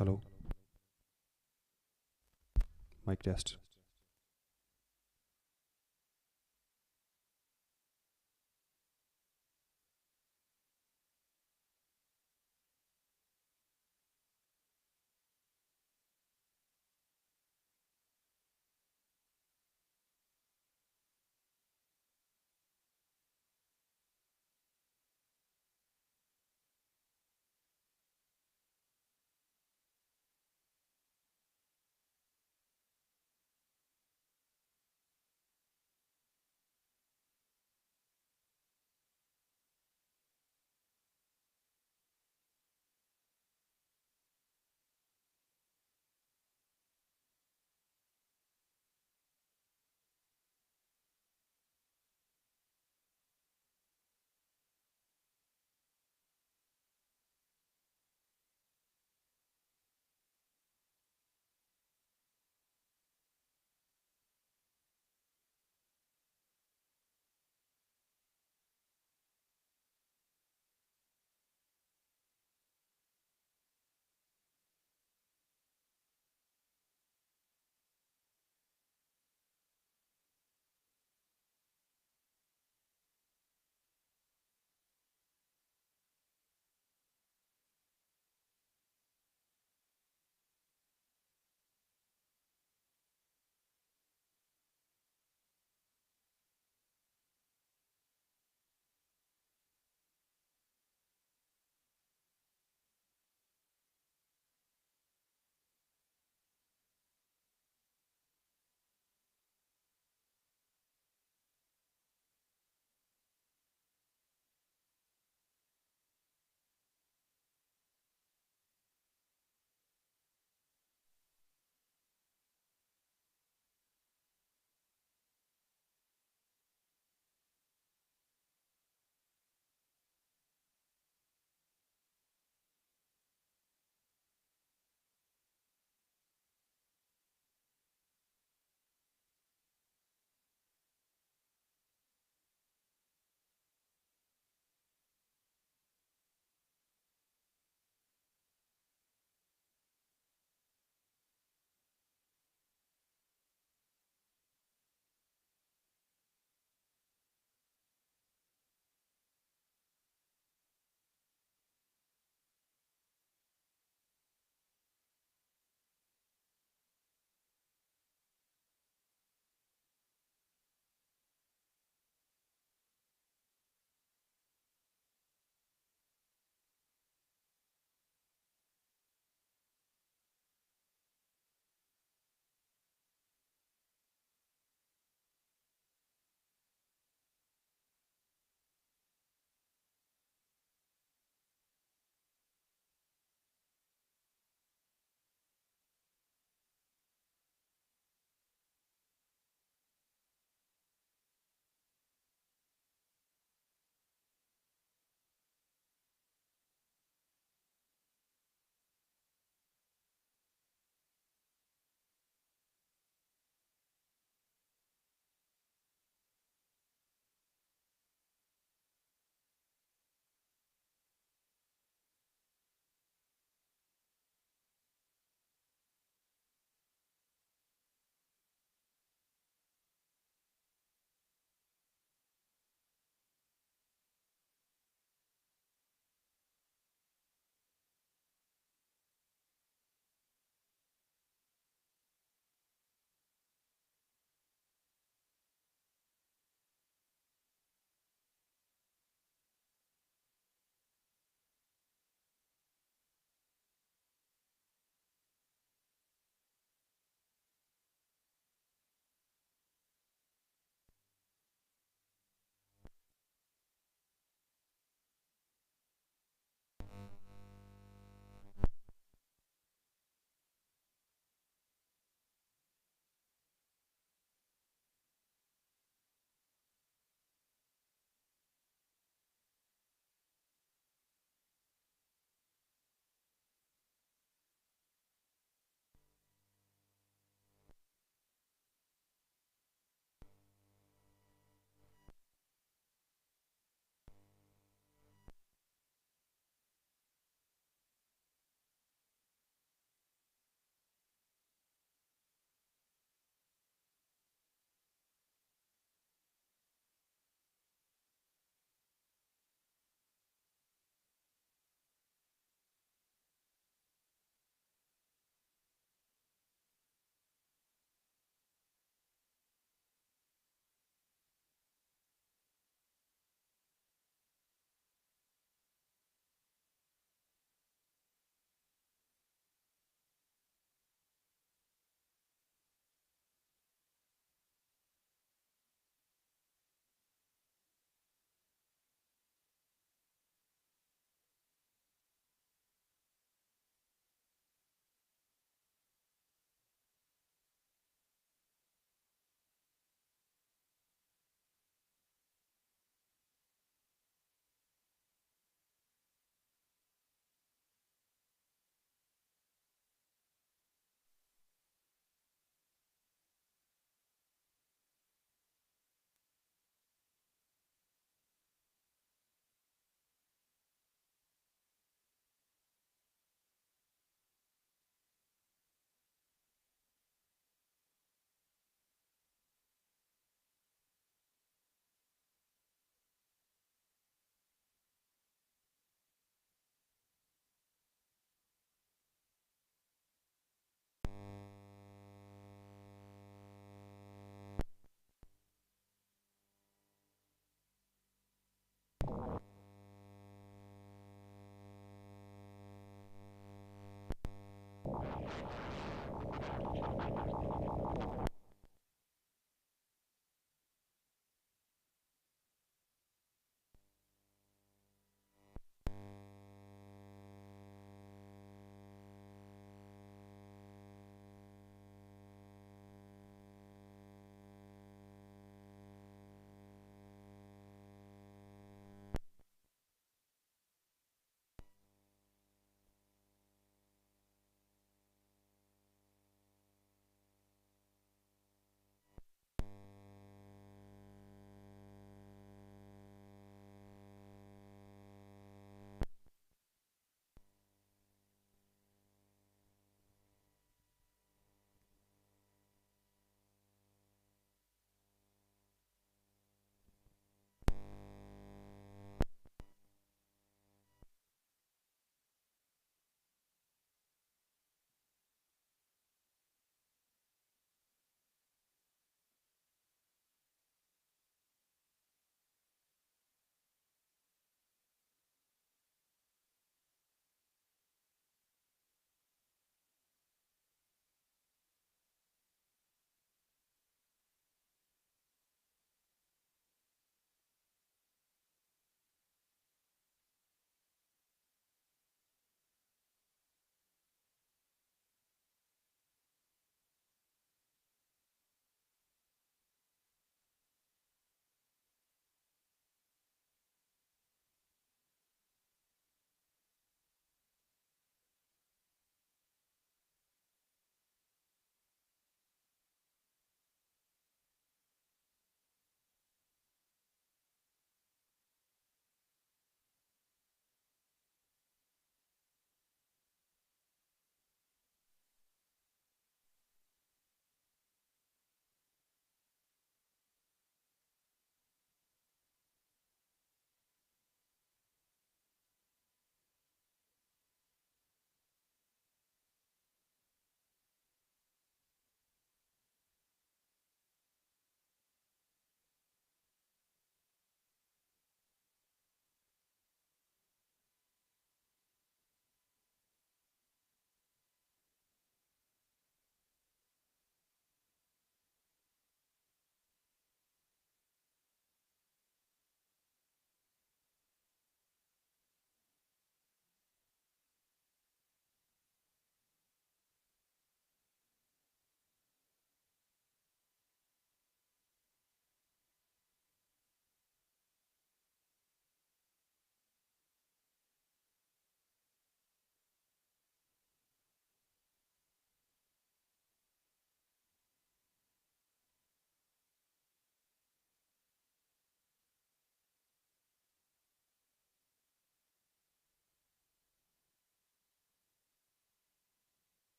Hello, mic test.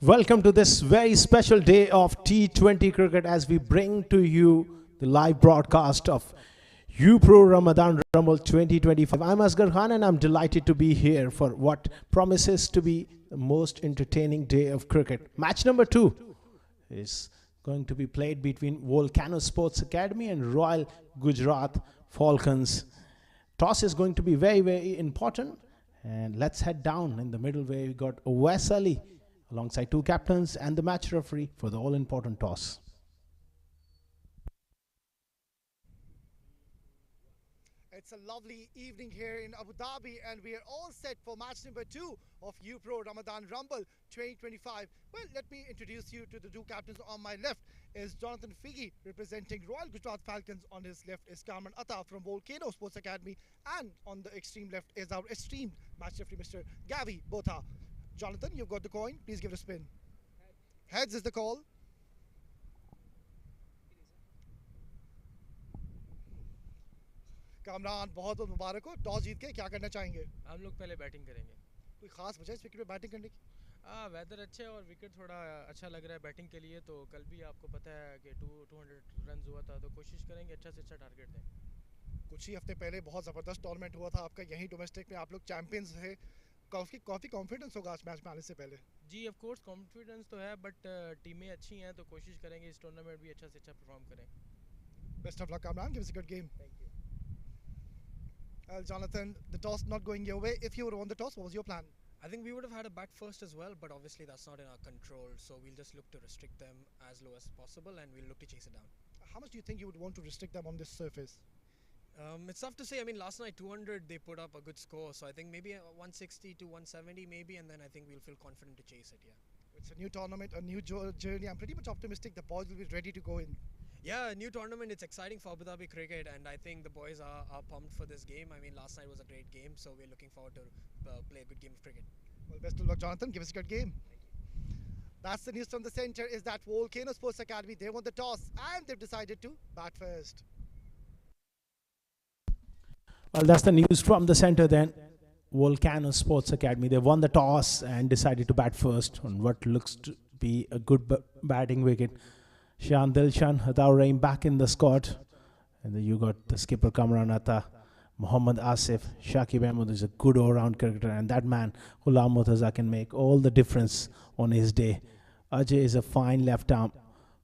Welcome to this very special day of T20 cricket as we bring to you the live broadcast of UPro Ramadan Rumble 2025. I'm Asghar Khan and I'm delighted to be here for what promises to be the most entertaining day of cricket. Match number 2 is going to be played between Volcano Sports Academy and Royal Gujrat Falcons. Toss is going to be very, very important. And let's head down in the middle where we got Wes Ali alongside two captains and the match referee for the all-important toss. It's a lovely evening here in Abu Dhabi and we are all set for match number 2 of UPro Ramadan Rumble 2025. Well, let me introduce you to the two captains. On my left is Jonathan Figgy representing Royal Gujarat Falcons. On his left is Kamran Atta from Volcano Sports Academy, and on the extreme left is our esteemed match referee Mr. Gavi Botha. Jonathan, you've got the coin. Please give it a spin. Heads is the call. Kamran बहुत बहुत मुबारक हो. Toss जीत के क्या करना चाहेंगे? हम लोग पहले बैटिंग करेंगे. कोई खास वजह इस विकेट पे बैटिंग करने की? वेदर अच्छे और विकेट थोड़ा अच्छा लग रहा है बैटिंग के लिए. तो कल भी आपको पता है कि 200 रन हुआ था, तो कोशिश करेंगे अच्छा से अच्छा टारगेट दें. कुछ ही हफ्ते पहले बहुत ज़बरदस्त टूर्नामेंट हुआ था आपका यहीं डोमेस्टिक में. आप लोग चैंपियंस है. काफ़ी कॉन्फिडेंस होगा इस मैच में आने से पहले. जी ऑफ कोर्स कॉन्फिडेंस तो है, बट टीमें अच्छी हैं तो कोशिश करेंगे इस टूर्नामेंट भी अच्छा से अच्छा परफॉर्म करें. Best of luck Kamran. Give us a good game. Thank you. Jonathan, the toss not going your way. If you would have won the toss, what was your plan? I think we would have had a bat first as well, but obviously that's not in our control. So we'll just look to restrict them as low as possible and we'll look to chase it down. How much do you think you would want to restrict them on this surface? It's tough to say. I mean, last night 200 they put up a good score, so I think maybe 160 to 170 maybe, and then I think we'll feel confident to chase it. Yeah. It's a new tournament, a new journey. I'm pretty much optimistic the boys will be ready to go in. Yeah, new tournament. It's exciting for Abu Dhabi cricket, and I think the boys are pumped for this game. I mean, last night was a great game, so we're looking forward to play a good game of cricket. Well, best of luck, Jonathan. Give us a good game. That's the news from the centre, is that Volcano Sports Academy, they won the toss and they've decided to bat first. Well, that's the news from the center then. Volcano Sports Academy, they won the toss and decided to bat first on what looks to be a good batting wicket. Shan Dilshan, Ataur Rahim back in the squad. And then you got the skipper Kamran Atta, Muhammad Asif, Shakib Ahmed is a good all-round cricketer, and that man, Ghulam Murtaza, can make all the difference on his day. Ajay is a fine left-arm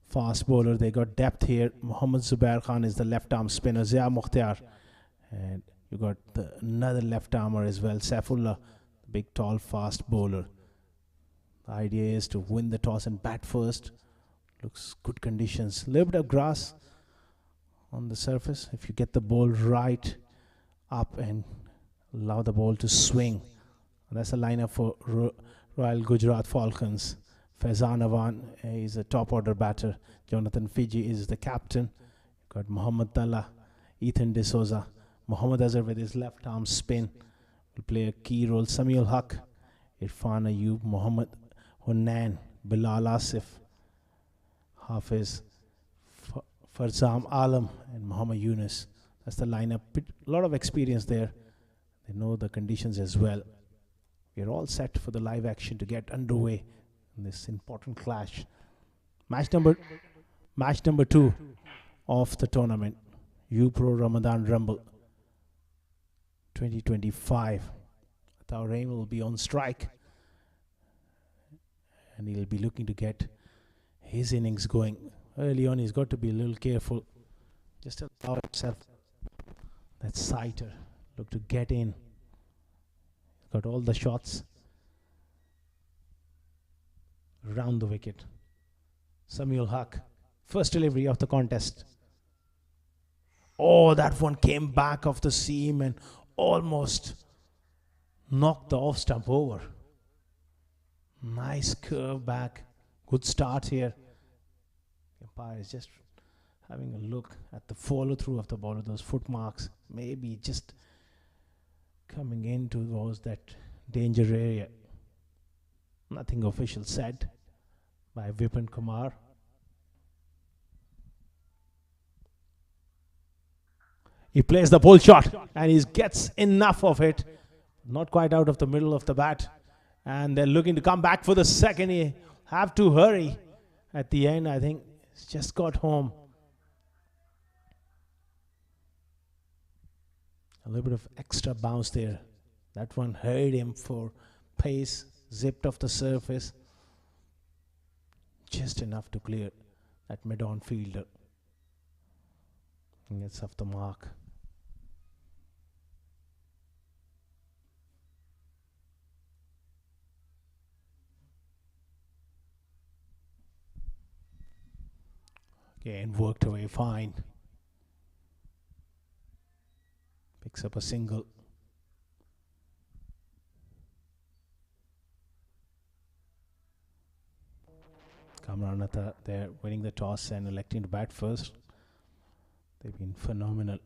fast bowler. They got depth here. Muhammad Zubair Khan is the left-arm spinner. Zia Mukhtar. And you got another left-armer as well, Saifullah, the big, tall, fast bowler. The idea is to win the toss and bat first. Looks good conditions. A little bit of grass on the surface. If you get the ball right up and allow the ball to swing. That's a lineup for Royal Gujarat Falcons. Faizan Awan is a top order batter. Jonathan Fiji is the captain. Got Muhammad Talla, Ethan D'Souza. Muhammad Azhar with his left arm spin will play a key role. Samuel Haq, Irfan Ayub, Muhammad Hunan, Bilal Asif, Hafiz, Farzam Alam and Muhammad Yunus. That's the lineup. A lot of experience there. They know the conditions as well. We're all set for the live action to get underway in this important clash. Match number 2 of the tournament. UPro Ramadan Rumble 2025. Ataur Rahim will be on strike. And he'll be looking to get his innings going. Early on, he's got to be a little careful. Just allow himself that sighter. Look to get in. Got all the shots around the wicket. Samuel Haq, first delivery of the contest. Oh, that one came back off the seam and almost knocked the off stump over. Nice curve back. Good start here. Empire is just having a look at the follow through of the ball with those foot marks. Maybe just coming in towards that danger area. Nothing official said by Vipin Kumar. He plays the pull shot and he gets enough of it. Not quite out of the middle of the bat. And they're looking to come back for the second. He have to hurry. At the end, I think he's just got home. A little bit of extra bounce there. That one hurried him for pace, zipped off the surface. Just enough to clear that mid-on fielder. And gets off the mark. Again, worked away fine. Picks up a single. Kamranatha there winning the toss and electing to bat first. They've been phenomenal.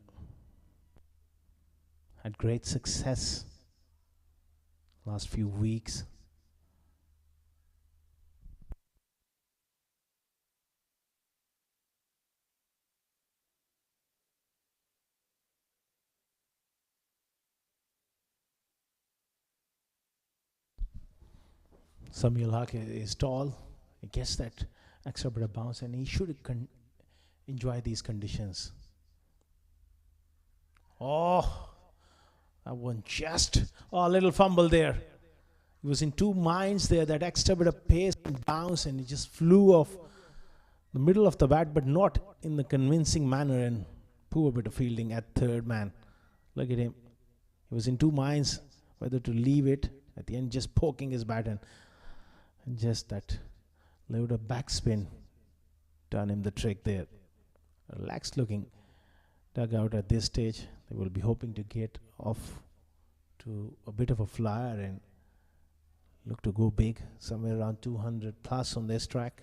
Had great success last few weeks. Samuel Haq is tall. He gets that extra bit of bounce and he should enjoy these conditions. Oh, that one just, a little fumble there. He was in two minds there, that extra bit of pace and bounce, and he just flew off the middle of the bat, but not in the convincing manner, and poor bit of fielding at third man. Look at him. He was in two minds whether to leave it. At the end, just poking his bat and just that little bit of backspin done him the trick there. Relaxed looking dugout at this stage. They will be hoping to get off to a bit of a flyer and look to go big, somewhere around 200 plus on this track.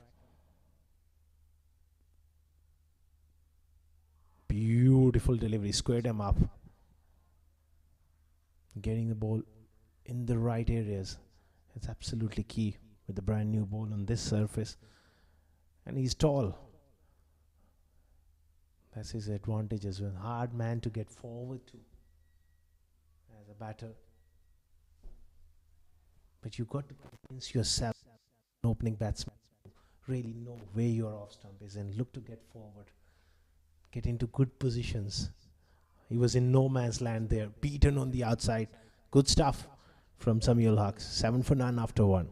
Beautiful delivery, squared him up. Getting the ball in the right areas. It's absolutely key with the brand new ball on this surface. And he's tall. That's his advantage as well. Hard man to get forward to as a batter. But you've got to convince yourself, an opening batsman, really know where your off stump is and look to get forward. Get into good positions. He was in no man's land there. Beaten on the outside. Good stuff from Samuel Haq. 7 for none after 1.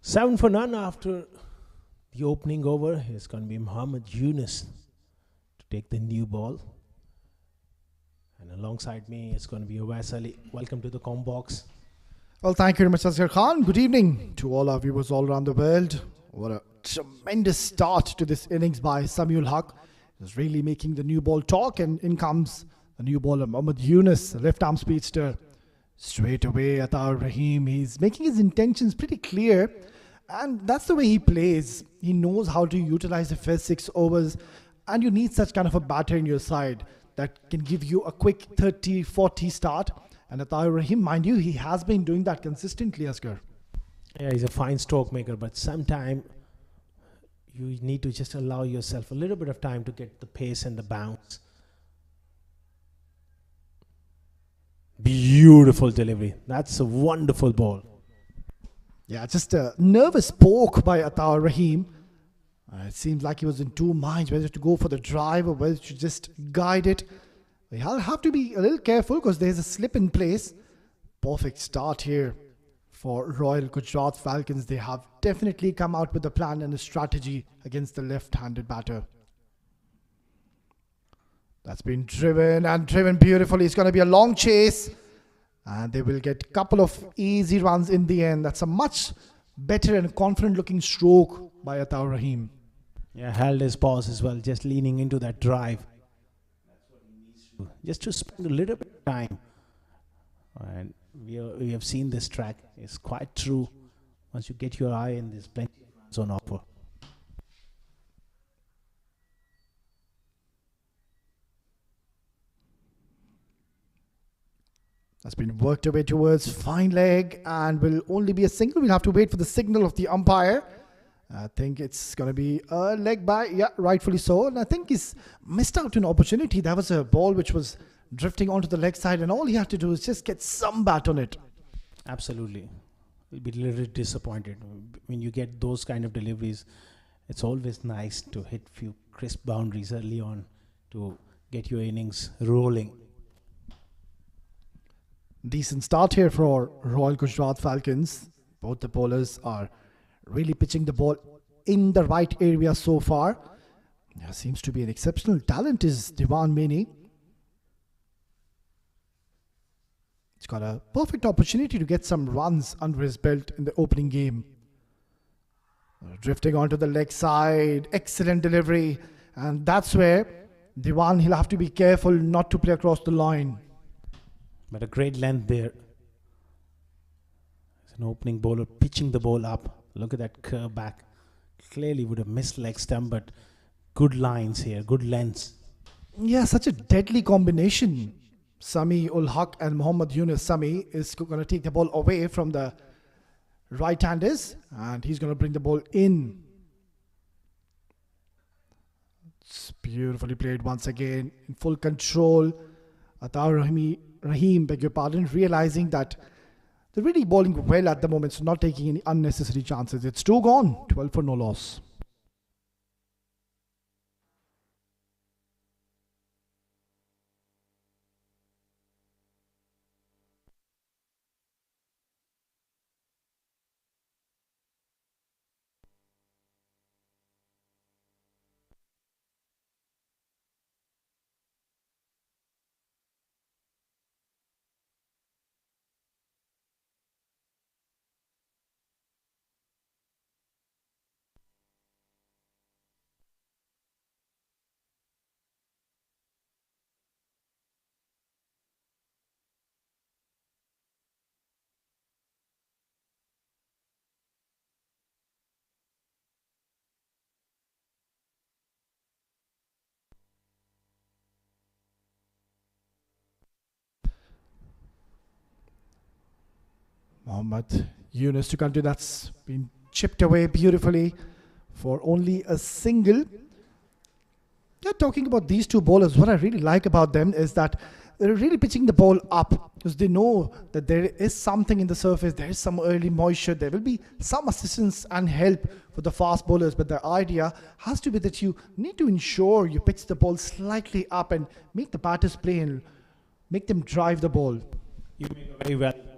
Seven for none after the opening over. It's going to be Muhammad Yunus to take the new ball. And alongside me, it's going to be Awais Ali. Welcome to the Combox. Well, thank you very much, Asghar Khan. Good evening to all our viewers all around the world. What a tremendous start to this innings by Samuel Haq. He's really making the new ball talk, and in comes the new bowler, Muhammad Yunus, left arm speedster. Straight away, Atar Rahim. He's making his intentions pretty clear. And that's the way he plays. He knows how to utilize the first 6 overs. And you need such kind of a batter in your side that can give you a quick 30-40 start. And Atar Rahim, mind you, he has been doing that consistently, Asghar. Yeah, he's a fine stroke maker, but sometimes you need to just allow yourself a little bit of time to get the pace and the bounce. Beautiful delivery. That's a wonderful ball. Yeah, just a nervous poke by Atar Rahim. It seems like he was in two minds whether to go for the drive or whether to just guide it. He'll have to be a little careful because there's a slip in place. Perfect start here for Royal Gujrat Falcons. They have definitely come out with a plan and a strategy against the left-handed batter. That's been driven and driven beautifully. It's going to be a long chase. And they will get a couple of easy runs in the end. That's a much better and confident looking stroke by Ataur Rahim. Yeah, held his paws as well, just leaning into that drive. Just to spend a little bit of time. And we have seen this track. It's quite true. Once you get your eye in, there's plenty of runs on offer. That's been worked away towards fine leg and will only be a single. We'll have to wait for the signal of the umpire. I think it's going to be a leg by, yeah, rightfully so. And I think he's missed out an opportunity. That was a ball which was drifting onto the leg side, and all he had to do is just get some bat on it. Absolutely. You'll be a little disappointed. When you get those kind of deliveries, it's always nice to hit few crisp boundaries early on to get your innings rolling. Decent start here for Royal Gujrat Falcons. Both the bowlers are really pitching the ball in the right area so far. There seems to be an exceptional talent is Diwan Mini. He's got a perfect opportunity to get some runs under his belt in the opening game. Drifting onto the leg side, excellent delivery, and that's where Diwan, he'll have to be careful not to play across the line. But a great length there. It's an opening bowler pitching the ball up. Look at that curve back. Clearly would have missed leg stump, but good lines here, good lengths. Yeah, such a deadly combination. Sami ul Haq and Muhammad Yunus. Sami is going to take the ball away from the right-handers, and he's going to bring the ball in. It's beautifully played once again, in full control. Ataur Rahim, beg your pardon, realizing that they're really bowling well at the moment, so not taking any unnecessary chances. It's 2 gone, 12 for no loss. Muhammad Yunus to continue. That's been chipped away beautifully for only a single. Yeah, talking about these two bowlers, what I really like about them is that they're really pitching the ball up because they know that there is something in the surface, there is some early moisture, there will be some assistance and help for the fast bowlers, but the idea has to be that you need to ensure you pitch the ball slightly up and make the batters play and make them drive the ball. You make a very well point.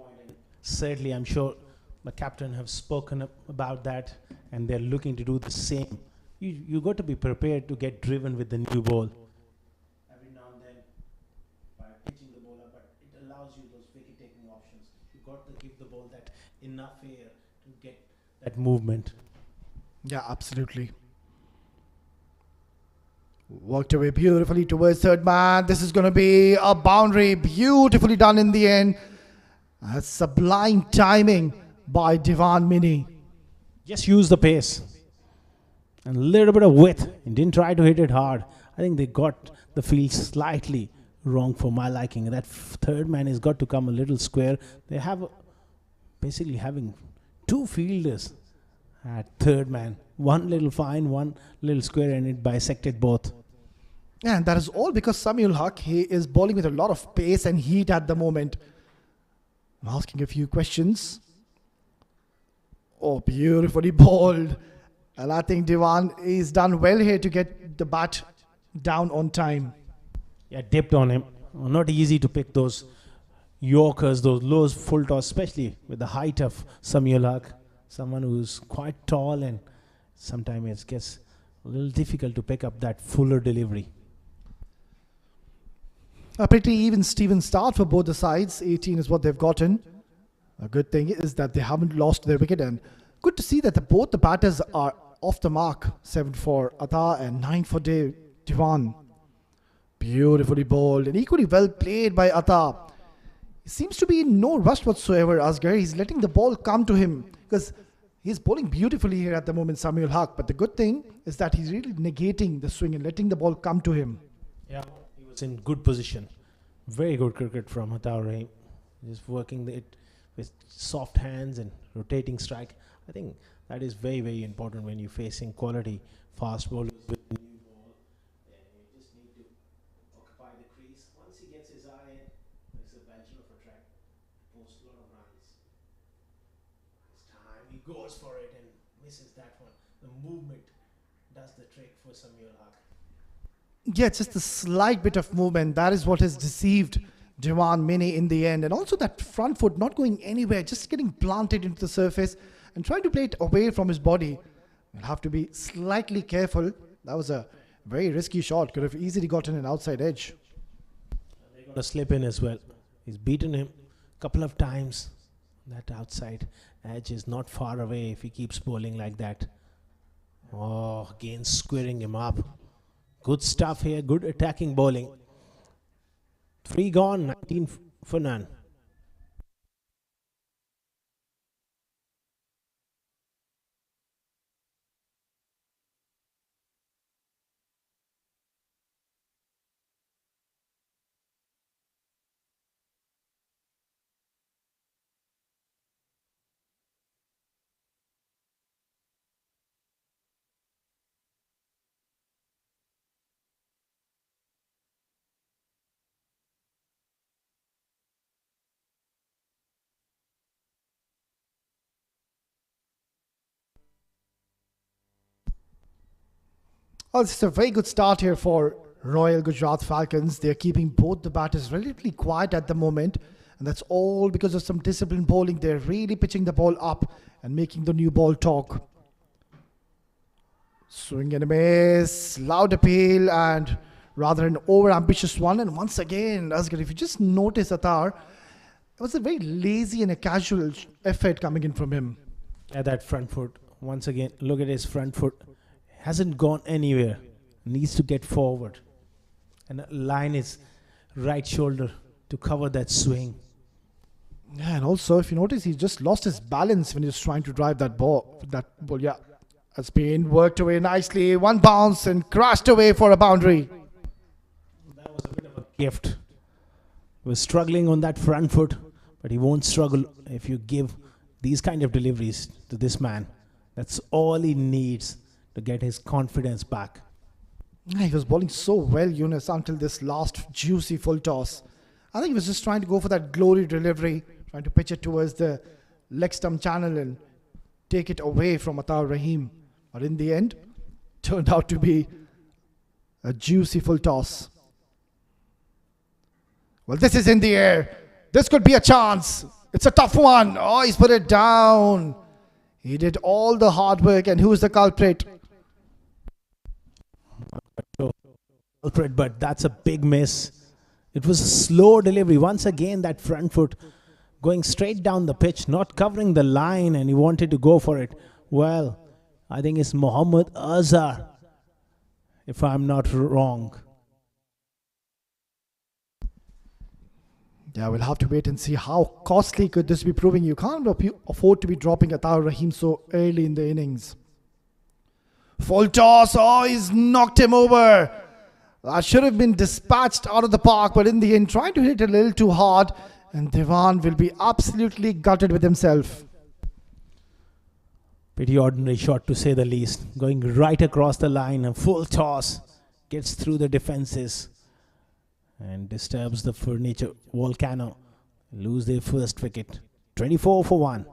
Certainly, I'm sure the captain have spoken about that, and they're looking to do the same. You got to be prepared to get driven with the new ball. Every now and then, by pitching the ball up, but it allows you those wicket-taking options. You got to give the ball that enough air to get that movement. Yeah, absolutely. Worked away beautifully towards third man. This is going to be a boundary. Beautifully done in the end. That's sublime timing by Diwan Mini. Just use the pace and a little bit of width and didn't try to hit it hard. I think they got the field slightly wrong for my liking. That third man has got to come a little square. They have basically having two fielders at third man. One little fine, one little square, and it bisected both. And that is all because Samuel Haq, he is bowling with a lot of pace and heat at the moment. I'm asking a few questions. Oh, beautifully bowled. And I think Diwan is done well here to get the bat down on time. Yeah, dipped on him. Not easy to pick those Yorkers, those low full toss, especially with the height of Samuel Haq. Someone who's quite tall, and sometimes it gets a little difficult to pick up that fuller delivery. A pretty even Steven start for both the sides. 18 is what they've gotten. A good thing is that they haven't lost their wicket, and good to see that both the batters are off the mark. 7 for Atta and 9 for Diwan. Beautifully bowled and equally well played by Atta. He seems to be in no rush whatsoever, Asghar. He's letting the ball come to him because he's bowling beautifully here at the moment, Samuel Haq. But the good thing is that he's really negating the swing and letting the ball come to him. Yeah, he was in good position. Very good cricket from Ataur Rahim. Just working it with soft hands and rotating strike. I think that is very, very important when you're facing quality fast bowlers with new ball. Then you just need to occupy the crease. Once he gets his eye in, it's a belcher of a track. Post a lot of runs. This time he goes for it and misses that one. The movement does the trick for Samuel Haq. Yeah, just a slight bit of movement. That is what has deceived Diwan Mini in the end. And also that front foot not going anywhere, just getting planted into the surface and trying to play it away from his body. You'll have to be slightly careful. That was a very risky shot. Could have easily gotten an outside edge. They're going to slip in as well. He's beaten him a couple of times. That outside edge is not far away if he keeps bowling like that. Oh, again squaring him up. Good stuff here, good attacking bowling. 3 gone, 19 for none. Oh, this is a very good start here for Royal Gujarat Falcons. They're keeping both the batters relatively quiet at the moment. And that's all because of some disciplined bowling. They're really pitching the ball up and making the new ball talk. Swing and a miss, loud appeal, and rather an over-ambitious one. And once again, Asghar, if you just notice Attar, it was a very lazy and a casual effort coming in from him. At that front foot, once again, look at his front foot. Hasn't gone anywhere. Needs to get forward. And line his right shoulder to cover that swing. Yeah, and also, if you notice, he just lost his balance when he was trying to drive that ball. Yeah. Has been worked away nicely. One bounce and crashed away for a boundary. That was a bit of a gift. He was struggling on that front foot, but he won't struggle if you give these kind of deliveries to this man. That's all he needs to get his confidence back. Yeah, he was bowling so well, Yunus, until this last juicy full toss. I think he was just trying to go for that glory delivery, trying to pitch it towards the leg stump channel and take it away from Ataur Rahim. But in the end, turned out to be a juicy full toss. Well, this is in the air. This could be a chance. It's a tough one. Oh, he's put it down. He did all the hard work, and who's the culprit? But that's a big miss. It was a slow delivery. Once again, that front foot going straight down the pitch, not covering the line, and he wanted to go for it. Well, I think it's Mohammad Azhar, if I'm not wrong. Yeah, we'll have to wait and see how costly could this be proving. You can't afford to be dropping Ataur Rahim so early in the innings. Full toss. Oh, he's knocked him over. That should have been dispatched out of the park, but in the end, trying to hit it a little too hard, and Diwan will be absolutely gutted with himself. Pretty ordinary shot to say the least. Going right across the line, a full toss. Gets through the defenses and disturbs the furniture. Volcano lose their first wicket. 24 for 1.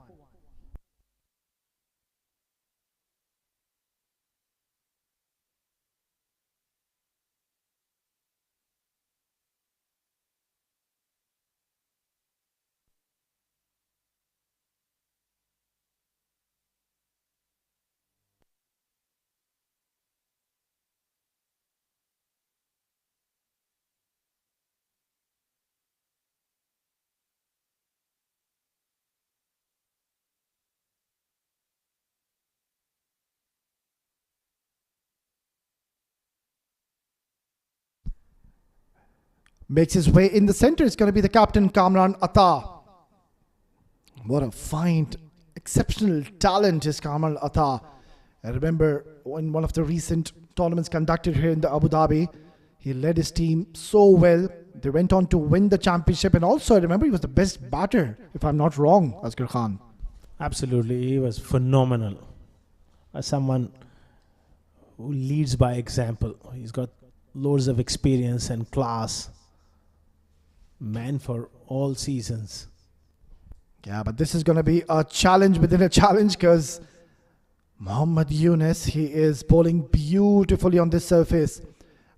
makes his way in the center. It's going to be the captain, Kamran Atta. What a fine, exceptional talent is Kamran Atta. I remember in one of the recent tournaments conducted here in the Abu Dhabi, he led his team so well. They went on to win the championship, and also I remember he was the best batter, if I'm not wrong, Asghar Khan. Absolutely, he was phenomenal. As someone who leads by example, he's got loads of experience and class. Man for all seasons. Yeah, but this is going to be a challenge within a challenge, because Mohammad Yunus, he is bowling beautifully on this surface.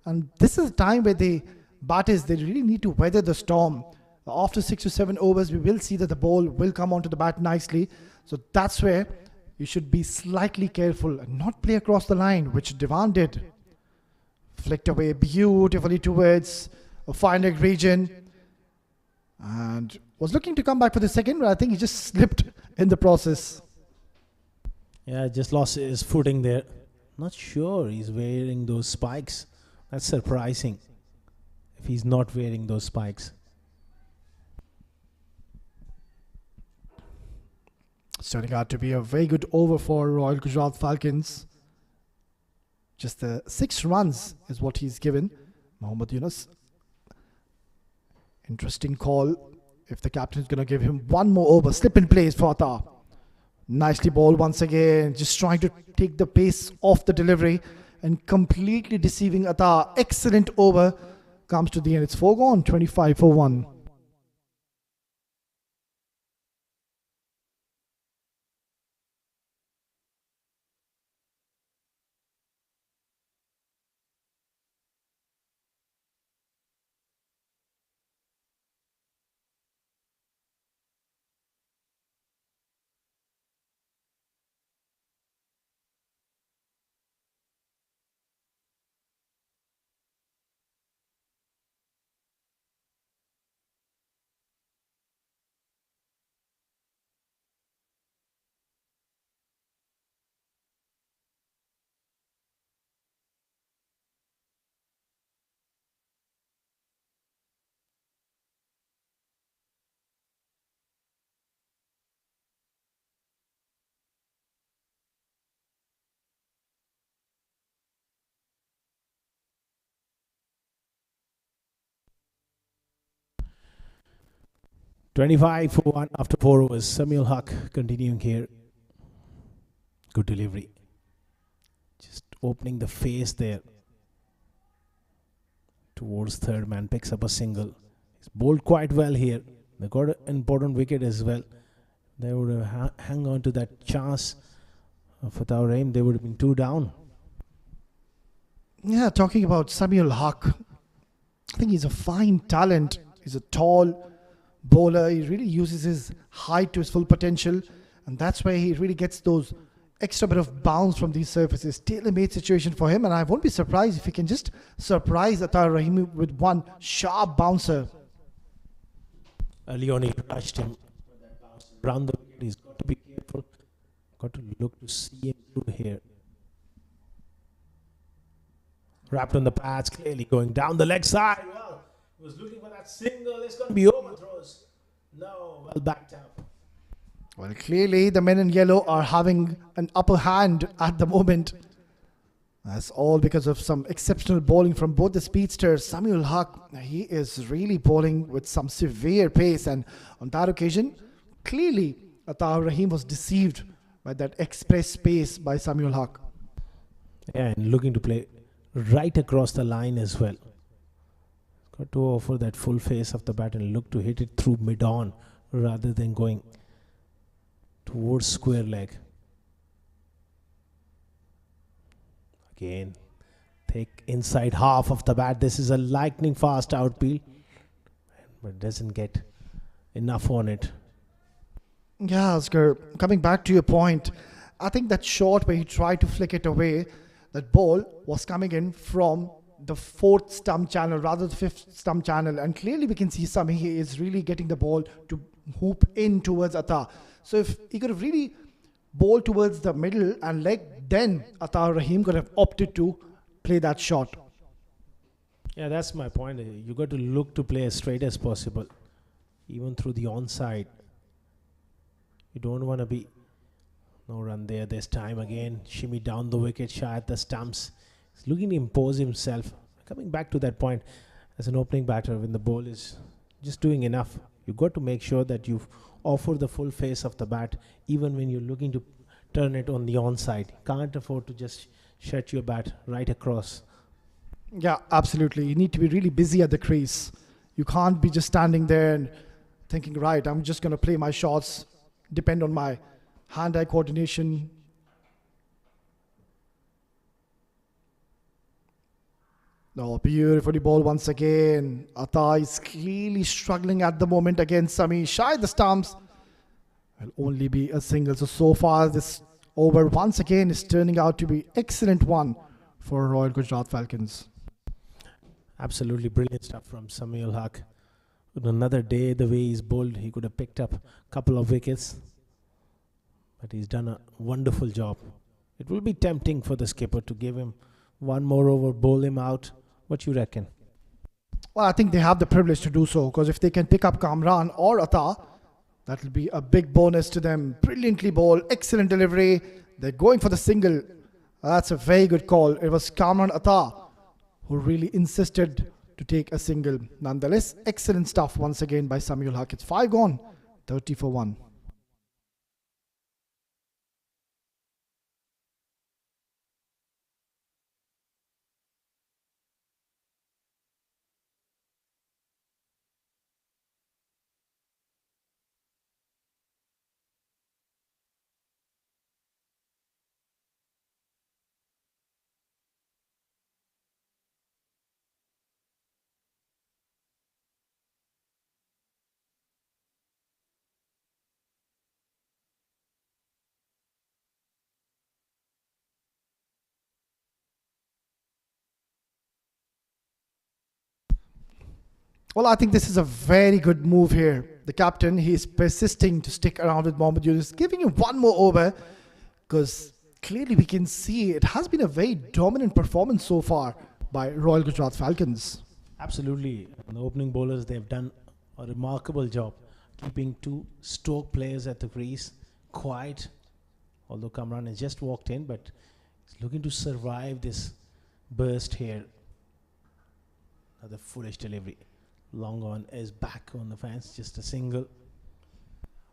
And this is a time where the batters, they really need to weather the storm. After 6 to 7 overs, we will see that the ball will come onto the bat nicely. So that's where you should be slightly careful and not play across the line, which Devan did. Flicked away beautifully towards a fine leg region. And was looking to come back for the second, but I think he just slipped in the process. Yeah, just lost his footing there. Not sure he's wearing those spikes. That's surprising if he's not wearing those spikes. It's turning out to be a very good over for Royal Gujrat Falcons. Just 6 runs is what he's given. Mohammad Yunus. Interesting call. If the captain is going to give him one more over, slip in place for Atta. Nicely bowled once again. Just trying to take the pace off the delivery and completely deceiving Atta. Excellent over. Comes to the end. It's 4 gone. 25 for 1. $25 for 1 after 4 overs. Samuel Huck continuing here. Good delivery. Just opening the face there towards third man. Picks up a single. He's bowled quite well here. They got an important wicket as well. They would have hung on to that chance for Tauraim. They would have been 2 down. Yeah, talking about Samuel Huck, I think he's a fine talent. He's a tall bowler. He really uses his height to his full potential, and that's why he really gets those extra bit of bounce from these surfaces. Tailor-made situation for him, and I won't be surprised if he can just surprise Atar Rahimi with one sharp bouncer. Early on, he rushed him around the wicket. He's got to be careful. Got to look to see him through here. Wrapped on the pads, clearly going down the leg side. Well, he was looking for that single. It's going to be overthrows. No, well backed up. Well, clearly the men in yellow are having an upper hand at the moment. That's all because of some exceptional bowling from both the speedsters. Samuel Huck, he is really bowling with some severe pace, and on that occasion, clearly Atar Rahim was deceived by that express pace by Samuel Huck. Yeah, and looking to play right across the line as well. Got to offer that full face of the bat and look to hit it through mid-on rather than going towards square leg. Again, take inside half of the bat. This is a lightning fast outfield, but doesn't get enough on it. Yeah, Oscar, coming back to your point, I think that shot where he tried to flick it away, that ball was coming in from the 4th stump channel rather than the 5th stump channel, and clearly we can see he is really getting the ball to hoop in towards Atar. So if he could have really bowled towards the middle and leg, then Atar Rahim could have opted to play that shot. Yeah, that's my point. You got to look to play as straight as possible, even through the onside. You don't want to be no run there. There's time again. Shimmy down the wicket, shy at the stumps. He's looking to impose himself. Coming back to that point, as an opening batter, when the ball is just doing enough, you got to make sure that you offer the full face of the bat, even when you're looking to turn it on the onside. Can't afford to just shut your bat right across. Yeah, absolutely. You need to be really busy at the crease. You can't be just standing there and thinking, right, I'm just going to play my shots, depend on my hand-eye coordination. Oh, beautifully bowled once again. Atta is clearly struggling at the moment against Sami. Shy the stumps. Will only be a single. So far this over once again is turning out to be excellent one for Royal Gujarat Falcons. Absolutely brilliant stuff from Samuel Haq. On another day, the way he's bowled, he could have picked up a couple of wickets. But he's done a wonderful job. It will be tempting for the skipper to give him one more over, bowl him out. What you reckon? Well, I think they have the privilege to do so, because if they can pick up Kamran or Atta, that will be a big bonus to them. Brilliantly bowled, excellent delivery. They're going for the single. That's a very good call. It was Kamran Atta who really insisted to take a single. Nonetheless, excellent stuff once again by Samuel Haq. It's 5 gone, 30 for 1. Well, I think this is a very good move here. The captain, he is persisting to stick around with Mohammad Yunus, giving him one more over, because clearly we can see it has been a very dominant performance so far by Royal Gujarat Falcons. Absolutely. The opening bowlers, they've done a remarkable job keeping two Stoke players at the crease quiet. Although Kamran has just walked in, but he's looking to survive this burst here. Another foolish delivery. Long on is back on the fence, just a single.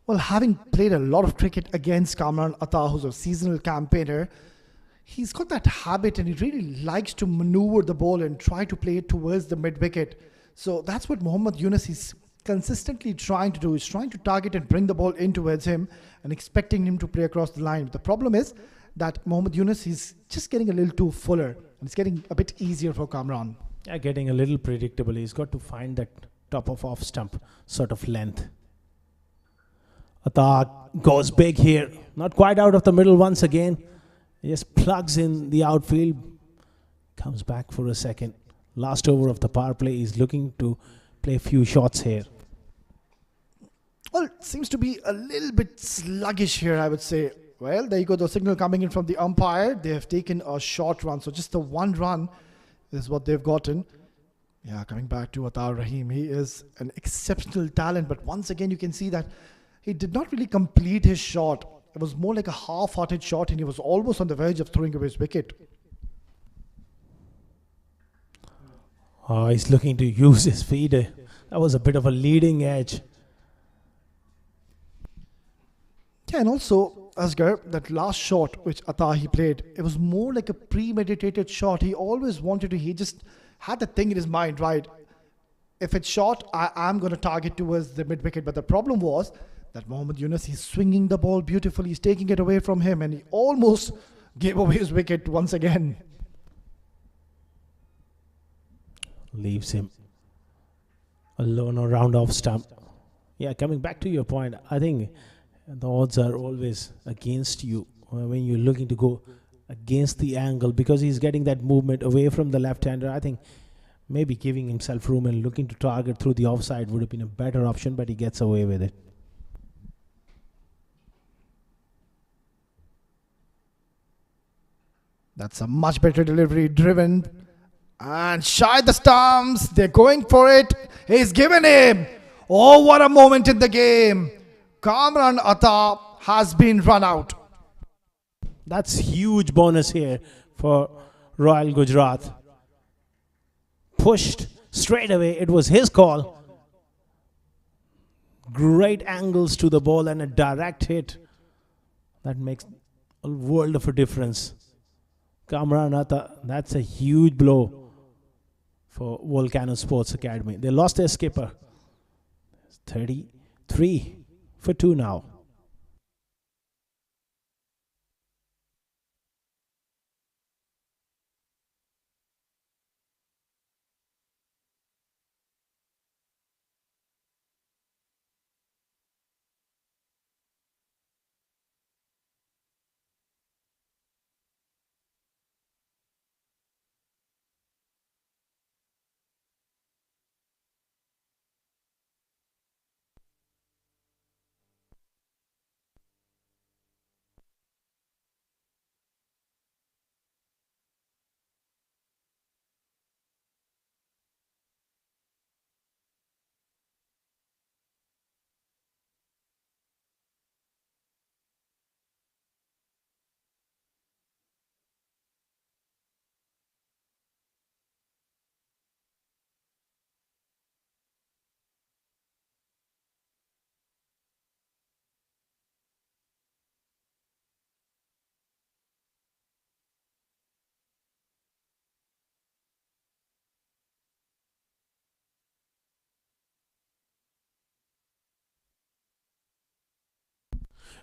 Well, having played a lot of cricket against Kamran Atta, who's a seasonal campaigner, he's got that habit and he really likes to maneuver the ball and try to play it towards the mid-wicket. So that's what Mohammad Yunus is consistently trying to do. He's trying to target and bring the ball in towards him and expecting him to play across the line. The problem is that Mohammad Yunus is just getting a little too fuller and it's getting a bit easier for Kamran. Yeah, getting a little predictable. He's got to find that top of off stump sort of length. Atta goes big here. Not quite out of the middle once again. He just plugs in the outfield. Comes back for a second. Last over of the power play. He's looking to play a few shots here. Well, it seems to be a little bit sluggish here, I would say. Well, there you go. The signal coming in from the umpire. They have taken a short run. So just the one run is what they've gotten. Yeah, coming back to Atar Rahim. He is an exceptional talent. But once again, you can see that he did not really complete his shot. It was more like a half-hearted shot and he was almost on the verge of throwing away his wicket. Oh, he's looking to use his feet. That was a bit of a leading edge. Yeah, and also, Asghar, that last shot which Atta played, it was more like a premeditated shot. He always wanted to, he just had that thing in his mind, right? If it's shot, I'm going to target towards the mid-wicket. But the problem was that Mohammad Yunus, he's swinging the ball beautifully. He's taking it away from him and he almost gave away his wicket once again. Leaves him alone around off stump. Yeah, coming back to your point, I think the odds are always against you when you're looking to go against the angle, because he's getting that movement away from the left-hander. I think maybe giving himself room and looking to target through the offside would have been a better option, but he gets away with it. That's a much better delivery, driven And shy the stumps. They're going for it. He's given him. Oh, what a moment in the game. Kamran Atta has been run out. That's huge bonus here for Royal Gujarat. Pushed straight away. It was his call. Great angles to the ball and a direct hit. That makes a world of a difference. Kamran Atta, that's a huge blow for Volcano Sports Academy. They lost their skipper. 33 for 2 now.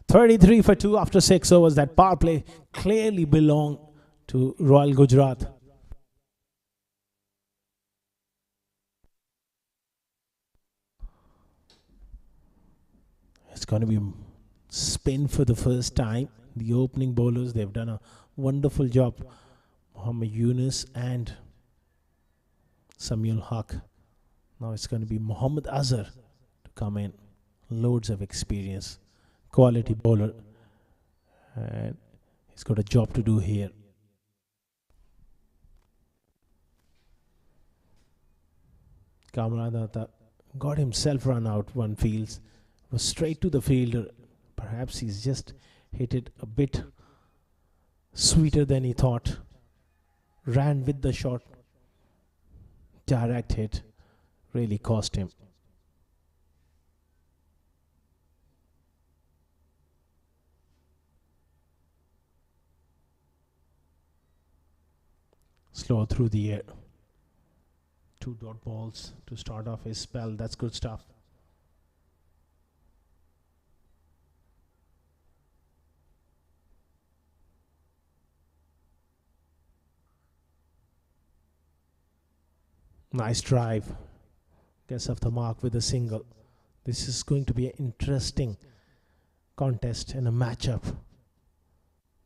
$33 for 2 after 6 overs. That power play clearly belonged to Royal Gujarat. It's going to be spin for the first time. The opening bowlers, they've done a wonderful job. Mohammad Yunus and Samuel Haq. Now it's going to be Mohammad Azhar to come in. Loads of experience. Quality bowler. And he's got a job to do here. Kamran Atta got himself run out, one feels. Was straight to the fielder. Perhaps he's just hit it a bit sweeter than he thought. Ran with the shot. Direct hit. Really cost him. Slow through the air. 2 dot balls to start off his spell. That's good stuff. Nice drive. Gets off the mark with a single. This is going to be an interesting contest and a matchup.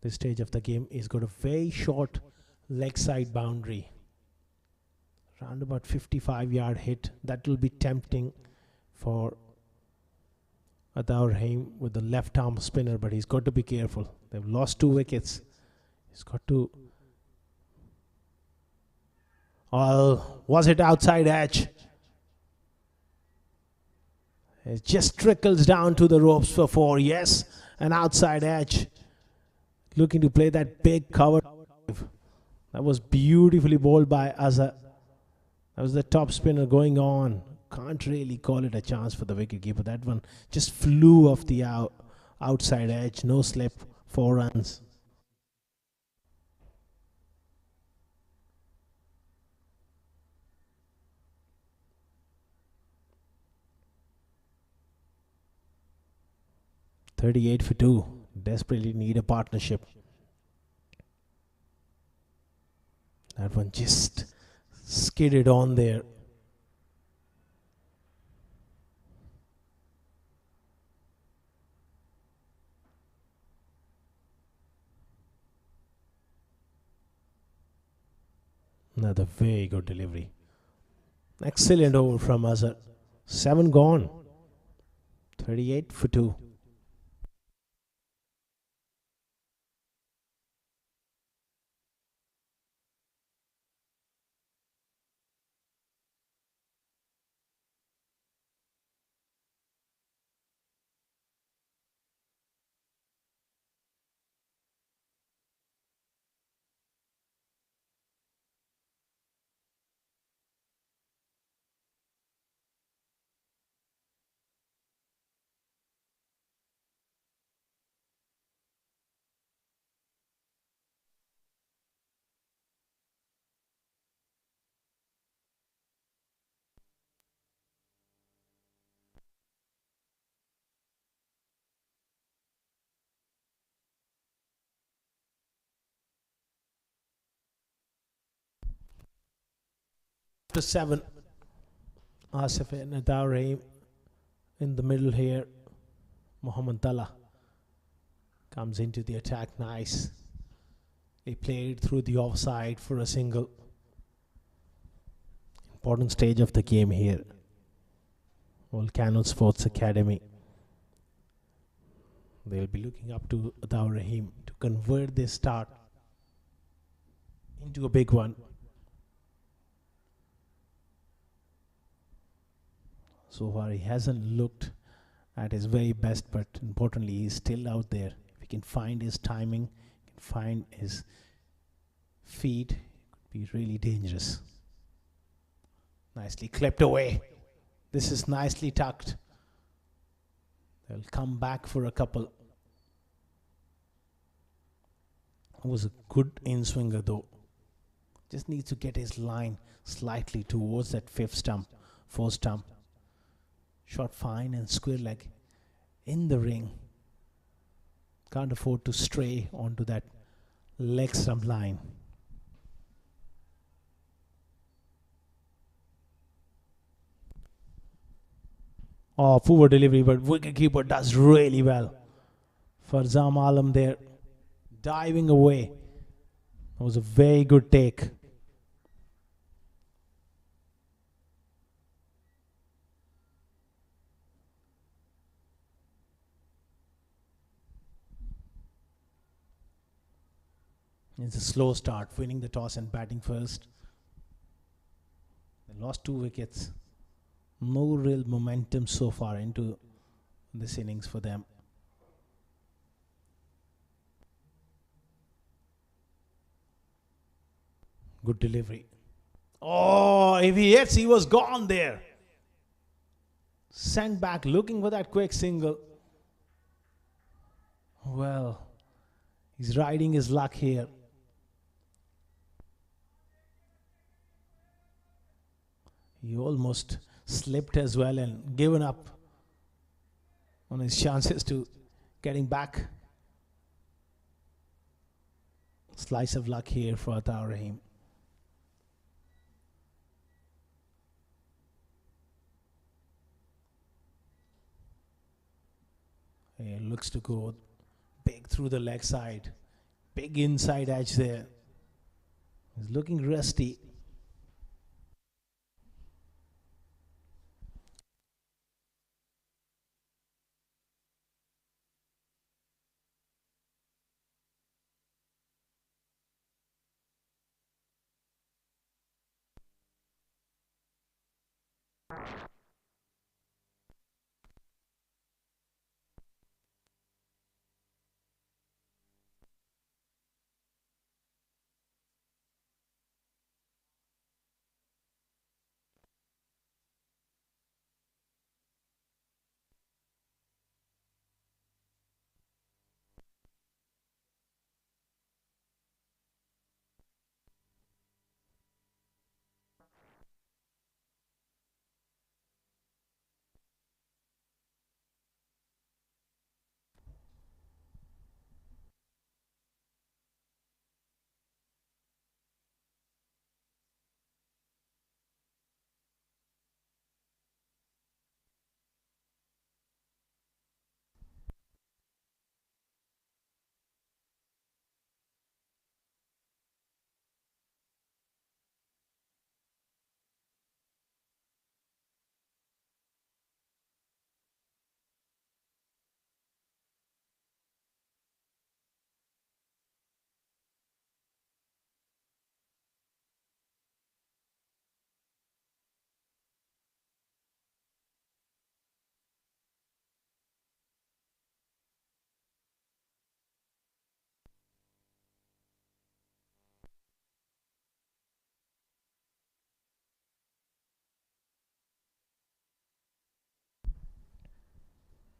This stage of the game is got a very short leg side boundary. Round about 55-yard hit. That will be tempting for Adaur Rahim with the left arm spinner, but he's got to be careful. They've lost 2 wickets. He's got to... Oh, was it outside edge? It just trickles down to the ropes for 4. Yes, an outside edge. Looking to play that big cover. That was beautifully bowled by Azhar. That was the top spinner going on. Can't really call it a chance for the wicketkeeper. That one just flew off the outside edge. No slip. 4 runs. $38 for 2. Desperately need a partnership. That one just skidded on there. Another very good delivery. Excellent over from Azhar. 7 gone. 38 for 2. to 7. Asif and Adar in the middle here. Muhammad Dalla comes into the attack. Nice. He played through the offside for a single. Important stage of the game here. Volcano Sports Academy. They'll be looking up to Adar Rahim to convert this start into a big one. So far he hasn't looked at his very best, but importantly he's still out there. If he can find his timing, can find his feet, it could be really dangerous. Nicely clipped away. This is nicely tucked. They'll come back for a couple. It was a good in-swinger though. Just needs to get his line slightly towards that fourth stump. Shot fine and square leg in the ring. Can't afford to stray onto that leg stump line. Oh, poor delivery, but wicketkeeper does really well. Farzam Alam there, diving away. That was a very good take. It's a slow start, winning the toss and batting first. They lost 2 wickets. No real momentum so far into this innings for them. Good delivery. Oh, if he hits, he was gone there. Sent back, looking for that quick single. Well, he's riding his luck here. He almost slipped as well and given up on his chances to getting back. Slice of luck here for Atar Rahim. He looks to go big through the leg side. Big inside edge there. He's looking rusty.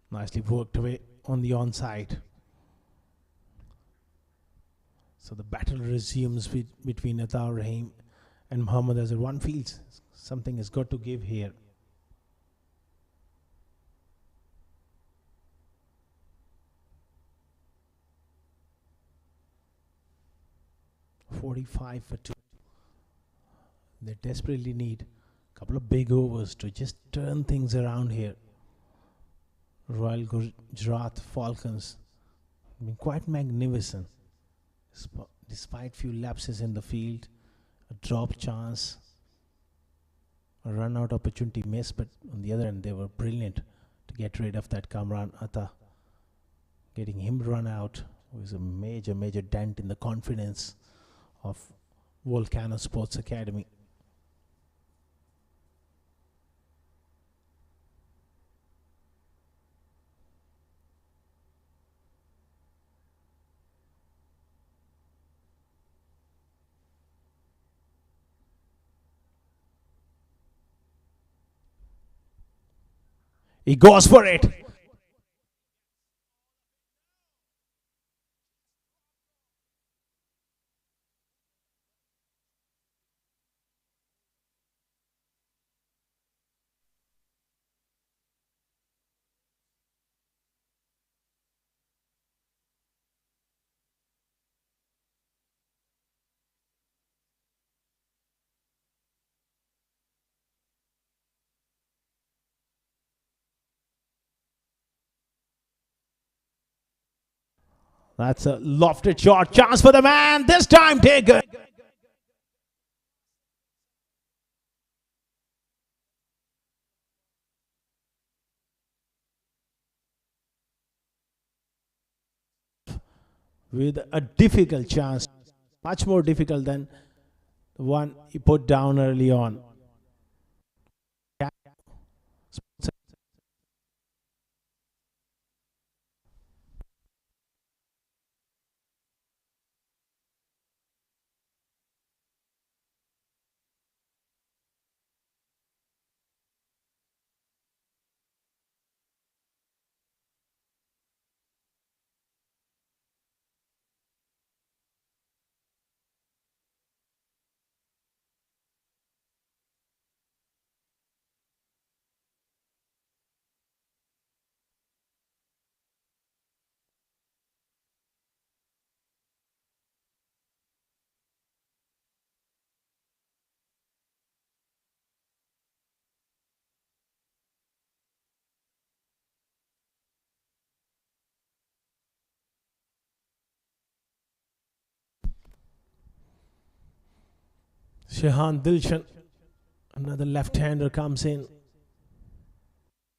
Nicely worked away on the onside. So the battle resumes between Atar Rahim and Muhammad Azhar. One feels something has got to give here. .45 for 2. They desperately need a couple of big overs to just turn things around here. Royal Gujrat Falcons have been quite magnificent. Despite few lapses in the field, a drop chance, a run out opportunity missed, but on the other end, they were brilliant to get rid of that Kamran Atta. Getting him run out was a major, major dent in the confidence of Volcano Sports Academy. He goes for it. That's a lofted shot. Chance for the man. This time taken. With a difficult chance. Much more difficult than the one he put down early on. Shehan Dilshan, another left-hander, comes in.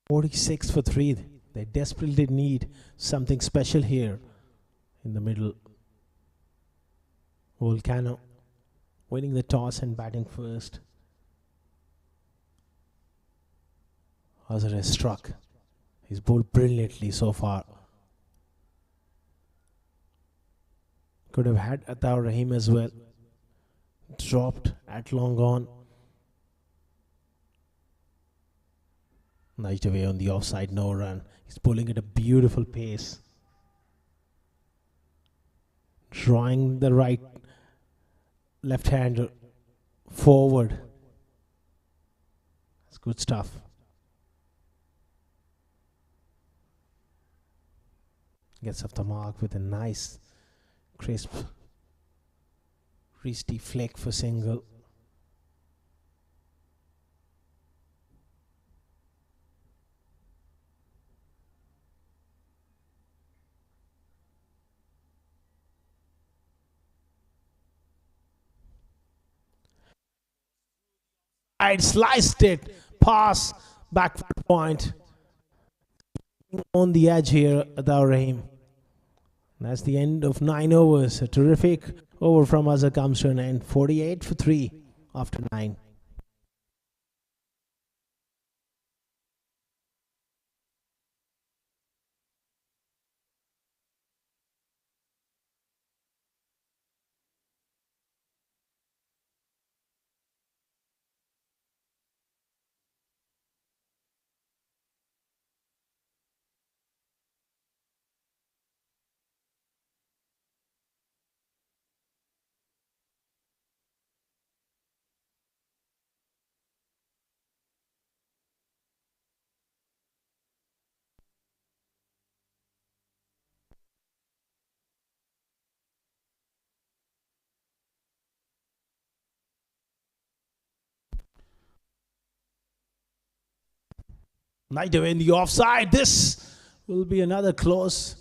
46 for 3. They desperately need something special here in the middle. Volcano winning the toss and batting first. Azhar has struck. He's bowled brilliantly so far. Could have had Ataur Rahim as well. Dropped at long on. Knifed away on the offside, no run. He's bowling at a beautiful pace. Drawing the right left-hander forward. That's good stuff. Gets off the mark with a nice, crisp, wristy flick for single. I sliced it. Pass. Back point. On the edge here, Ataur Rahim. That's the end of 9 overs. A terrific over from Azhar comes to an end. 48 for 3 after 9. Night away in the offside. This will be another close.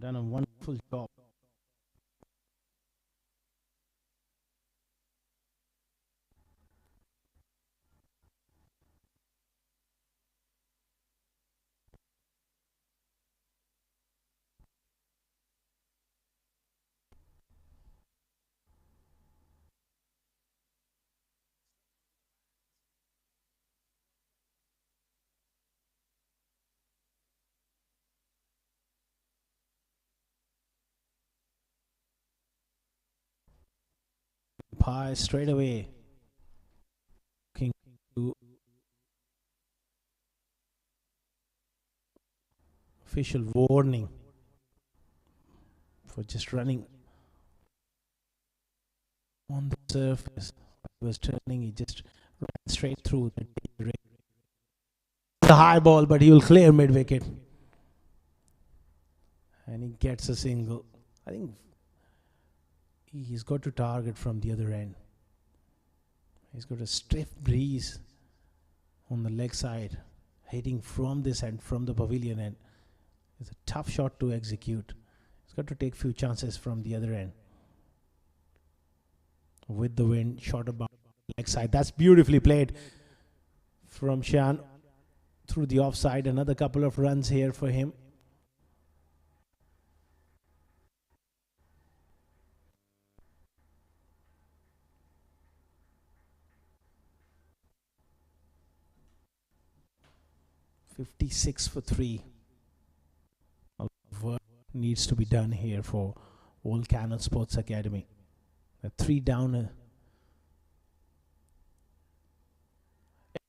Done a wonderful job. Pie straight away. King to official warning for just running on the surface. He was turning, he just ran straight through the high ball, but he will clear mid wicket. And he gets a single. I think he's got to target from the other end. He's got a stiff breeze on the leg side, hitting from this end, from the pavilion end. It's a tough shot to execute. He's got to take few chances from the other end. With the wind, shot about the leg side. That's beautifully played from Shan through the offside. Another couple of runs here for him. $56 for 3. A lot of work needs to be done here for Volcano Sports Academy. A 3 down in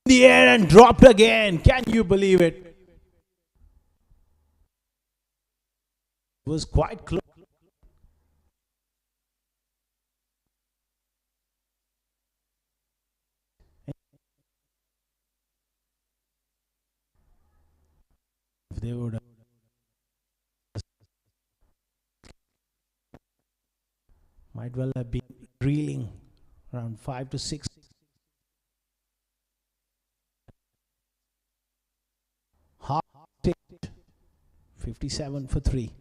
the air and dropped again. Can you believe it? It was quite close. If they would might well have been reeling around 5 to 6. Half 57 for 3.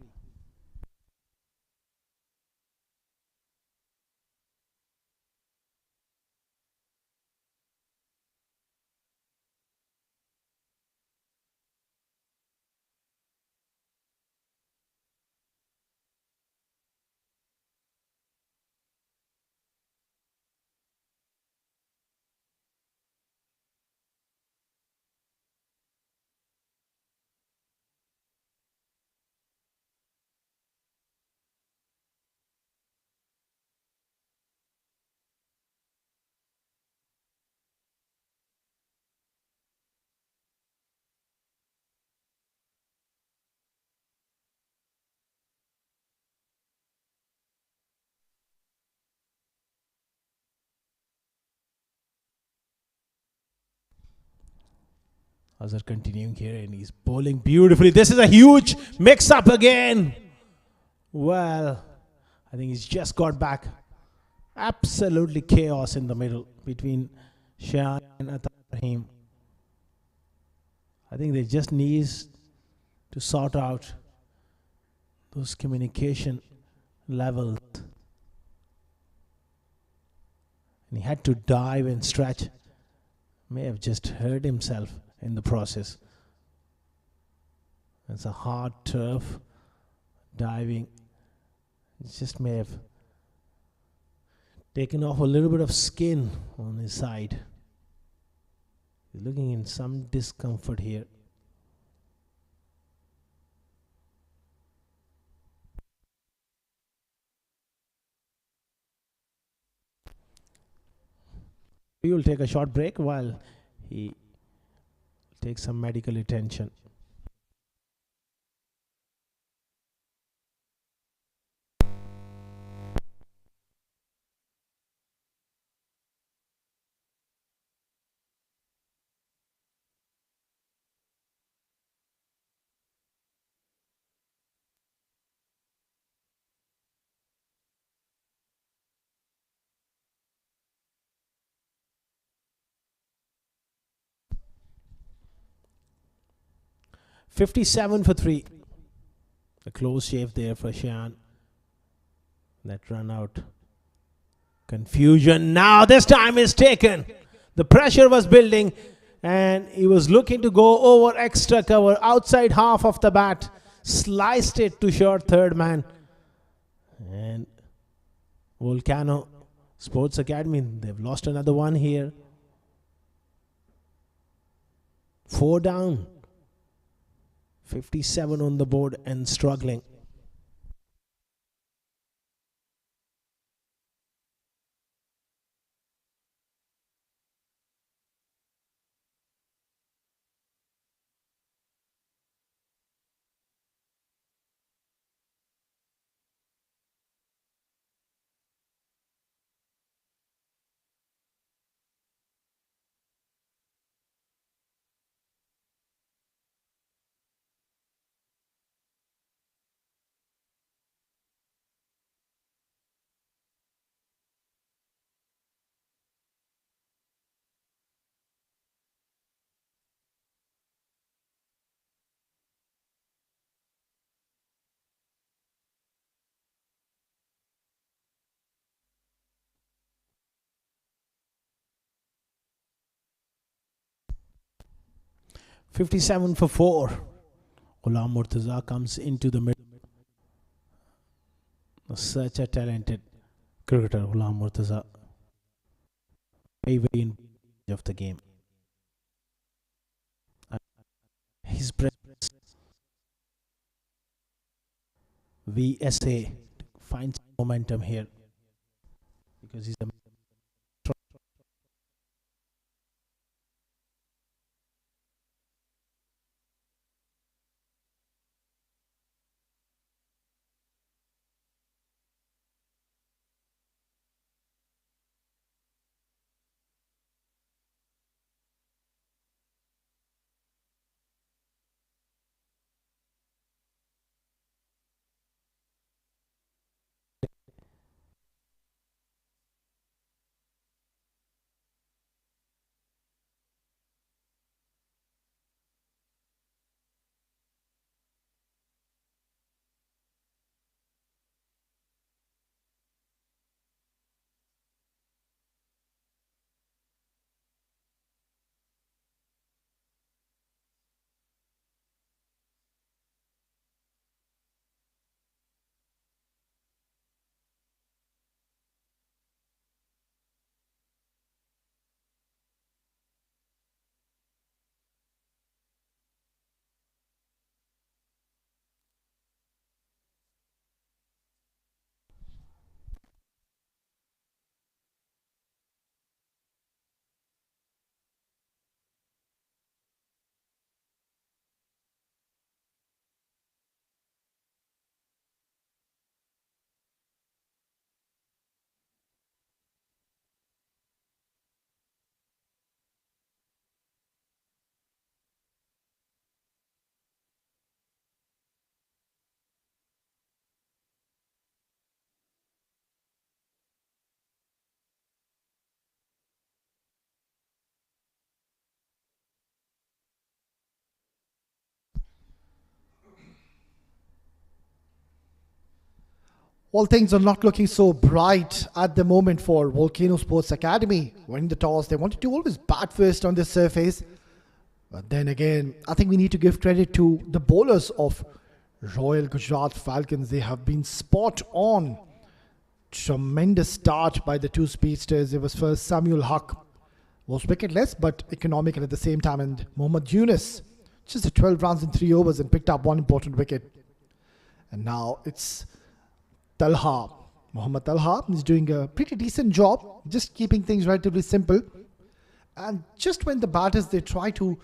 Azhar continuing here and he's bowling beautifully. This is a huge mix up again. Well, I think he's just got back. Absolutely chaos in the middle between Shan and Atar Rahim. I think they just need to sort out those communication levels. And he had to dive and stretch. May have just hurt himself in the process. It's a hard turf. Diving. It just may have taken off a little bit of skin on his side. He's looking in some discomfort here. We will take a short break while he takes some medical attention. $57 for 3. A close shave there for Shan. That run out. Confusion. Now this time is taken. The pressure was building and he was looking to go over extra cover. Outside half of the bat. Sliced it to short third man. And Volcano Sports Academy, they've lost another one here. 4 down. 57 on the board and struggling. $57 for 4. Ghulam Murtaza comes into the middle. Such a talented cricketer, Ghulam Murtaza. Very in of the game. His presence. VSA finds momentum here because he's a Well, things are not looking so bright at the moment for Volcano Sports Academy. Winning the toss, they wanted to always bat first on the surface. But then again, I think we need to give credit to the bowlers of Royal Gujrat Falcons. They have been spot on. Tremendous start by the two speedsters. It was first Samuel Haq. Was wicketless but economical at the same time. And Mohammad Yunus, just 12 runs in 3 overs and picked up one important wicket. And now it's Talha. Mohammad Talha is doing a pretty decent job, just keeping things relatively simple. And just when the batters, they try to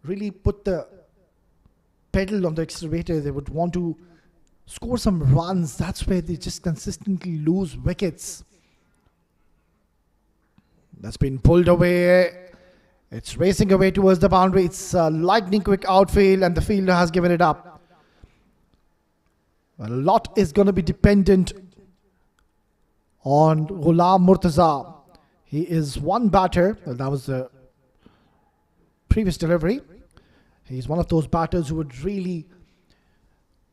really put the pedal on the accelerator, they would want to score some runs. That's where they just consistently lose wickets. That's been pulled away. It's racing away towards the boundary. It's a lightning quick outfield and the fielder has given it up. A lot is going to be dependent on Ghulam Murtaza. He is one batter. Well, that was the previous delivery. He's one of those batters who would really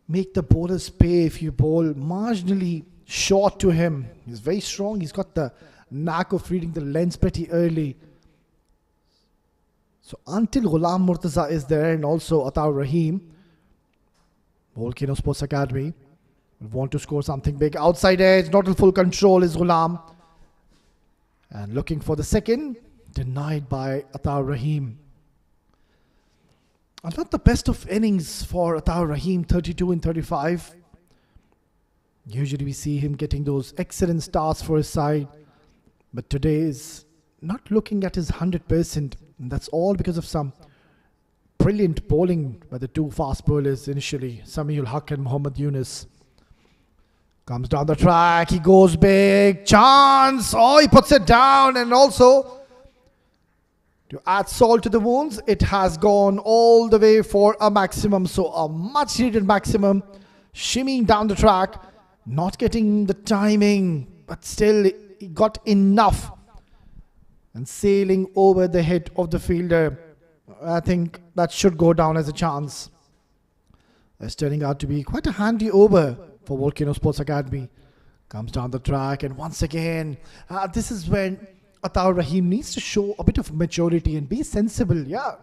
make the bowlers pay if you bowl marginally short to him. He's very strong. He's got the knack of reading the lens pretty early. So until Ghulam Murtaza is there and also Ataur Rahim, Volcano Sports Academy will want to score something big. Outside edge, not in full control is Ghulam. And looking for the second, denied by Ataur Rahim. And not the best of innings for Ataur Rahim, 32 and 35. Usually we see him getting those excellent starts for his side. But today is not looking at his 100%. And that's all because of some brilliant bowling by the two fast bowlers initially, Samiul Haq and Muhammad Yunus. Comes down the track, he goes big, chance, oh, he puts it down, and also to add salt to the wounds, it has gone all the way for a maximum, so a much needed maximum, shimmying down the track, not getting the timing, but still he got enough, and sailing over the head of the fielder. I think that should go down as a chance. It's turning out to be quite a handy over for Volcano Sports Academy. Comes down the track and once again, this is when Ataur Rahim needs to show a bit of maturity and be sensible. Yeah,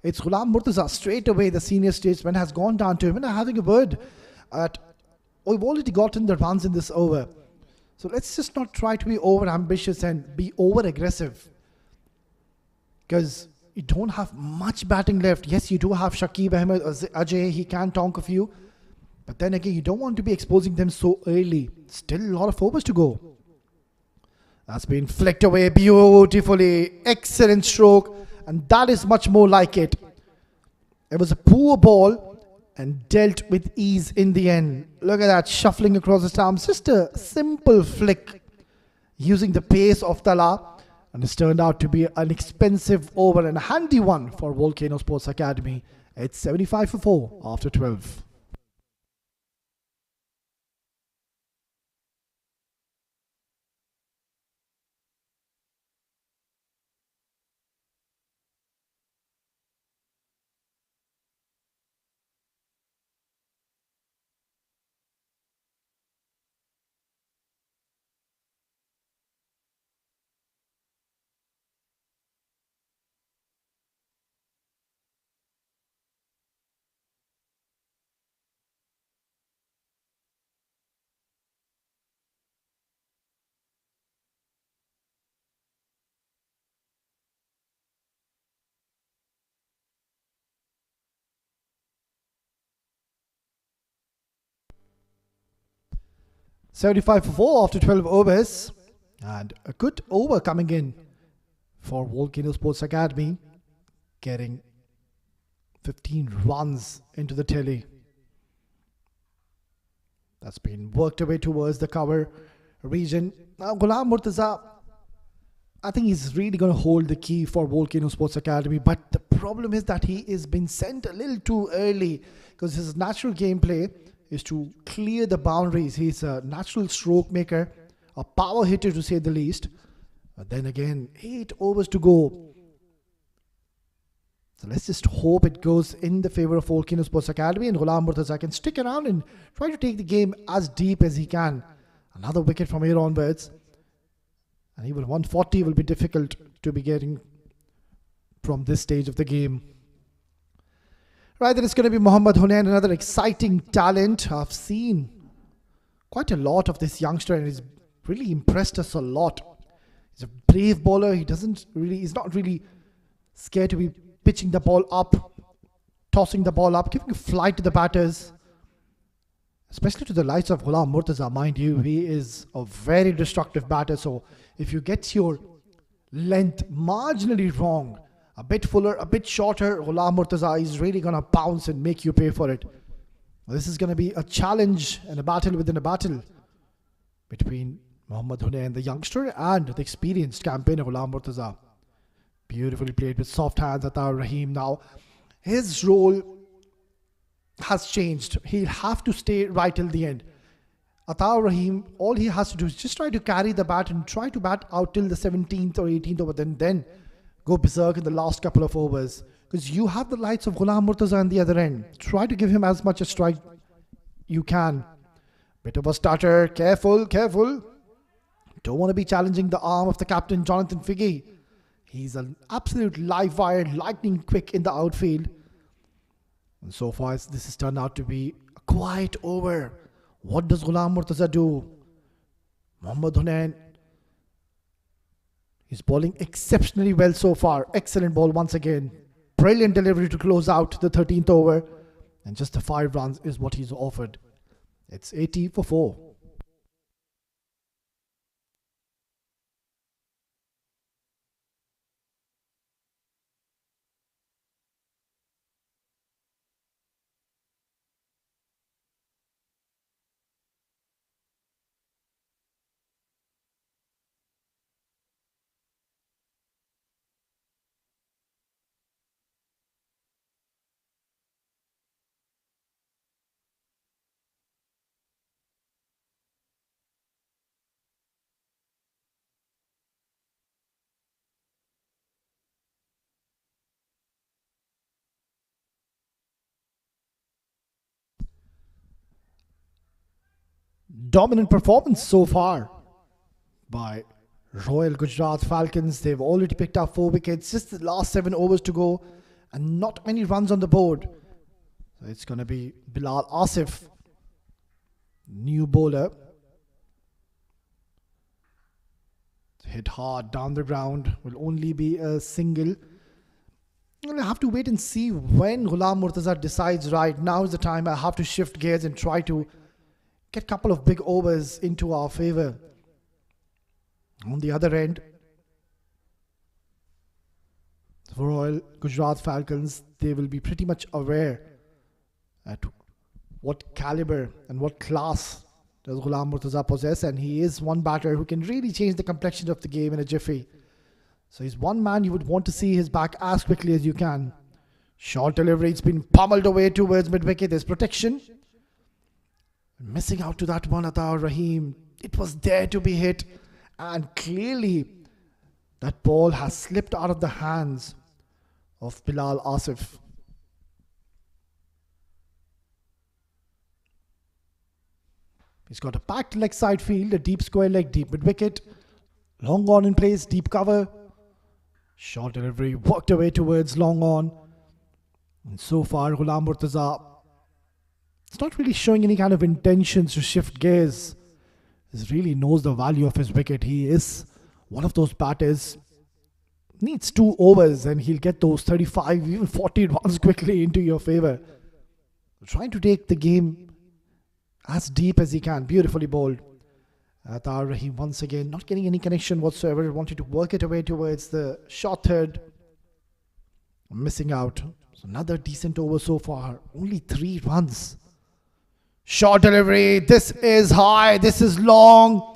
it's Ghulam Murtaza straight away, the senior statesman, has gone down to him and having a word at, we've already gotten the runs in this over. So let's just not try to be over ambitious and be over aggressive. Because you don't have much batting left. Yes, you do have Shakib Ahmed, Ajay, he can tonk a few. But then again, you don't want to be exposing them so early. Still a lot of overs to go. That's been flicked away beautifully. Excellent stroke. And that is much more like it. It was a poor ball and dealt with ease in the end. Look at that, shuffling across the stumps. Just a simple flick using the pace of Tala. And it's turned out to be an expensive over and a handy one for Volcano Sports Academy. It's 75 for 4 after 12. $75 for 4 after 12 overs. And a good over coming in for Volcano Sports Academy. Getting 15 runs into the telly. That's been worked away towards the cover region. Now Ghulam Murtaza, I think he's really going to hold the key for Volcano Sports Academy. But the problem is that he is been sent a little too early. Because his natural gameplay is to clear the boundaries. He's a natural stroke maker, a power hitter to say the least. But then again, 8 overs to go. So let's just hope it goes in the favor of Volcano Sports Academy and Ghulam Murtaza can stick around and try to take the game as deep as he can. Another wicket from here onwards. And even 140 will be difficult to be getting from this stage of the game. Right, then it's going to be Mohammad Hunain, another exciting talent. I've seen quite a lot of this youngster and he's really impressed us a lot. He's a brave bowler. He's not really scared to be pitching the ball up, tossing the ball up, giving a flight to the batters. Especially to the likes of Ghulam Murtaza, mind you, he is a very destructive batter. So if you get your Length marginally wrong. A bit fuller, a bit shorter. Ghulam Murtaza is really going to pounce and make you pay for it. This is going to be a challenge and a battle within a battle between Mohammad Hunain, the youngster, and the experienced campaigner Ghulam Murtaza. Beautifully played with soft hands. Atar Rahim now. His role has changed. He'll have to stay right till the end. Atar Rahim, all he has to do is just try to carry the bat and try to bat out till the 17th or 18th over, then go berserk in the last couple of overs. Because you have the lights of Ghulam Murtaza on the other end. Try to give him as much a strike you can. Bit of a starter. Careful, careful. Don't want to be challenging the arm of the captain, Jonathan Figge. He's an absolute live wire, lightning quick in the outfield. And so far, this has turned out to be a quiet over. What does Ghulam Murtaza do? Mohammad Hunain. He's bowling exceptionally well so far. Excellent ball once again. Brilliant delivery to close out the 13th over. And just the 5 runs is what he's offered. It's 80 for 4. Dominant performance so far by Royal Gujrat Falcons. They've already picked up 4 wickets. Just the last 7 overs to go and not many runs on the board. So it's going to be Bilal Asif, new bowler. Hit hard down the ground. Will only be a single. I'll have to wait and see when Ghulam Murtaza decides, right, now is the time I have to shift gears and try to get a couple of big overs into our favour. On the other end, for Royal Gujarat Falcons, they will be pretty much aware at what calibre and what class does Ghulam Murtaza possess, and he is one batter who can really change the complexion of the game in a jiffy. So he's one man you would want to see his back as quickly as you can. Short delivery, it's been pummeled away towards mid-wicket. There's protection. Missing out to that one, Atar Rahim. It was there to be hit, and clearly that ball has slipped out of the hands of Bilal Asif. He's got a packed leg side field, a deep square leg, deep mid-wicket. Long on in place, deep cover. Short delivery, worked away towards long on. And so far, Ghulam Murtaza, it's not really showing any kind of intentions to shift gears. He really knows the value of his wicket. He is one of those batters. Needs 2 overs and he'll get those 35, even 40 runs quickly into your favour. Trying to take the game as deep as he can. Beautifully bowled. Atar Rahim once again not getting any connection whatsoever. Wanted to work it away towards the short third. Missing out. So another decent over so far. Only 3 runs. Short delivery. This is high. This is long.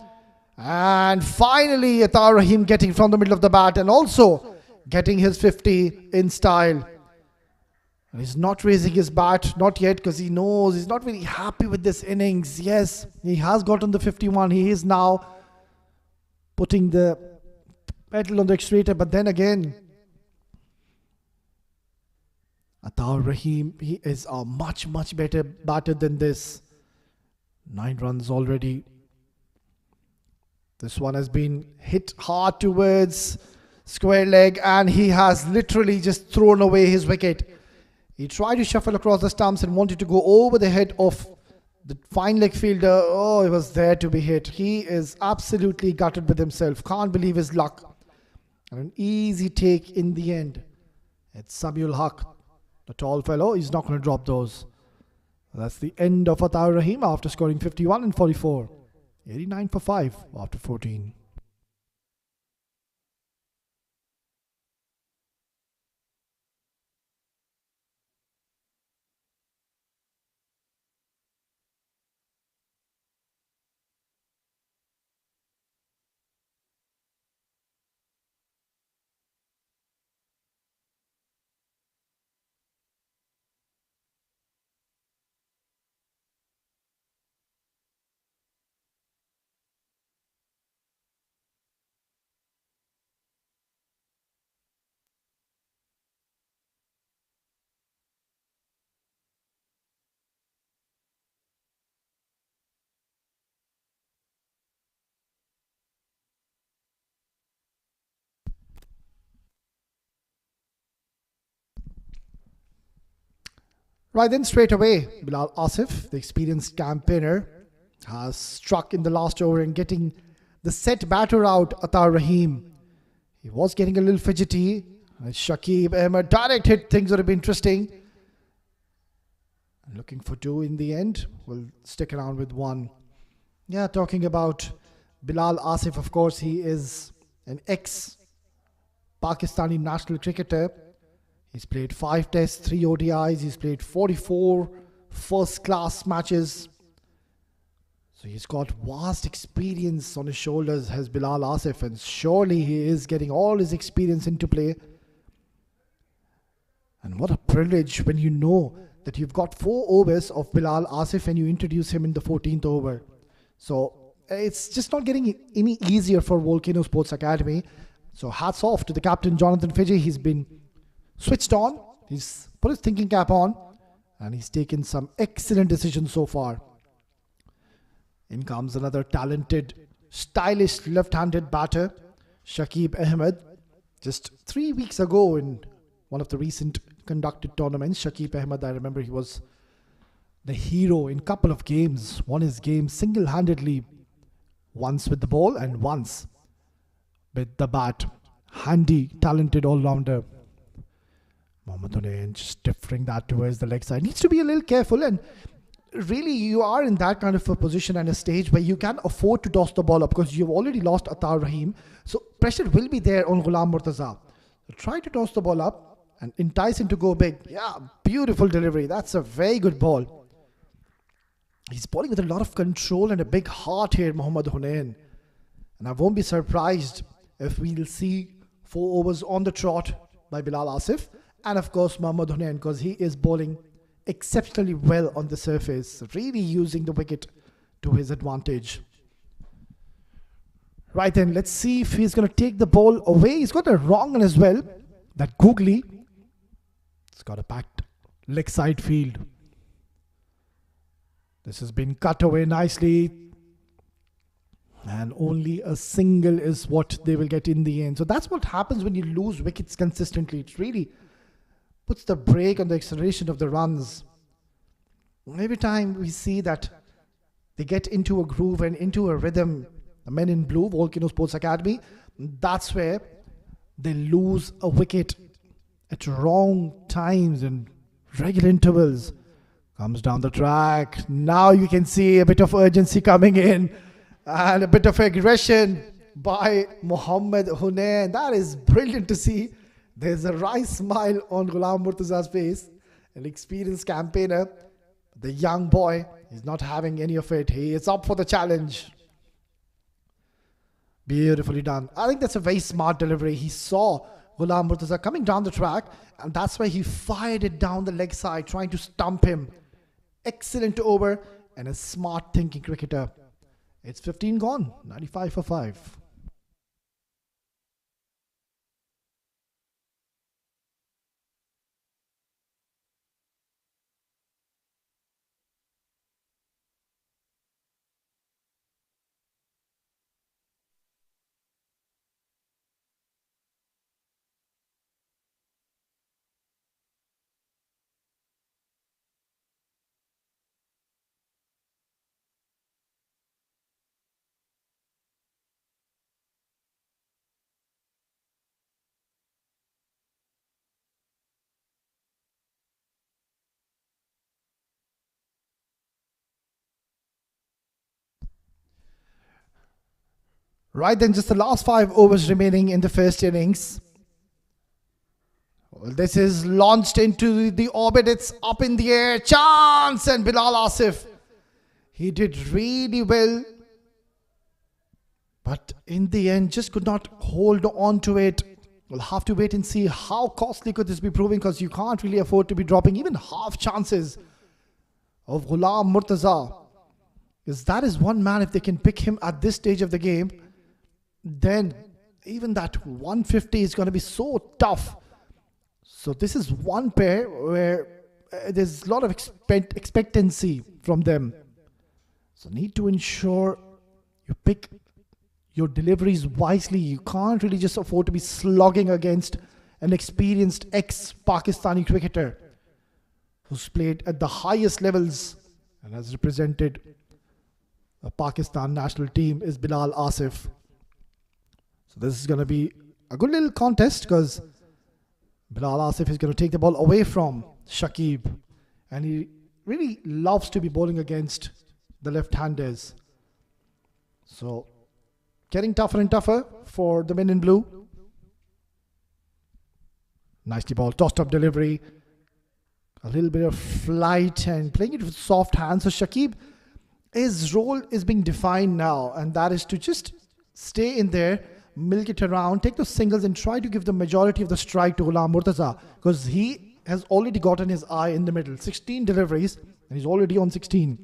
And finally Atar Rahim getting from the middle of the bat and also getting his 50 in style. He's not raising his bat, not yet, because he knows he's not very happy with this innings. Yes, he has gotten the 51. He is now putting the pedal on the accelerator. But then again, Atar Rahim, he is a much, much better batter than this. 9 runs already. This one has been hit hard towards square leg and he has literally just thrown away his wicket. He tried to shuffle across the stumps and wanted to go over the head of the fine leg fielder. Oh, it was there to be hit. He is absolutely gutted with himself. Can't believe his luck. And an easy take in the end. It's Samuel Haq, the tall fellow. He's not going to drop those. That's the end of Atar Rahim after scoring 51 and 44. 89 for 5 after 14. Right then, straight away, Bilal Asif, the experienced campaigner, has struck in the last over and getting the set batter out, Atar Rahim. He was getting a little fidgety. Shakib Ahmed, direct hit, things would have been interesting. Looking for two in the end. We'll stick around with one. Yeah, talking about Bilal Asif, of course, he is an ex-Pakistani national cricketer. He's played 5 tests, 3 ODIs. He's played 44 first-class matches. So he's got vast experience on his shoulders, has Bilal Asif, and surely he is getting all his experience into play. And what a privilege when you know that you've got 4 overs of Bilal Asif and you introduce him in the 14th over. So it's just not getting any easier for Volcano Sports Academy. So hats off to the captain, Jonathan Fiji. He's been switched on. He's put his thinking cap on and he's taken some excellent decisions so far. In comes another talented, stylish left-handed batter, Shakib Ahmed. Just 3 weeks ago in one of the recent conducted tournaments, Shakib Ahmed, I remember he was the hero in a couple of games. Won his game single-handedly, once with the ball and once with the bat. Handy, talented all-rounder. Mohammad Hunain just differing that towards the leg side. Needs to be a little careful, and really you are in that kind of a position and a stage where you can afford to toss the ball up because you've already lost Atar Rahim. So pressure will be there on Ghulam Murtaza. So try to toss the ball up and entice him to go big. Yeah, beautiful delivery. That's a very good ball. He's bowling with a lot of control and a big heart here, Mohammad Hunain. And I won't be surprised if we'll see 4 overs on the trot by Bilal Asif. And of course, Mohammad Hunain, because he is bowling exceptionally well on the surface. Really using the wicket to his advantage. Right then, let's see if he's going to take the ball away. He's got a wrong one as well. That googly. It's got a packed leg side field. This has been cut away nicely. And only a single is what they will get in the end. So that's what happens when you lose wickets consistently. It really puts the brake on the acceleration of the runs. Every time we see that they get into a groove and into a rhythm, the men in blue, Volcano Sports Academy, that's where they lose a wicket at wrong times and regular intervals. Comes down the track. Now you can see a bit of urgency coming in and a bit of aggression by Mohammad Hunain. That is brilliant to see. There's a wry smile on Ghulam Murtaza's face. An experienced campaigner. The young boy is not having any of it. He is up for the challenge. Beautifully done. I think that's a very smart delivery. He saw Ghulam Murtaza coming down the track and that's why he fired it down the leg side, trying to stump him. Excellent over and a smart thinking cricketer. It's 15 gone. 95 for 5. Right then, just the last 5 overs remaining in the first innings. Well, this is launched into the orbit. It's up in the air. Chance! And Bilal Asif. He did really well. But in the end, just could not hold on to it. We'll have to wait and see how costly could this be proving, because you can't really afford to be dropping even half chances of Ghulam Murtaza. Because that is one man, if they can pick him at this stage of the game, then even that 150 is going to be so tough. So this is one pair where there's a lot of expectancy from them. So need to ensure you pick your deliveries wisely. You can't really just afford to be slogging against an experienced ex-Pakistani cricketer. who's played at the highest levels and has represented the Pakistan national team, is Bilal Asif. So this is going to be a good little contest because Bilal Asif is going to take the ball away from Shakib, and he really loves to be bowling against the left-handers. So getting tougher and tougher for the men in blue. Nicely ball, tossed up delivery. A little bit of flight and playing it with soft hands. So Shakib, his role is being defined now, and that is to just stay in there, milk it around, take those singles and try to give the majority of the strike to Ghulam Murtaza, because he has already gotten his eye in the middle. 16 deliveries and he's already on 16.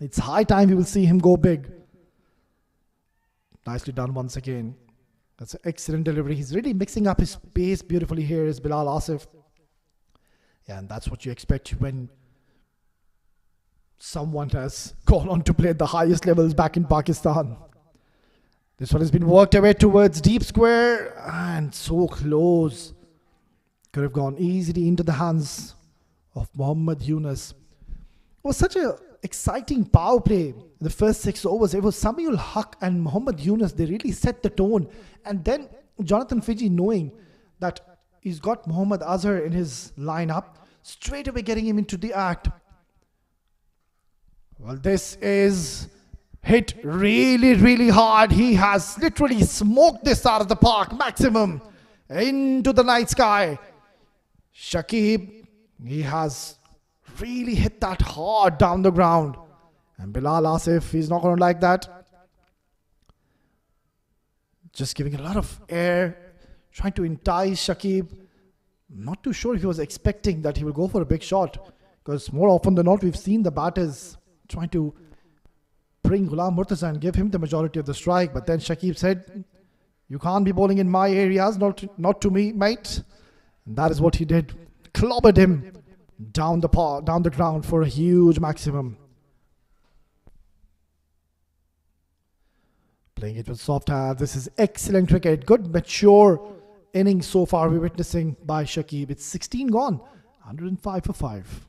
It's high time we will see him go big. Nicely done once again. That's an excellent delivery. He's really mixing up his pace beautifully here, is Bilal Asif. Yeah, and that's what you expect when someone has gone on to play at the highest levels back in Pakistan. This one has been worked away towards deep square and so close. Could have gone easily into the hands of Mohammad Yunus. It was such a exciting power play in the first 6 overs. It was Samiul Haq and Mohammad Yunus. They really set the tone. And then Jonathan Fiji, knowing that he's got Mohammad Azhar in his lineup, straight away getting him into the act. Well, this is hit really, really hard. He has literally smoked this out of the park, maximum, into the night sky. Shakib, he has really hit that hard down the ground. And Bilal Asif, he's not going to like that. Just giving a lot of air, trying to entice Shakib. Not too sure if he was expecting that he will go for a big shot, because more often than not, we've seen the batters trying to bring Ghulam Murtaza and give him the majority of the strike. But then Shakib said, you can't be bowling in my areas, not to me, mate. And that is what he did. Clobbered him down the ground for a huge maximum. Playing it with soft hands. This is excellent cricket. Good, mature innings so far we're witnessing by Shakib. It's 16 gone. 105 for 5.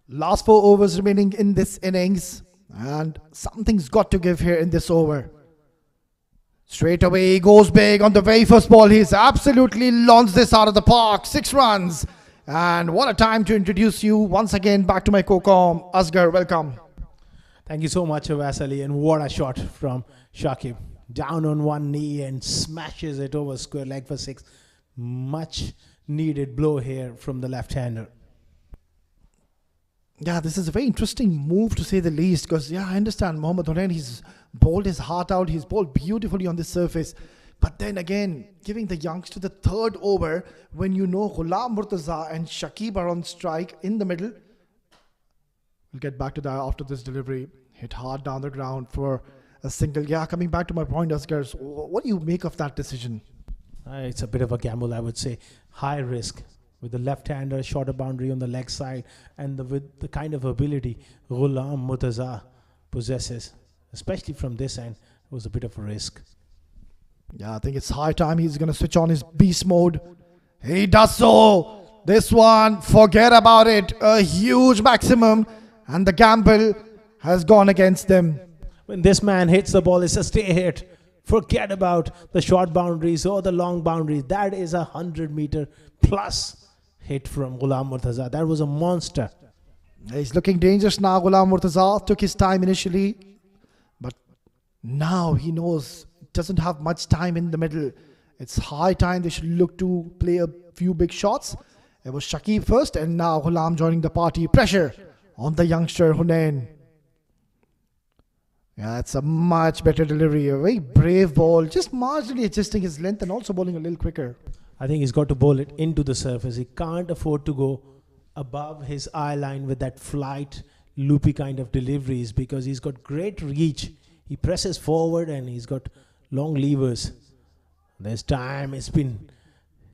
Last 4 overs remaining in this innings, and something's got to give here in this over. Straight away he goes big on the very first ball. He's absolutely launched this out of the park. 6 runs. And what a time to introduce you once again back to my co-com. Asghar, welcome. Thank you so much, Avas Ali. And what a shot from Shakib. Down on one knee and smashes it over square leg for 6. Much needed blow here from the left-hander. Yeah, this is a very interesting move to say the least, because I understand Mohammad Honain, he's bowled his heart out, he's bowled beautifully on this surface, but then again, giving the youngster the 3rd over when you know Ghulam Murtaza and Shakib are on strike in the middle. We'll get back to that after this delivery. Hit hard down the ground for a single. Yeah, coming back to my point, Asghar, what do you make of that decision? It's a bit of a gamble, I would say. High risk. With the left-hander, shorter boundary on the leg side, and with the kind of ability Ghulam Murtaza possesses, especially from this end, it was a bit of a risk. Yeah, I think it's high time he's going to switch on his beast mode. He does so. This one, forget about it. A huge maximum, and the gamble has gone against them. When this man hits the ball, it's a stay hit. Forget about the short boundaries or the long boundaries. That is a 100-meter plus hit from Ghulam Murtaza. That was a monster. He's looking dangerous now. Ghulam Murtaza took his time initially, but now he knows doesn't have much time in the middle. It's high time they should look to play a few big shots. It was Shakib first, and now Ghulam joining the party. Pressure on the youngster Hunain. Yeah, it's a much better delivery. A very brave ball, just marginally adjusting his length and also bowling a little quicker. I think he's got to bowl it into the surface. He can't afford to go above his eye line with that flight, loopy kind of deliveries because he's got great reach. He presses forward and he's got long levers. This time it's been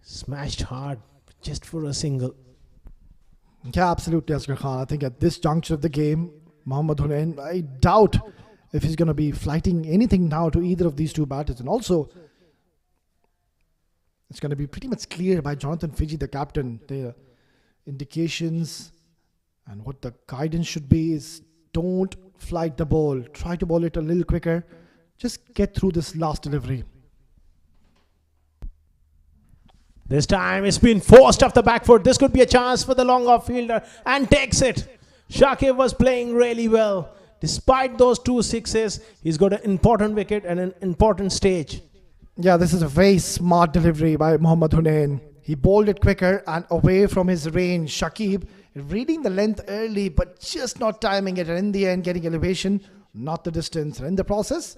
smashed hard just for a single. Yeah, absolutely, Asghar Khan. I think at this juncture of the game, Mohammad Hunain, I doubt if he's going to be flighting anything now to either of these two batters. And also, it's going to be pretty much clear by Jonathan Fiji, the captain. The indications and what the guidance should be is don't flight the ball. Try to bowl it a little quicker. Just get through this last delivery. This time it's been forced off the back foot. This could be a chance for the long off fielder and takes it. Shakib was playing really well. Despite those 2 sixes, he's got an important wicket and an important stage. Yeah, this is a very smart delivery by Mohammad Hunain. He bowled it quicker and away from his range. Shakib reading the length early but just not timing it, and in the end getting elevation, not the distance. And in the process,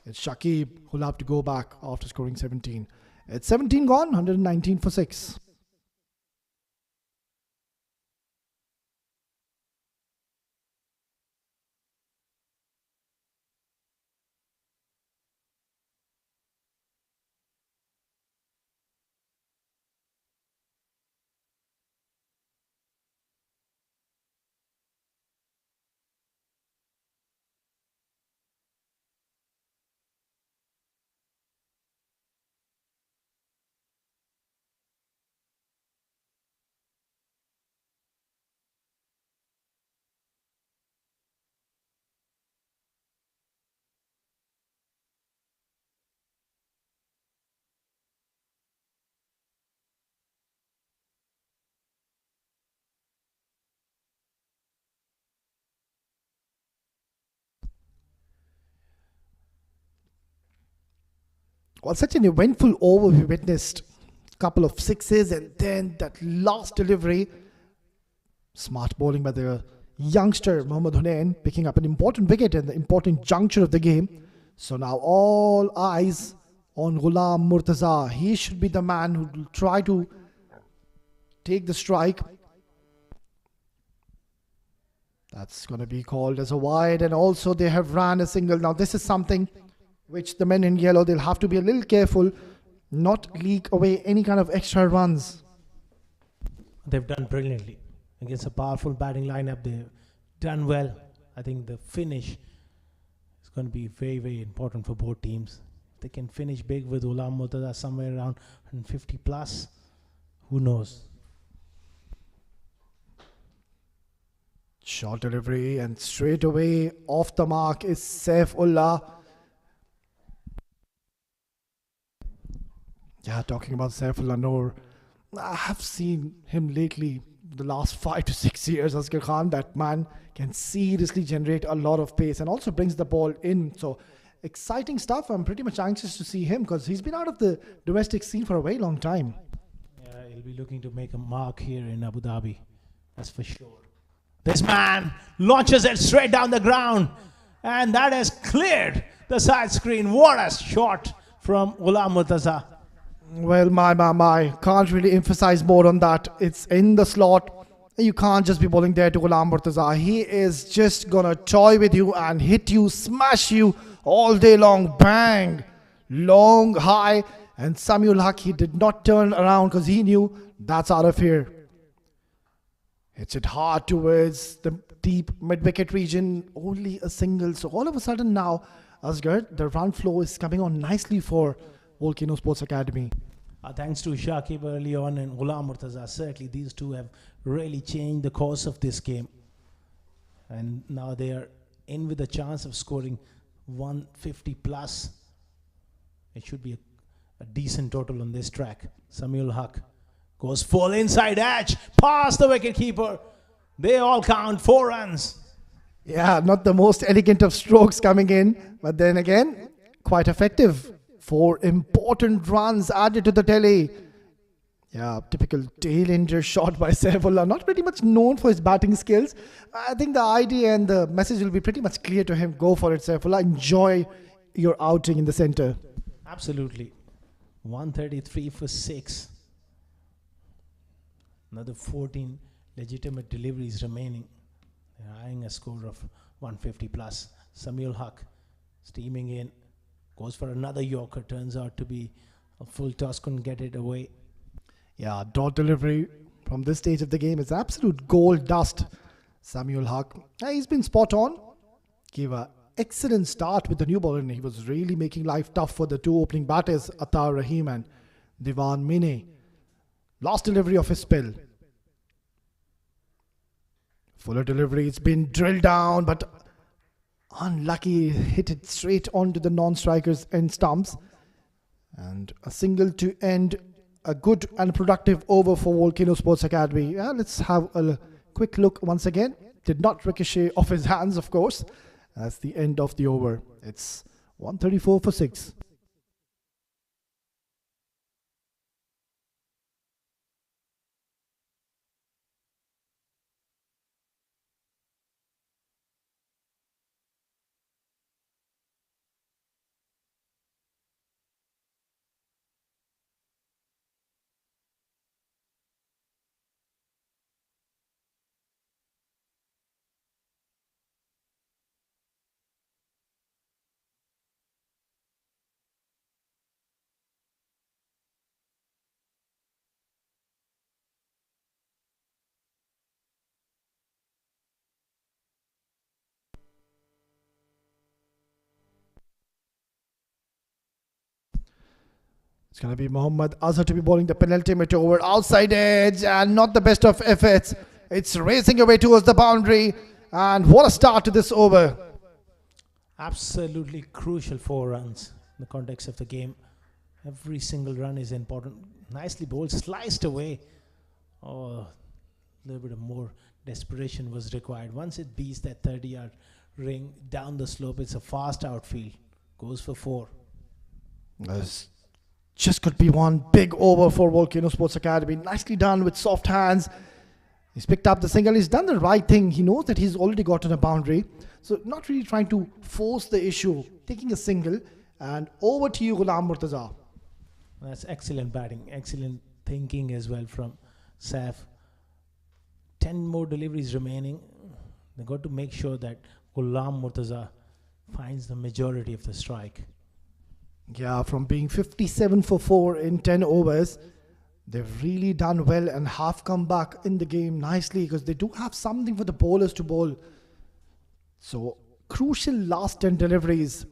it's Shakib who'll have to go back after scoring 17. It's 17 gone, 119 for 6. Well, such an eventful over we witnessed. A couple of sixes and then that last delivery. Smart bowling by the youngster Mohammad Hunain, picking up an important wicket in the important juncture of the game. So now all eyes on Ghulam Murtaza. He should be the man who will try to take the strike. That's going to be called as a wide, and also they have ran a single. Now this is something which the men in yellow, they'll have to be a little careful, not leak away any kind of extra runs. They've done brilliantly. Against a powerful batting lineup, they've done well. I think the finish is going to be very, very important for both teams. If they can finish big with Ghulam Murtaza somewhere around 150 plus, who knows? Short delivery and straight away off the mark is Saifullah. Yeah, talking about Saifullah Noor, I have seen him lately, the last 5 to 6 years, Asghar Khan. That man can seriously generate a lot of pace and also brings the ball in. So exciting stuff. I'm pretty much anxious to see him because he's been out of the domestic scene for a very long time. Yeah, he'll be looking to make a mark here in Abu Dhabi. That's for sure. This man launches it straight down the ground, and that has cleared the side screen. What a shot from Ghulam Murtaza. Well, my. Can't really emphasize more on that. It's in the slot. You can't just be bowling there to Ghulam Murtaza. He is just going to toy with you and hit you, smash you all day long. Bang! Long, high. And Samuel Haq, he did not turn around because he knew that's out of here. Hits it hard towards the deep mid-wicket region. Only a single. So all of a sudden now, Asghar, the run flow is coming on nicely for Volcano Sports Academy. Thanks to Shakib early on and Ghulam Murtaza, certainly these two have really changed the course of this game. And now they are in with a chance of scoring 150 plus. It should be a decent total on this track. Samuel Haq goes full inside edge, past the wicketkeeper. They all count 4 runs. Yeah, not the most elegant of strokes coming in, but then again, quite effective. 4 important runs added to the tally. Yeah, typical tail-ender shot by Saifullah. Not pretty much known for his batting skills. I think the idea and the message will be pretty much clear to him. Go for it, Saifullah. Enjoy your outing in the center. Absolutely. 133 for 6. Another 14 legitimate deliveries remaining. They're eyeing a score of 150 plus. Samuel Huck steaming in. Goes for another Yorker. Turns out to be a full toss. Couldn't get it away. Yeah, dot delivery from this stage of the game is absolute gold dust. Samuel Huck, he's been spot on. Gave an excellent start with the new ball, and he was really making life tough for the two opening batters, Attar Rahim and Diwan Mine. Last delivery of his spell. Fuller delivery, it's been drilled down, but unlucky, hit it straight onto the non-strikers end stumps. And a single to end a good and productive over for Volcano Sports Academy. Yeah, let's have a quick look once again. Did not ricochet off his hands, of course. That's the end of the over. It's 134 for 6. It's going to be Mohammad Azhar to be bowling the penultimate over. Outside edge and not the best of efforts. It's racing away towards the boundary. And what a start to this over. Absolutely crucial 4 runs in the context of the game. Every single run is important. Nicely bowled, sliced away. Oh, a little bit of more desperation was required. Once it beats that 30-yard ring down the slope, it's a fast outfield. Goes for 4. This just could be one big over for Volcano Sports Academy. Nicely done with soft hands. He's picked up the single. He's done the right thing. He knows that he's already gotten a boundary. So not really trying to force the issue. Taking a single. And over to you, Ghulam Murtaza. That's excellent batting. Excellent thinking as well from Saif. 10 more deliveries remaining. They've got to make sure that Ghulam Murtaza finds the majority of the strike. Yeah, from being 57 for 4 in 10 overs, they've really done well and have come back in the game nicely because they do have something for the bowlers to bowl. So, crucial last 10 deliveries.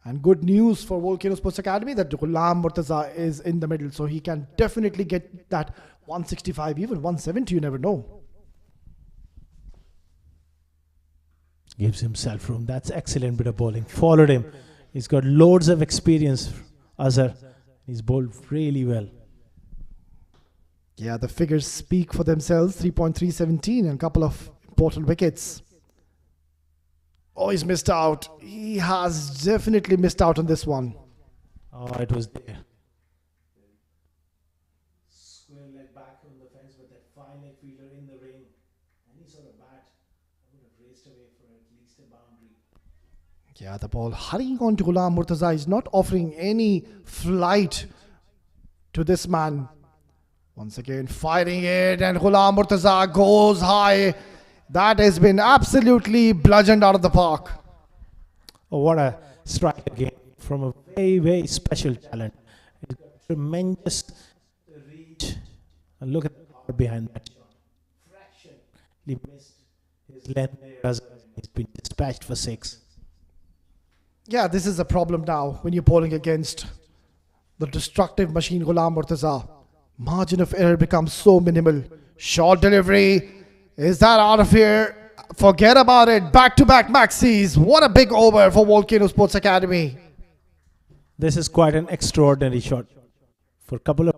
And good news for Volcano Sports Academy that Ghulam Murtaza is in the middle. So, he can definitely get that 165, even 170, you never know. Gives himself room. That's excellent bit of bowling. Followed him. He's got loads of experience, Azhar. He's bowled really well. Yeah, the figures speak for themselves. 3.317 and a couple of important wickets. Oh, he's missed out. He has definitely missed out on this one. Oh, it was there. Square leg back on the fence with that fine leg fielder in the ring. Any sort of bat would have raced away for at least a boundary. Yeah, the ball hurrying on to Ghulam Murtaza is not offering any flight to this man. Once again, firing it, and Ghulam Murtaza goes high. That has been absolutely bludgeoned out of the park. Oh, what a strike again from a very, very special talent. He's got tremendous reach. And look at the power behind that shot. Fractionally missed his length there. He's been dispatched for 6. Yeah, this is a problem now when you're bowling against the destructive machine Ghulam Murtaza. Margin of error becomes so minimal. Short delivery. Is that out of here? Forget about it. Back-to-back maxis. What a big over for Volcano Sports Academy. This is quite an extraordinary shot. For a couple of...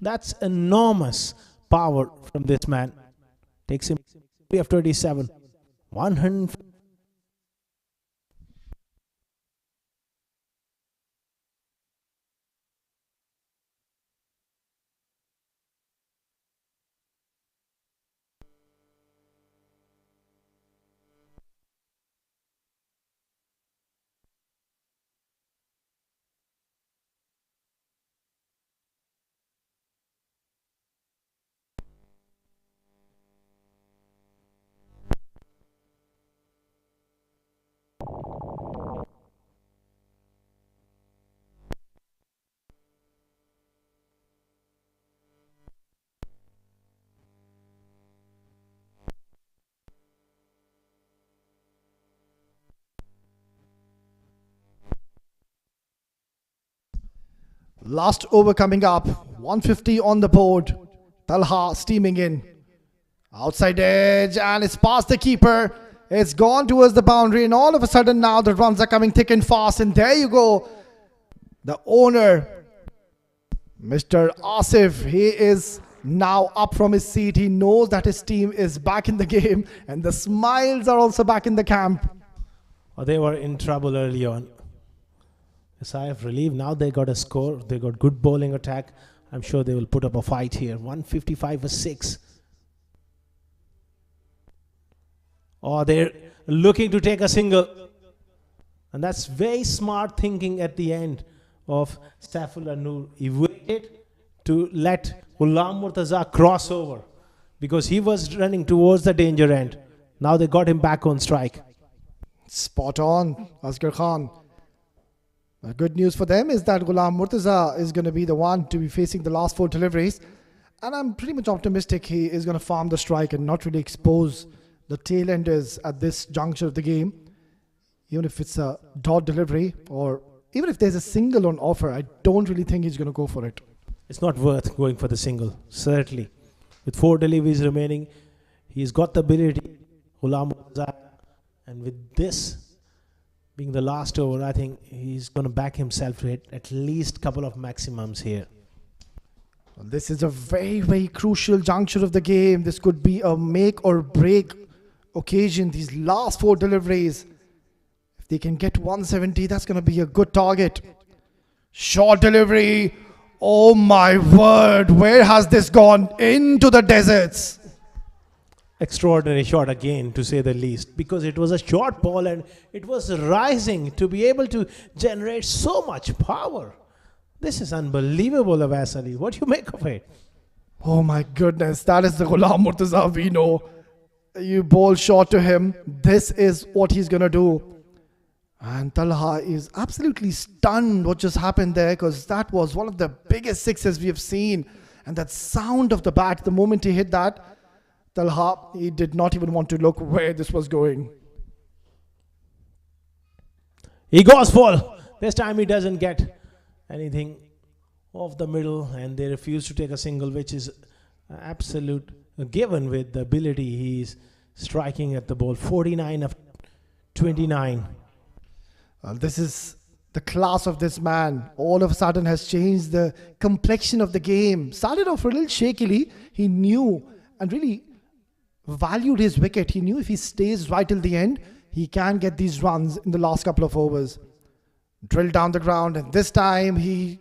That's enormous power from this man. Takes him 3 of 27. 100. Last over coming up. 150 on the board. Talha steaming in. Outside edge, and it's past the keeper. It's gone towards the boundary, and all of a sudden now the runs are coming thick and fast. And there you go. The owner, Mr. Asif, he is now up from his seat. He knows that his team is back in the game, and the smiles are also back in the camp. Oh, they were in trouble early on. A sigh of relief. Now they got a score. They got good bowling attack. I'm sure they will put up a fight here. 155 for 6. Oh, they're looking to take a single. And that's very smart thinking at the end of Saifullah Noor. He waited to let Ghulam Murtaza cross over because he was running towards the danger end. Now they got him back on strike. Spot on, Asghar Khan. Good news for them is that Ghulam Murtaza is going to be the one to be facing the last 4 deliveries. And I'm pretty much optimistic he is going to farm the strike and not really expose the tail enders at this juncture of the game. Even if it's a dot delivery or even if there's a single on offer, I don't really think he's going to go for it. It's not worth going for the single, certainly. With 4 deliveries remaining, he's got the ability, Ghulam Murtaza, and with this being the last over, I think he's going to back himself to hit at least a couple of maximums here. Well, this is a very, very crucial juncture of the game. This could be a make or break occasion. These last 4 deliveries, if they can get 170, that's going to be a good target. Short delivery. Oh my word, where has this gone? Into the deserts. Extraordinary shot again, to say the least, because it was a short ball and it was rising to be able to generate so much power. This is unbelievable, Abbas Ali. What do you make of it? Oh my goodness, that is the Ghulam Murtaza we know. You bowl short to him. This is what he's going to do. And Talha is absolutely stunned what just happened there, because that was one of the biggest sixes we have seen. And that sound of the bat, the moment he hit that, Talha, he did not even want to look where this was going. He goes full. This time he doesn't get anything off the middle, and they refuse to take a single, which is absolute given with the ability he's striking at the ball. 49 of 29. This is the class of this man. All of a sudden has changed the complexion of the game. Started off a little shakily. He knew and really valued his wicket. He knew if he stays right till the end, he can get these runs in the last couple of overs. Drilled down the ground, and this time he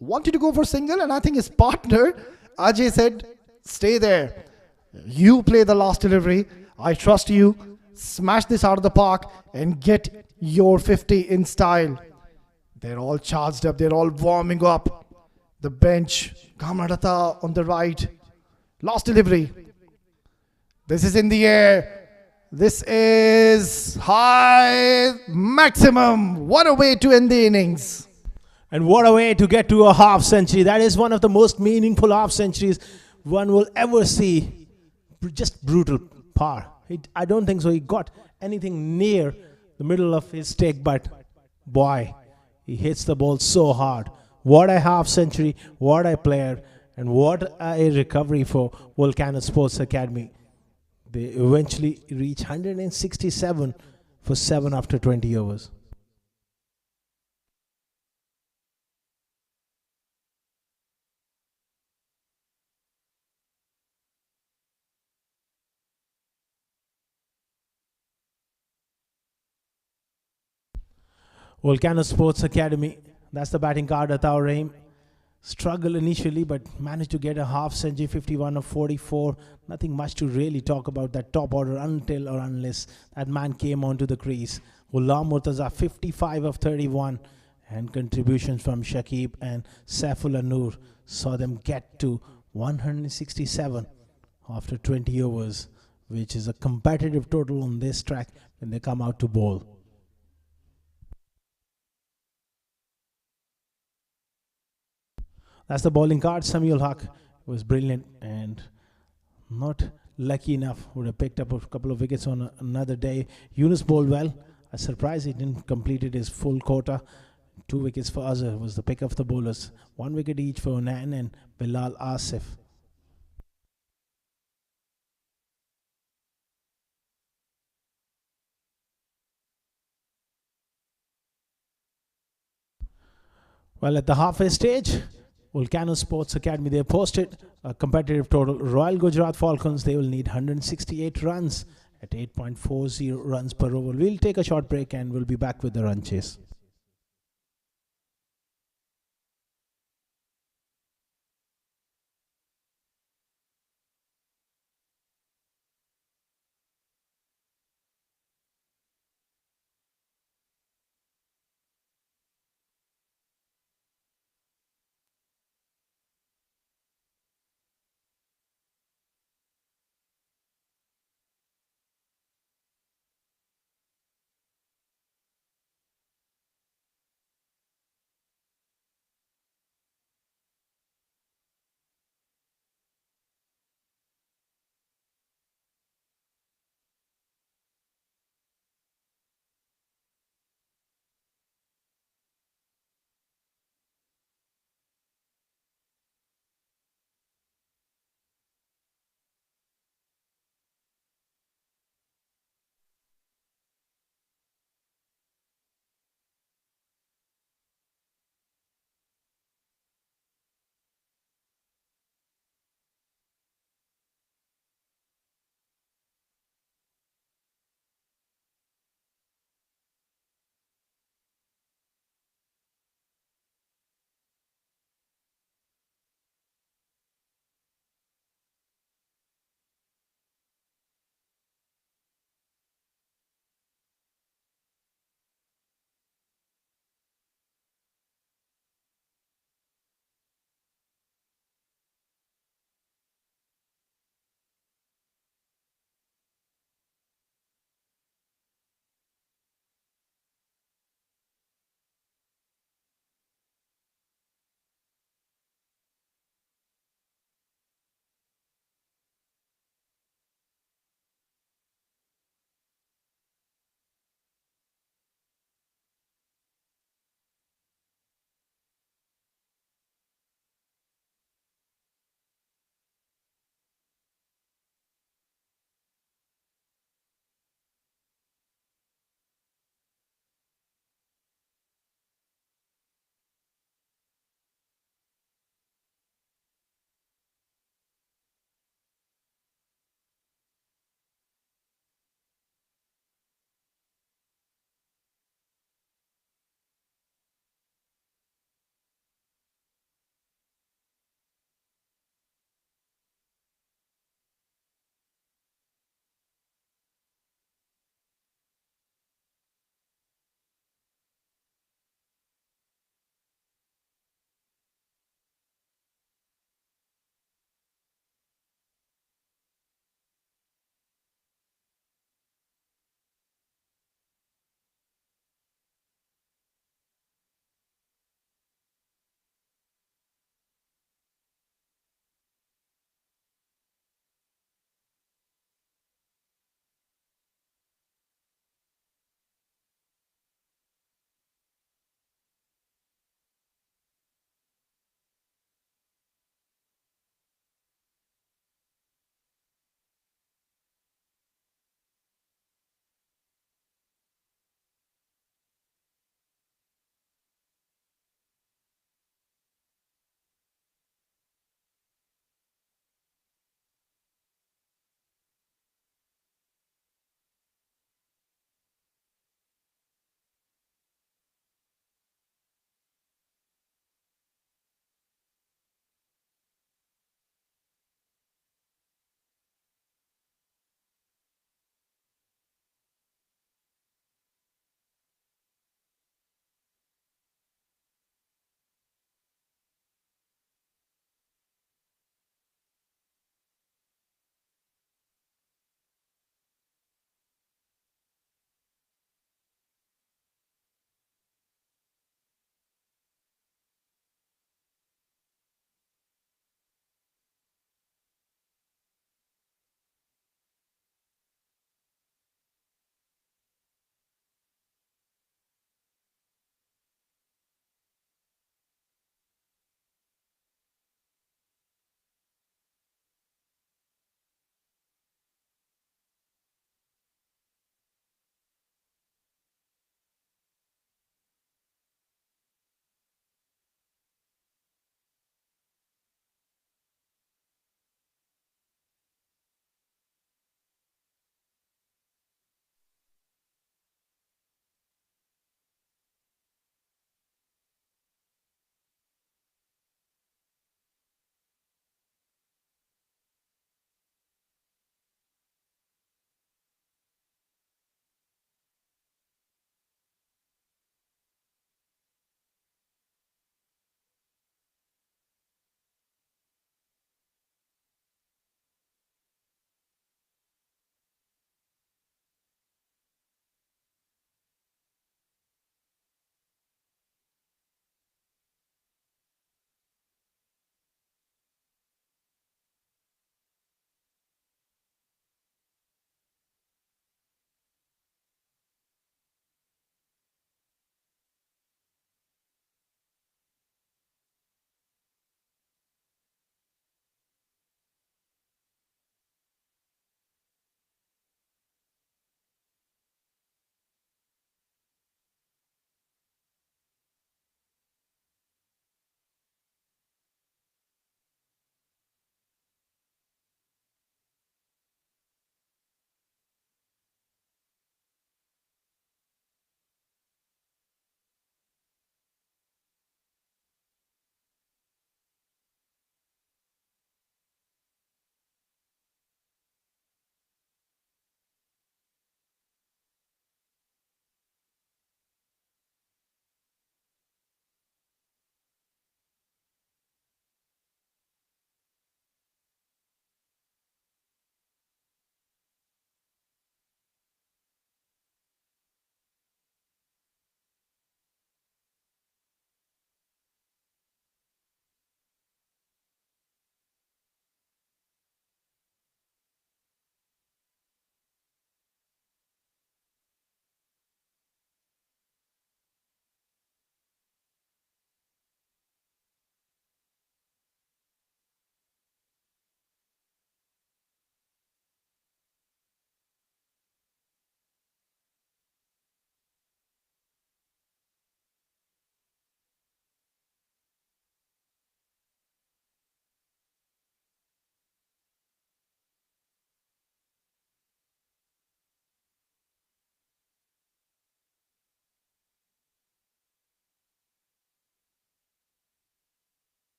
wanted to go for single, and I think his partner Ajay said, stay there. You play the last delivery. I trust you. Smash this out of the park and get your 50 in style. They're all charged up. They're all warming up. The bench. Kamradata on the right. Last delivery. This is in the air. This is high maximum. What a way to end the innings. And what a way to get to a half century. That is one of the most meaningful half centuries one will ever see. Just brutal par. I don't think so he got anything near the middle of his stick, but boy, he hits the ball so hard. What a half century, what a player, and what a recovery for Volcano Sports Academy. They eventually reach 167 for 7 after 20 overs. Volcano Sports Academy, that's the batting card. Ataur Rahim struggled initially but managed to get a half century, 51 of 44. Nothing much to really talk about that top order until or unless that man came onto the crease. Ghulam Murtaza, 55 of 31, and contributions from Shakib and Saifullah Noor saw them get to 167 after 20 overs, which is a competitive total on this track when they come out to bowl. That's the bowling card. Samuel Haq was brilliant and not lucky enough. Would have picked up a couple of wickets on another day. Yunus bowled well. I'm surprised he didn't completed his full quota. 2 wickets for Azhar was the pick of the bowlers. 1 wicket each for Onan and Bilal Asif. Well, at the halfway stage, Volcano Sports Academy, they posted a competitive total. Royal Gujrat Falcons, they will need 168 runs at 8.40 runs per over. We'll take a short break and we'll be back with the run chase.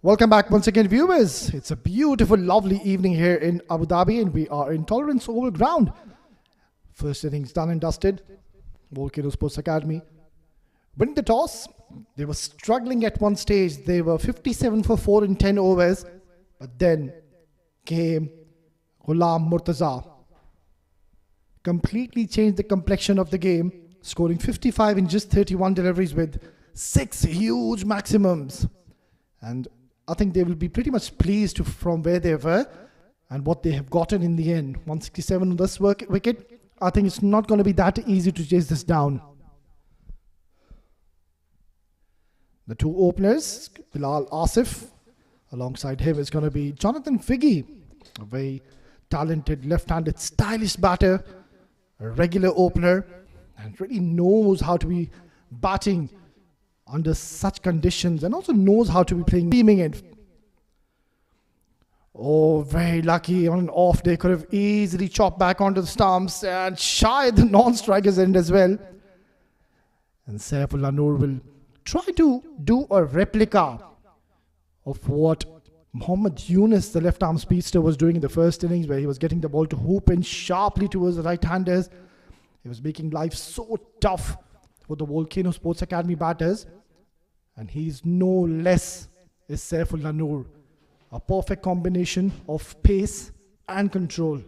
Welcome back once again, viewers. It's a beautiful, lovely evening here in Abu Dhabi, and we are in Tolerance Oval ground. First innings done and dusted. Volcano Sports Academy winning the toss. They were struggling at one stage. They were 57 for 4 in 10 overs. But then came Ghulam Murtaza. Completely changed the complexion of the game, scoring 55 in just 31 deliveries with 6 huge maximums. And I think they will be pretty much pleased from where they were and what they have gotten in the end. 167 on this wicket. I think it's not going to be that easy to chase this down. The two openers, Bilal Asif, alongside him is going to be Jonathan Figgy, a very talented left-handed stylish batter, a regular opener, and really knows how to be batting under such conditions and also knows how to be playing beaming it. Oh, very lucky on an off day, could have easily chopped back onto the stumps and shy the non-strikers end as well. And Saifullah Noor will try to do a replica of what Mohammad Yunus, the left-arm speedster, was doing in the first innings, where he was getting the ball to hoop in sharply towards the right-handers. He was making life so tough for the Volcano Sports Academy batters. And he's no less is Saifullah Noor. A perfect combination of pace and control.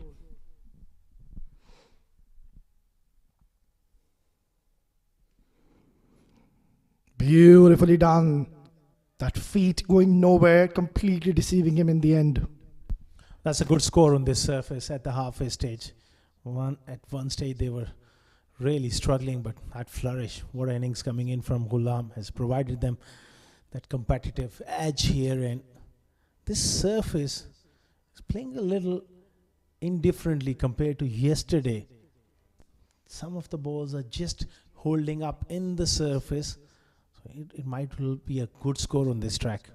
Beautifully done. That feet going nowhere, completely deceiving him in the end. That's a good score on this surface at the halfway stage. At one stage they were really struggling, but that flourish, what innings coming in from Ghulam has provided them that competitive edge here. And this surface is playing a little indifferently compared to yesterday. Some of the balls are just holding up in the surface, so it might be a good score on this track.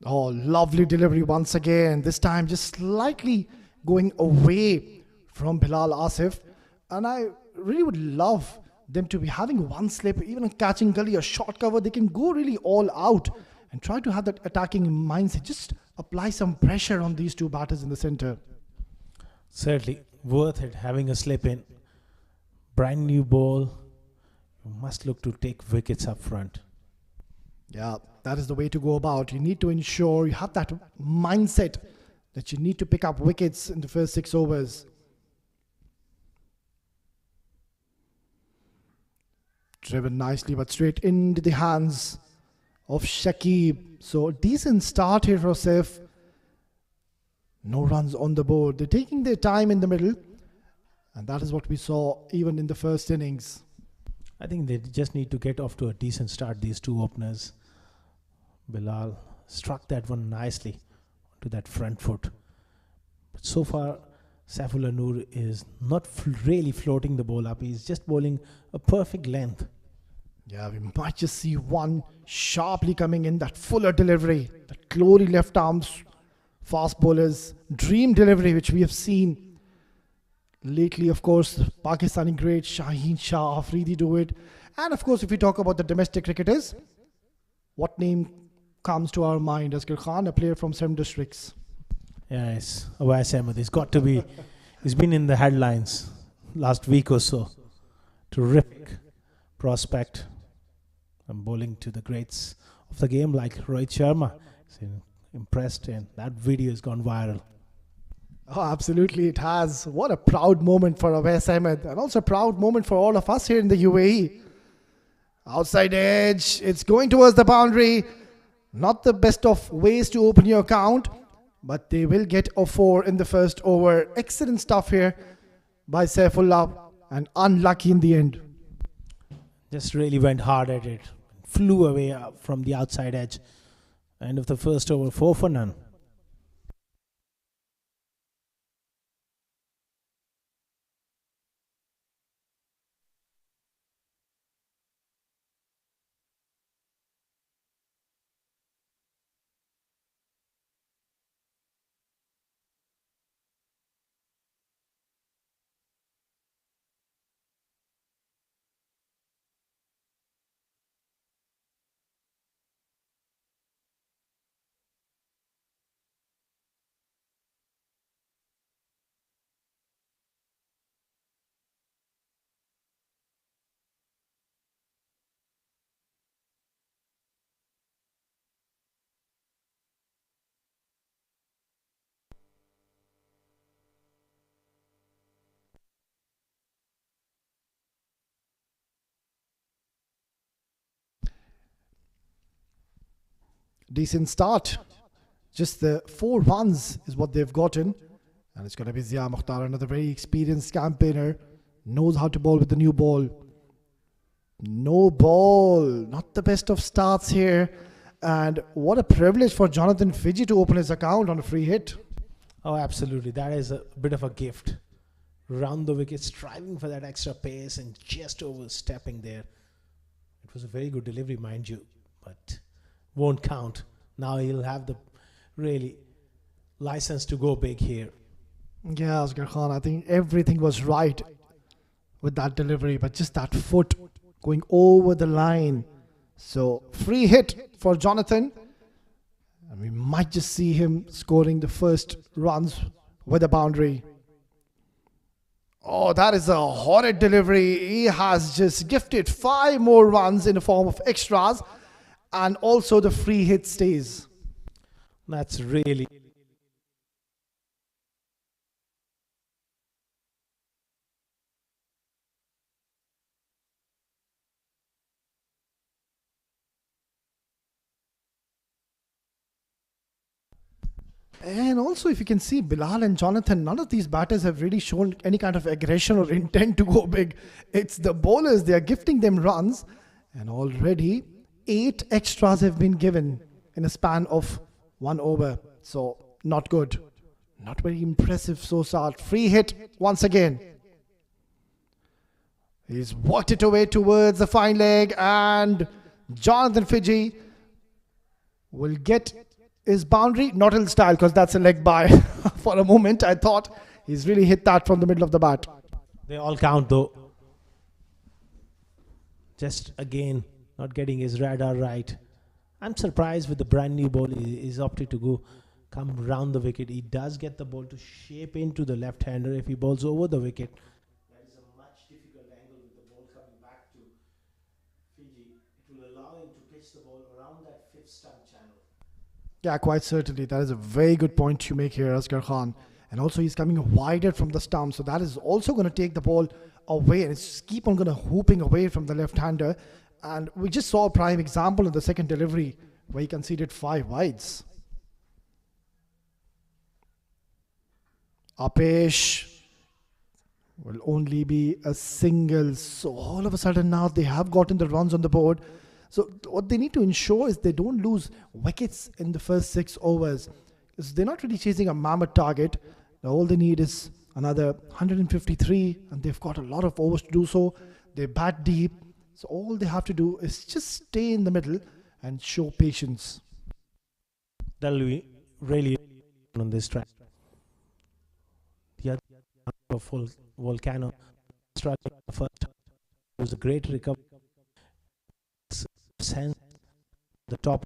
Oh, lovely delivery once again. This time just slightly going away from Bilal Asif. And I really would love them to be having one slip, even a catching gully, a short cover. They can go really all out and try to have that attacking mindset. Just apply some pressure on these two batters in the center. Certainly worth it, having a slip in. Brand new ball. You must look to take wickets up front. Yeah, that is the way to go about. You need to ensure you have that mindset that you need to pick up wickets in the first 6 overs. Driven nicely, but straight into the hands of Shakib. So, decent start here for Saif. No runs on the board. They're taking their time in the middle. And that is what we saw even in the first innings. I think they just need to get off to a decent start, these two openers. Bilal struck that one nicely onto that front foot. But so far, Saifullah Noor is not really floating the ball up. He's just bowling a perfect length. Yeah, we might just see one sharply coming in, that fuller delivery, that glory left arms, fast bowlers, dream delivery, which we have seen lately. Of course, Pakistani great Shaheen Shah, Afridi do it. And of course, if we talk about the domestic cricketers, what name comes to our mind? Asghar Khan, a player from 7 districts. Yes, Awais Ahmed. He's been in the headlines last week or so. Terrific prospect. I'm bowling to the greats of the game like Rohit Sharma. He's impressed, and that video has gone viral. Oh, absolutely, it has. What a proud moment for Awais Ahmed, and also a proud moment for all of us here in the UAE. Outside edge, it's going towards the boundary. Not the best of ways to open your account, but they will get a 4 in the first over. Excellent stuff here by Saifullah, and unlucky in the end. Just really went hard at it. Flew away from the outside edge. End of the first over, 4 for none. Decent start. Just the 4 runs is what they've gotten. And it's going to be Zia Mukhtar, another very experienced campaigner. Knows how to bowl with the new ball. No ball. Not the best of starts here. And what a privilege for Jonathan Fiji to open his account on a free hit. Oh, absolutely. That is a bit of a gift. Round the wicket, striving for that extra pace and just overstepping there. It was a very good delivery, mind you, but won't count. Now he'll have the really license to go big here. Yeah, Asghar Khan, I think everything was right with that delivery, but just that foot going over the line. So, free hit for Jonathan. And we might just see him scoring the first runs with a boundary. Oh, that is a horrid delivery. He has just gifted 5 more runs in the form of extras. And also the free hit stays. That's really... And also, if you can see, Bilal and Jonathan, none of these batters have really shown any kind of aggression or intent to go big. It's the bowlers, they are gifting them runs. And already 8 extras have been given in a span of 1 over. So, not good. Not very impressive so far. Free hit once again. He's worked it away towards the fine leg, and Jonathan Fiji will get his boundary, not in style, because that's a leg by. For a moment, I thought he's really hit that from the middle of the bat. They all count though. Just again, not getting his radar right. I'm surprised with the brand new ball. He's opted to come round the wicket. He does get the ball to shape into the left-hander. If he bowls over the wicket, that is a much difficult angle with the ball coming back to Fiji. It will allow him to pitch the ball around that 5th stump channel. Yeah, quite certainly. That is a very good point you make here, Asghar Khan. And also he's coming wider from the stump. So that is also going to take the ball away. And it's keep on going to hooping away from the left-hander. And we just saw a prime example in the second delivery where he conceded 5 wides. Apesh will only be a single. So all of a sudden now they have gotten the runs on the board. So what they need to ensure is they don't lose wickets in the first 6 overs. Because they're not really chasing a mammoth target. Now all they need is another 153, and they've got a lot of overs to do so. They bat deep. So all they have to do is just stay in the middle and show patience. That'll be really on this track. The other of Volcano struggling first. It was a great recovery. Sense the top.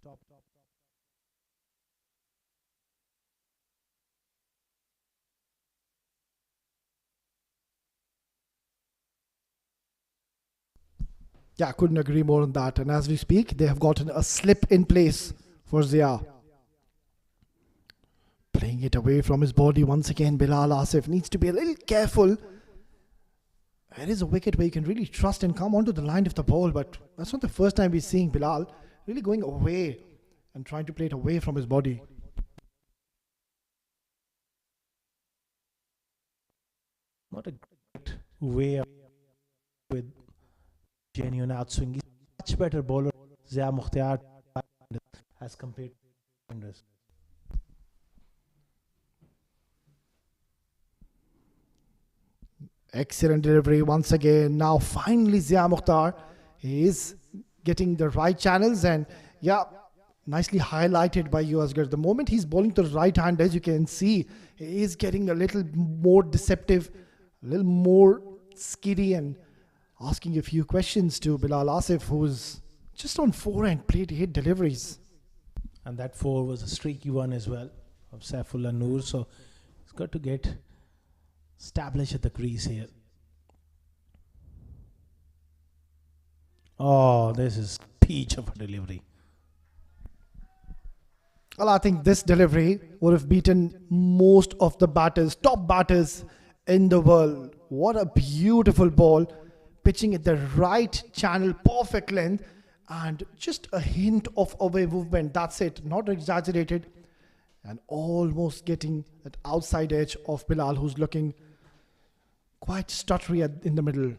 Yeah, I couldn't agree more on that. And as we speak, they have gotten a slip in place for Zia. Playing it away from his body once again. Bilal Asif needs to be a little careful. It is a wicket where you can really trust and come onto the line of the ball, but that's not the first time we're seeing Bilal really going away and trying to play it away from his body. Not a great way with genuine outswing. He's a much better bowler, Zia Mukhtar, as compared to defenders. Excellent delivery once again. Now finally Zia Mukhtar is getting the right channels, and yeah, nicely highlighted by you, Asghar. The moment he's bowling to the right hand, as you can see, he is getting a little more deceptive, a little more skiddy, and asking a few questions to Bilal Asif, who's just on 4 and played 8 deliveries. And that 4 was a streaky one as well of Saifullah Noor. So he's got to get established at the crease here. Oh, this is peach of a delivery. Well, I think this delivery would have beaten most of the batters, top batters in the world. What a beautiful ball. Pitching at the right channel, perfect length. and just a hint of away movement. That's it, not exaggerated, and almost getting that outside edge of Bilal, who's looking quite stuttery in the middle.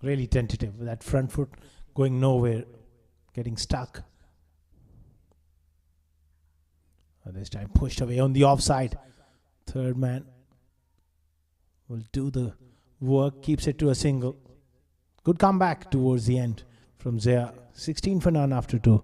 Really tentative. That front foot going nowhere, getting stuck. This time pushed away on the offside. Third man will do the work, keeps it to a single. Good comeback towards the end from Zia. 16 for none after 2.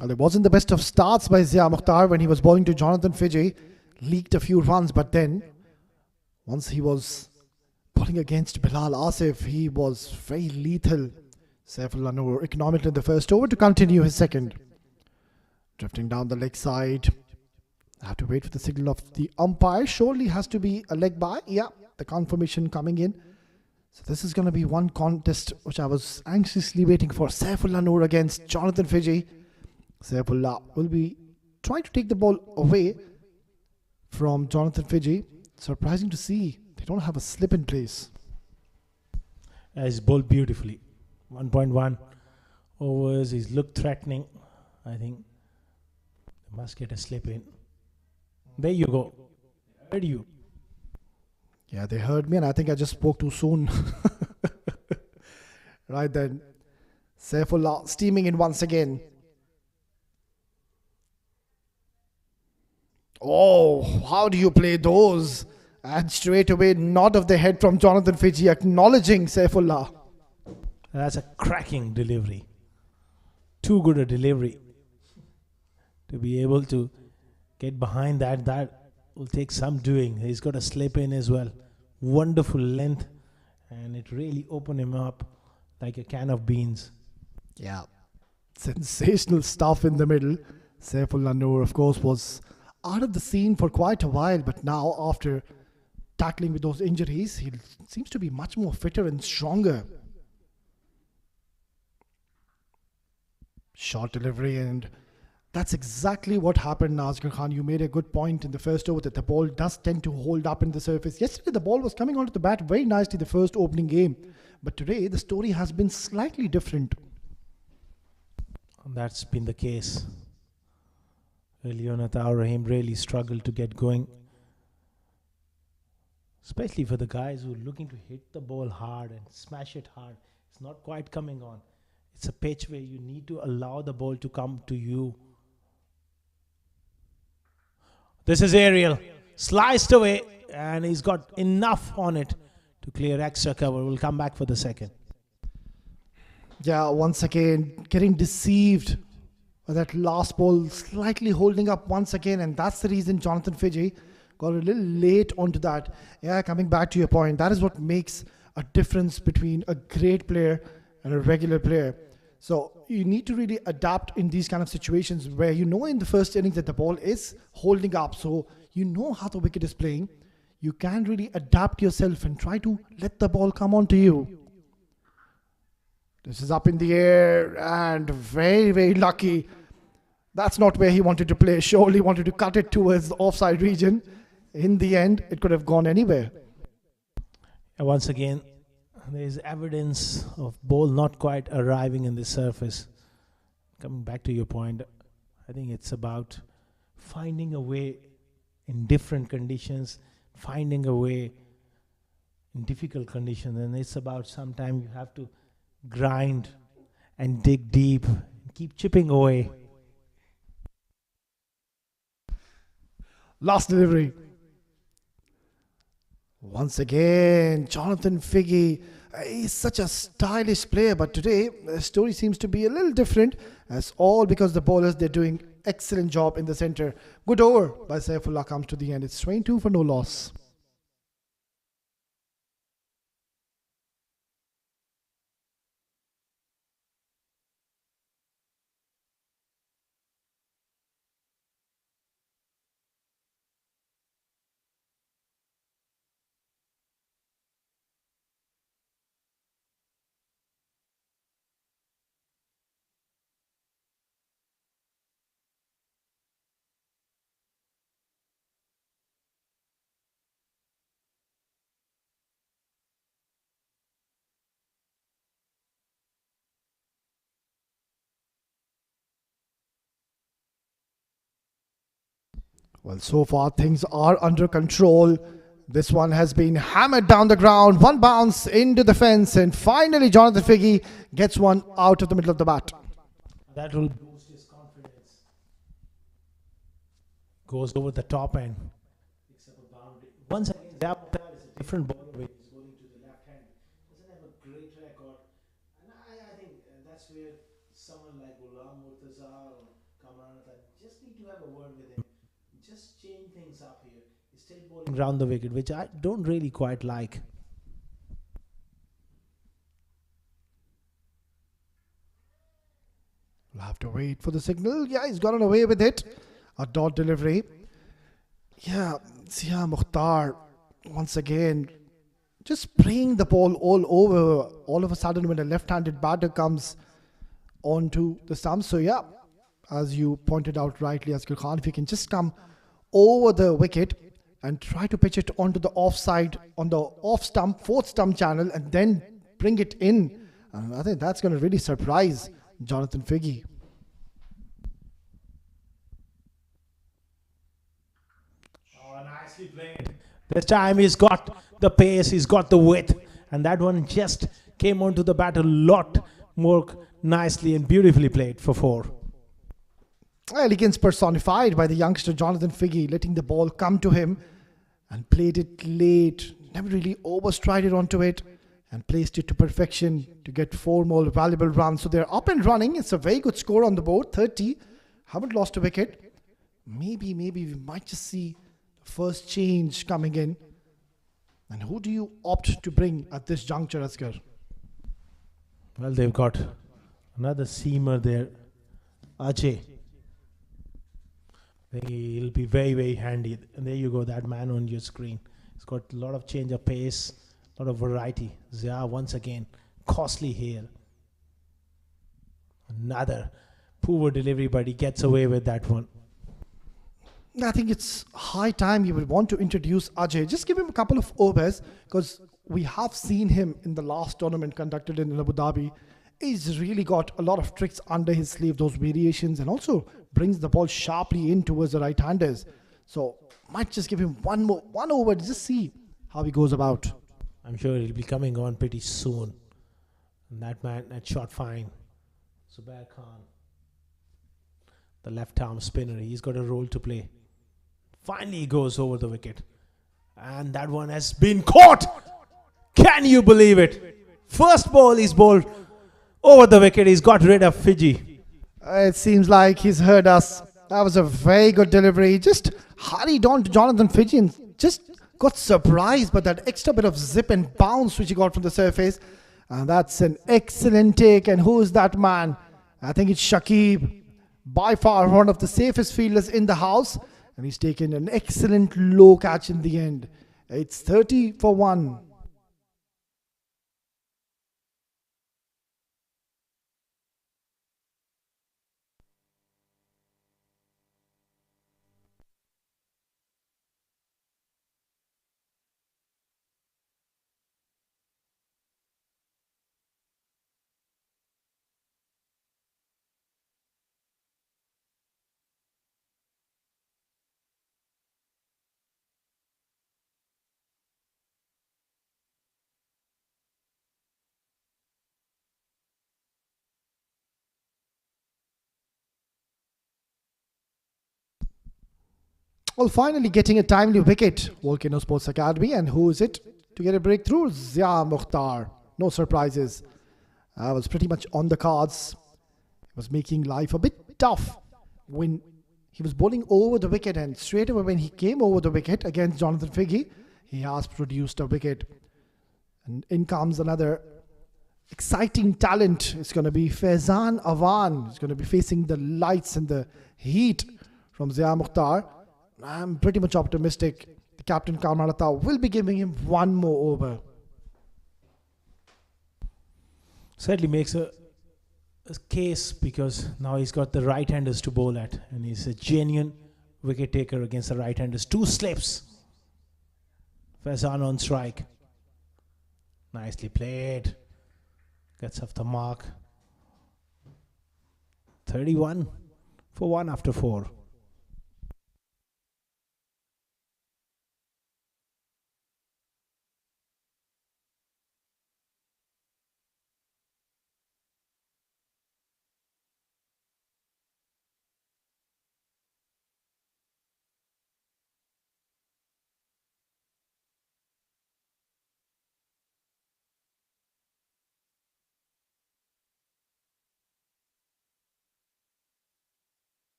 Well, it wasn't the best of starts by Zia Mukhtar when he was bowling to Jonathan Fiji. Leaked a few runs, but then once he was bowling against Bilal Asif, he was very lethal. Saifullah Noor economical in the first over to continue his second. Drifting down the leg side. I have to wait for the signal of the umpire. Surely has to be a leg by. Yeah, the confirmation coming in. So this is going to be one contest which I was anxiously waiting for. Saifullah Noor against Jonathan Fiji. Saifullah will be trying to take the ball away from Jonathan Fiji. Surprising to see they don't have a slip in place. He's bowled beautifully. 1.1 overs. He's looked threatening. I think they must get a slip in. There you go. Heard you. Yeah, they heard me and I think I just spoke too soon. Right then. Saifullah steaming in once again. Oh, how do you play those? And straight away, nod of the head from Jonathan Fiji, acknowledging Saifullah. That's a cracking delivery. Too good a delivery. To be able to get behind that, that will take some doing. He's got a slip in as well. Wonderful length. And it really opened him up like a can of beans. Yeah. Sensational stuff in the middle. Saifullah Noor, of course, was out of the scene for quite a while, but now after tackling with those injuries, he seems to be much more fitter and stronger. Short delivery, and that's exactly what happened, Nazir Khan. You made a good point in the first over that the ball does tend to hold up in the surface. Yesterday, the ball was coming onto the bat very nicely the first opening game, but today the story has been slightly different. That's been the case. Early on, Ataur Rahim really struggled to get going, especially for the guys who are looking to hit the ball hard and smash it hard. It's not quite coming on. It's a pitch where you need to allow the ball to come to you. This is Ariel. Sliced away, and he's got enough on it to clear extra cover. We'll come back for the second. Yeah, once again, getting deceived. That last ball slightly holding up once again, and that's the reason Jonathan Fiji got a little late onto that. Yeah, coming back to your point, that is what makes a difference between a great player and a regular player. So you need to really adapt in these kind of situations where you know in the first innings that the ball is holding up, so you know how the wicket is playing. You can really adapt yourself and try to let the ball come onto you. This is up in the air and very, very lucky. That's not where he wanted to play. Surely wanted to cut it towards the offside region. In the end, it could have gone anywhere. And once again, there is evidence of ball not quite arriving in the surface. Coming back to your point, I think it's about finding a way in different conditions, finding a way in difficult conditions. And it's about sometimes you have to grind and dig deep, keep chipping away. Last delivery. Once again, Jonathan Figgy is such a stylish player, but today the story seems to be a little different. As all because the bowlers they're doing excellent job in the center. Good over by Saifullah comes to the end. It's 22 for no loss. Well, so far things are under control. This one has been hammered down the ground. One bounce into the fence, and finally Jonathan Figgy gets one out of the middle of the bat. That will boost his confidence. Goes over the top and picks up a boundary. Once again, Zapata is a different bowler when he's bowling to the left hand. Doesn't have a great record. And I think that's where someone like Ghulam Murtaza or Kamranathan just need to have a word with him. Just change things up here. He's still bowling round the wicket, which I don't really quite like. We'll have to wait for the signal. Yeah, he's gotten away with it. A dot delivery. Yeah, Zia Mukhtar once again just spraying the ball all over. All of a sudden, when a left-handed batter comes onto the stump. So yeah, as you pointed out rightly, Asghar Khan, if he can just come over the wicket and try to pitch it onto the offside, on the off stump, fourth stump channel, and then bring it in. I think that's going to really surprise Jonathan Figgy. Oh, nicely played. This time he's got the pace, he's got the width, and that one just came onto the bat a lot more nicely and beautifully played for four. Elegance personified by the youngster Jonathan Figgy, letting the ball come to him and played it late, never really overstrided onto it and placed it to perfection to get four more valuable runs. So they're up and running. It's a very good score on the board, 30. Haven't lost a wicket. Maybe we might just see the first change coming in. And who do you opt to bring at this juncture, Asghar? Well, they've got another seamer there, Ajay. He'll be very, very handy. And there you go, that man on your screen. He's got a lot of change of pace, a lot of variety. Zia once again, costly here. Another poor delivery, but he gets away with that one. I think it's high time you would want to introduce Ajay. Just give him a couple of overs because we have seen him in the last tournament conducted in Abu Dhabi. He's really got a lot of tricks under his sleeve, those variations, and also brings the ball sharply in towards the right-handers. So might just give him one over to just see how he goes about. I'm sure he'll be coming on pretty soon. And that man, that shot fine. Zubair Khan, the left arm spinner, he's got a role to play. Finally he goes over the wicket. And that one has been caught! Can you believe it? First ball he's bowled over the wicket. He's got rid of Fiji. It seems like he's heard us. That was a very good delivery. Just hurried on to Jonathan Fiji and just got surprised by that extra bit of zip and bounce which he got from the surface. And that's an excellent take. And who is that man? I think it's Shakib. By far one of the safest fielders in the house. And he's taken an excellent low catch in the end. It's 30 for 1. Well, finally getting a timely wicket, Volcano Sports Academy. And who is it to get a breakthrough? Zia Mukhtar. No surprises. Was pretty much on the cards. It was making life a bit tough when he was bowling over the wicket, and straight away when he came over the wicket against Jonathan Figge, he has produced a wicket. And in comes another exciting talent. It's going to be Faizan Awan. He's going to be facing the lights and the heat from Zia Mukhtar. I'm pretty much optimistic the captain Karmalata will be giving him one more over. Certainly makes a case, because now he's got the right-handers to bowl at, and he's a genuine wicket taker against the right-handers. 2 slips. Faizan on strike. Nicely played. Gets off the mark. 31 for 1 after 4.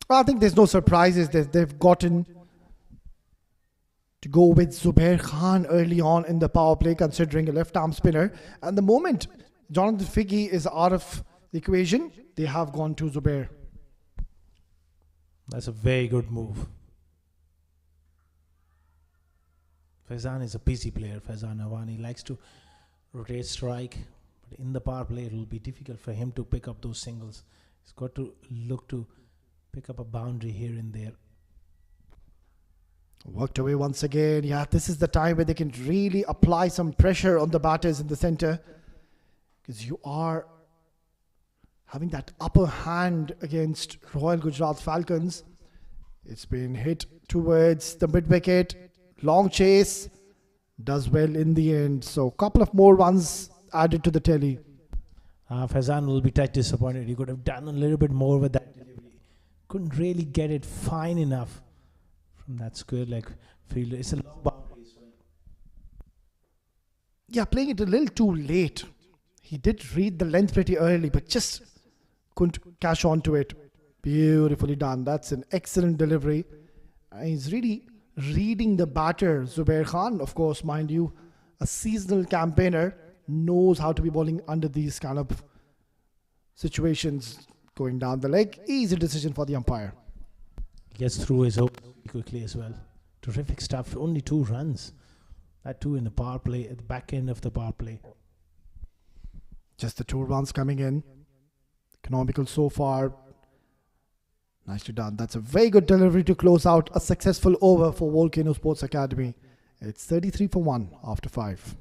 I think there's no surprises that they've gotten to go with Zubair Khan early on in the power play, considering a left-arm spinner. And the moment Jonathan Figge is out of the equation, they have gone to Zubair. That's a very good move. Faizan is a busy player, Faizan Awani. He likes to rotate strike, but in the power play it will be difficult for him to pick up those singles. He's got to look to pick up a boundary here and there. Worked away once again. Yeah, this is the time where they can really apply some pressure on the batters in the center, because you are having that upper hand against Royal Gujrat Falcons. It's been hit towards the mid-wicket. Long chase. Does well in the end. So a couple of more runs added to the tally. Faizan will be touch disappointed. He could have done a little bit more with that delivery. Couldn't really get it fine enough from that square leg fielder. It's a long boundary as well. Yeah, playing it a little too late. He did read the length pretty early, but just couldn't cash on to it. Beautifully done. That's an excellent delivery. He's really reading the batter. Zubair Khan, of course, mind you, a seasonal campaigner, knows how to be bowling under these kind of situations. Going down the leg, easy decision for the umpire. Gets through his over quickly as well. Terrific stuff. Only 2 runs. That too in the power play, at the back end of the power play. Just the 2 runs coming in. Economical so far. Nicely done. That's a very good delivery to close out a successful over for Volcano Sports Academy. It's 33 for 1 after 5.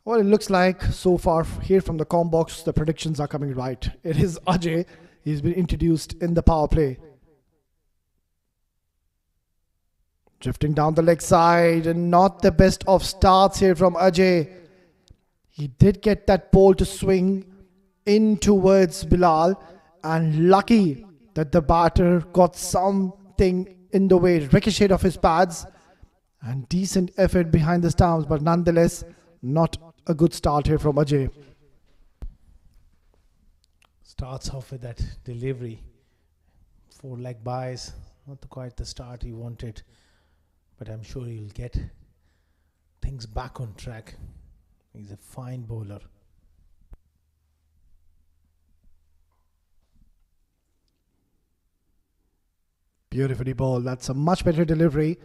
Well, it looks like so far here from the com box, the predictions are coming right. It is Ajay. He's been introduced in the power play. Drifting down the leg side, and not the best of starts here from Ajay. He did get that ball to swing in towards Bilal, and lucky that the batter got something in the way, ricocheted off his pads, And decent effort behind the stumps, but nonetheless, not a good start here from Ajay. Starts off with that delivery. 4 leg buys. Not quite the start he wanted, but I'm sure he'll get things back on track. He's a fine bowler. Beautifully bowled. That's a much better delivery.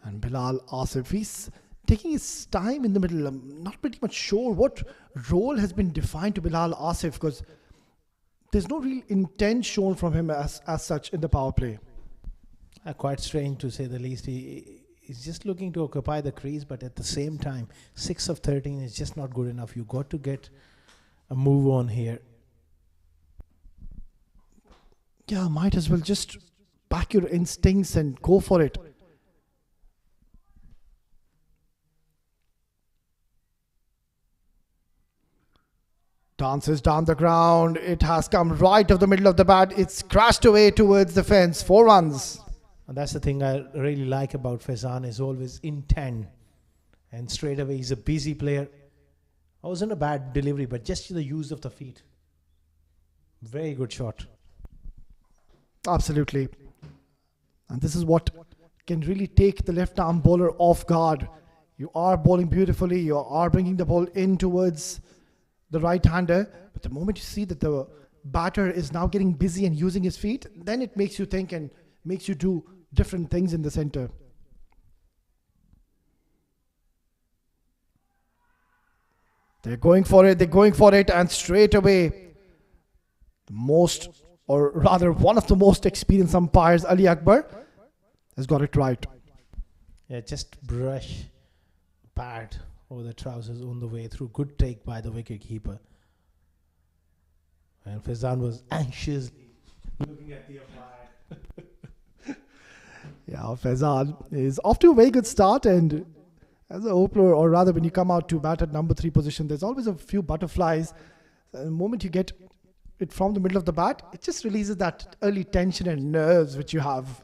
And Bilal Asif, he's taking his time in the middle. I'm not pretty much sure what role has been defined to Bilal Asif, because there's no real intent shown from him as such in the power play. Quite strange to say the least. He's just looking to occupy the crease, but at the same time, 6 of 13 is just not good enough. You got to get a move on here. Yeah, might as well just back your instincts and go for it. Dances down the ground. It has come right of the middle of the bat. It's crashed away towards the fence. 4 runs. And that's the thing I really like about Faizan, is always intent. And straight away, he's a busy player. I wasn't a bad delivery, but just the use of the feet. Very good shot. Absolutely. And this is what can really take the left arm bowler off guard. You are bowling beautifully. You are bringing the ball in towards the right hander. But the moment you see that the batter is now getting busy and using his feet, then it makes you think and makes you do different things in the center. They're going for it. They're going for it. And straight away, the most, or rather one of the most experienced umpires, Ali Akbar, has got it right. Yeah, just brush pad over the trousers on the way through. Good take by the wicket keeper. And Faizan was anxiously looking at the umpire. Yeah, Faizan is off to a very good start, and as an opener, or rather when you come out to bat at number 3 position, there's always a few butterflies. The moment you get it from the middle of the bat, it just releases that early tension and nerves which you have.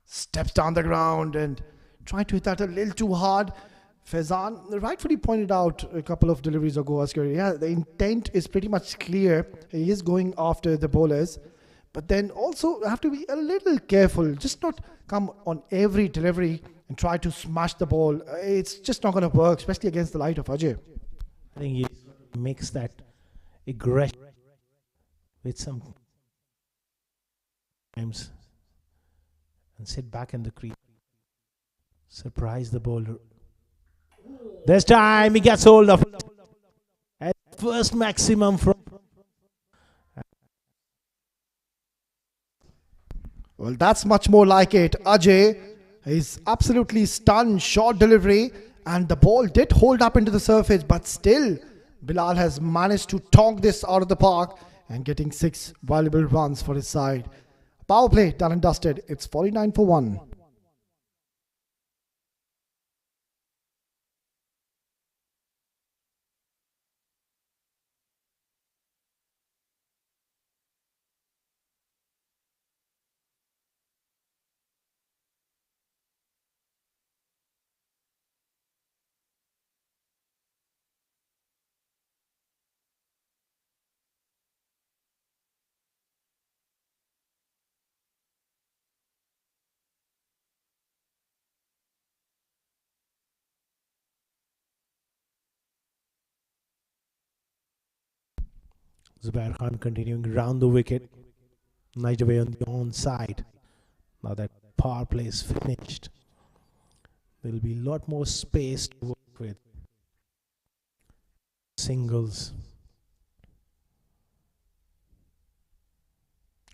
Steps down the ground and trying to hit that a little too hard. Faizan rightfully pointed out a couple of deliveries ago, Askar, yeah, the intent is pretty much clear. He is going after the bowlers. But then also have to be a little careful. Just not come on every delivery and try to smash the ball. It's just not going to work, especially against the light of Ajay. I think he mix that aggression with some times and sit back in the crease. Surprise the bowler. This time he gets hold of at first maximum from. Well, that's much more like it. Ajay is absolutely stunned. Short delivery, and the ball did hold up into the surface, but still Bilal has managed to tonk this out of the park and getting 6 valuable runs for his side. Power play done and dusted. It's 49 for 1. Zubair Khan continuing round the wicket. Nice away on the onside. Now that power play is finished, there will be a lot more space to work with. Singles.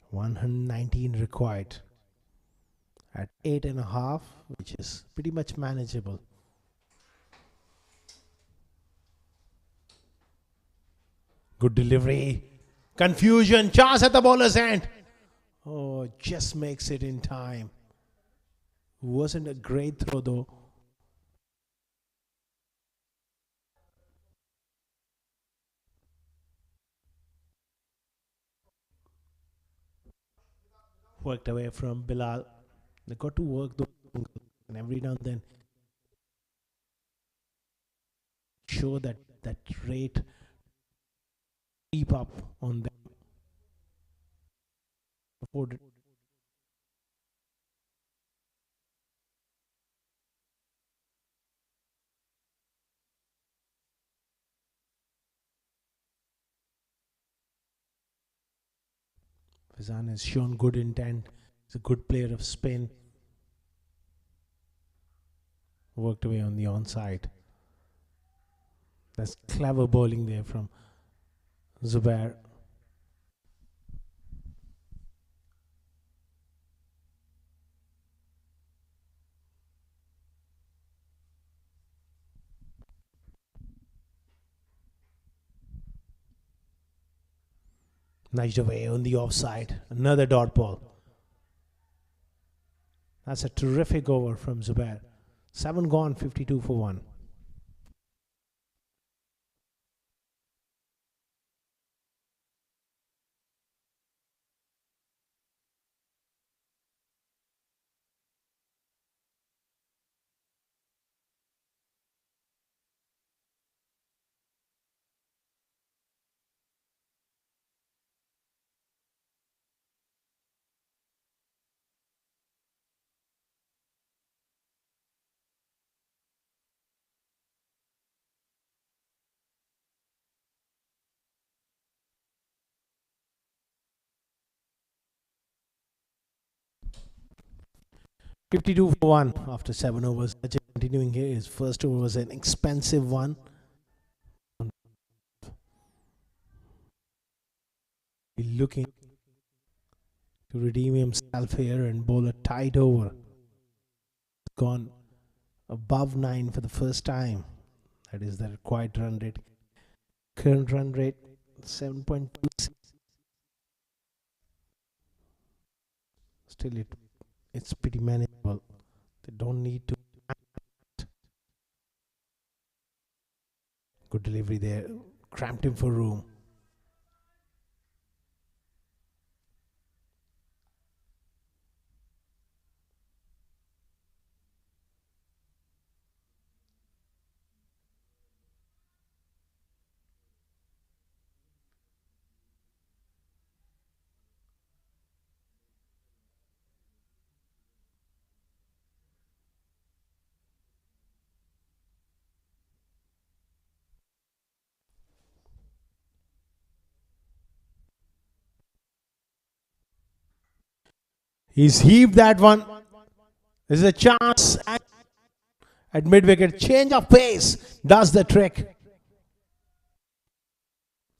119 required at 8.5, which is pretty much manageable. Good delivery. Confusion. Chance at the bowler's end. Oh, just makes it in time. Wasn't a great throw though. Worked away from Bilal. They got to work the and every now and then show that rate keep up on them. Fazan has shown good intent. He's a good player of spin. Worked away on the onside. That's clever bowling there from Zubair. Nudged away on the offside. Another dot ball. That's a terrific over from Zubair. 7 gone, 52 for 1. $52 for 1 after 7 overs. Continuing here, his first over was an expensive one. Looking to redeem himself here and bowl a tight over. Gone above 9 for the first time. That is the required run rate. Current run rate 7.26. Still, it's pretty manageable. They don't need to. Good delivery there. Cramped him for room. He's heaved that one. There's a chance at mid wicket. Change of pace does the trick.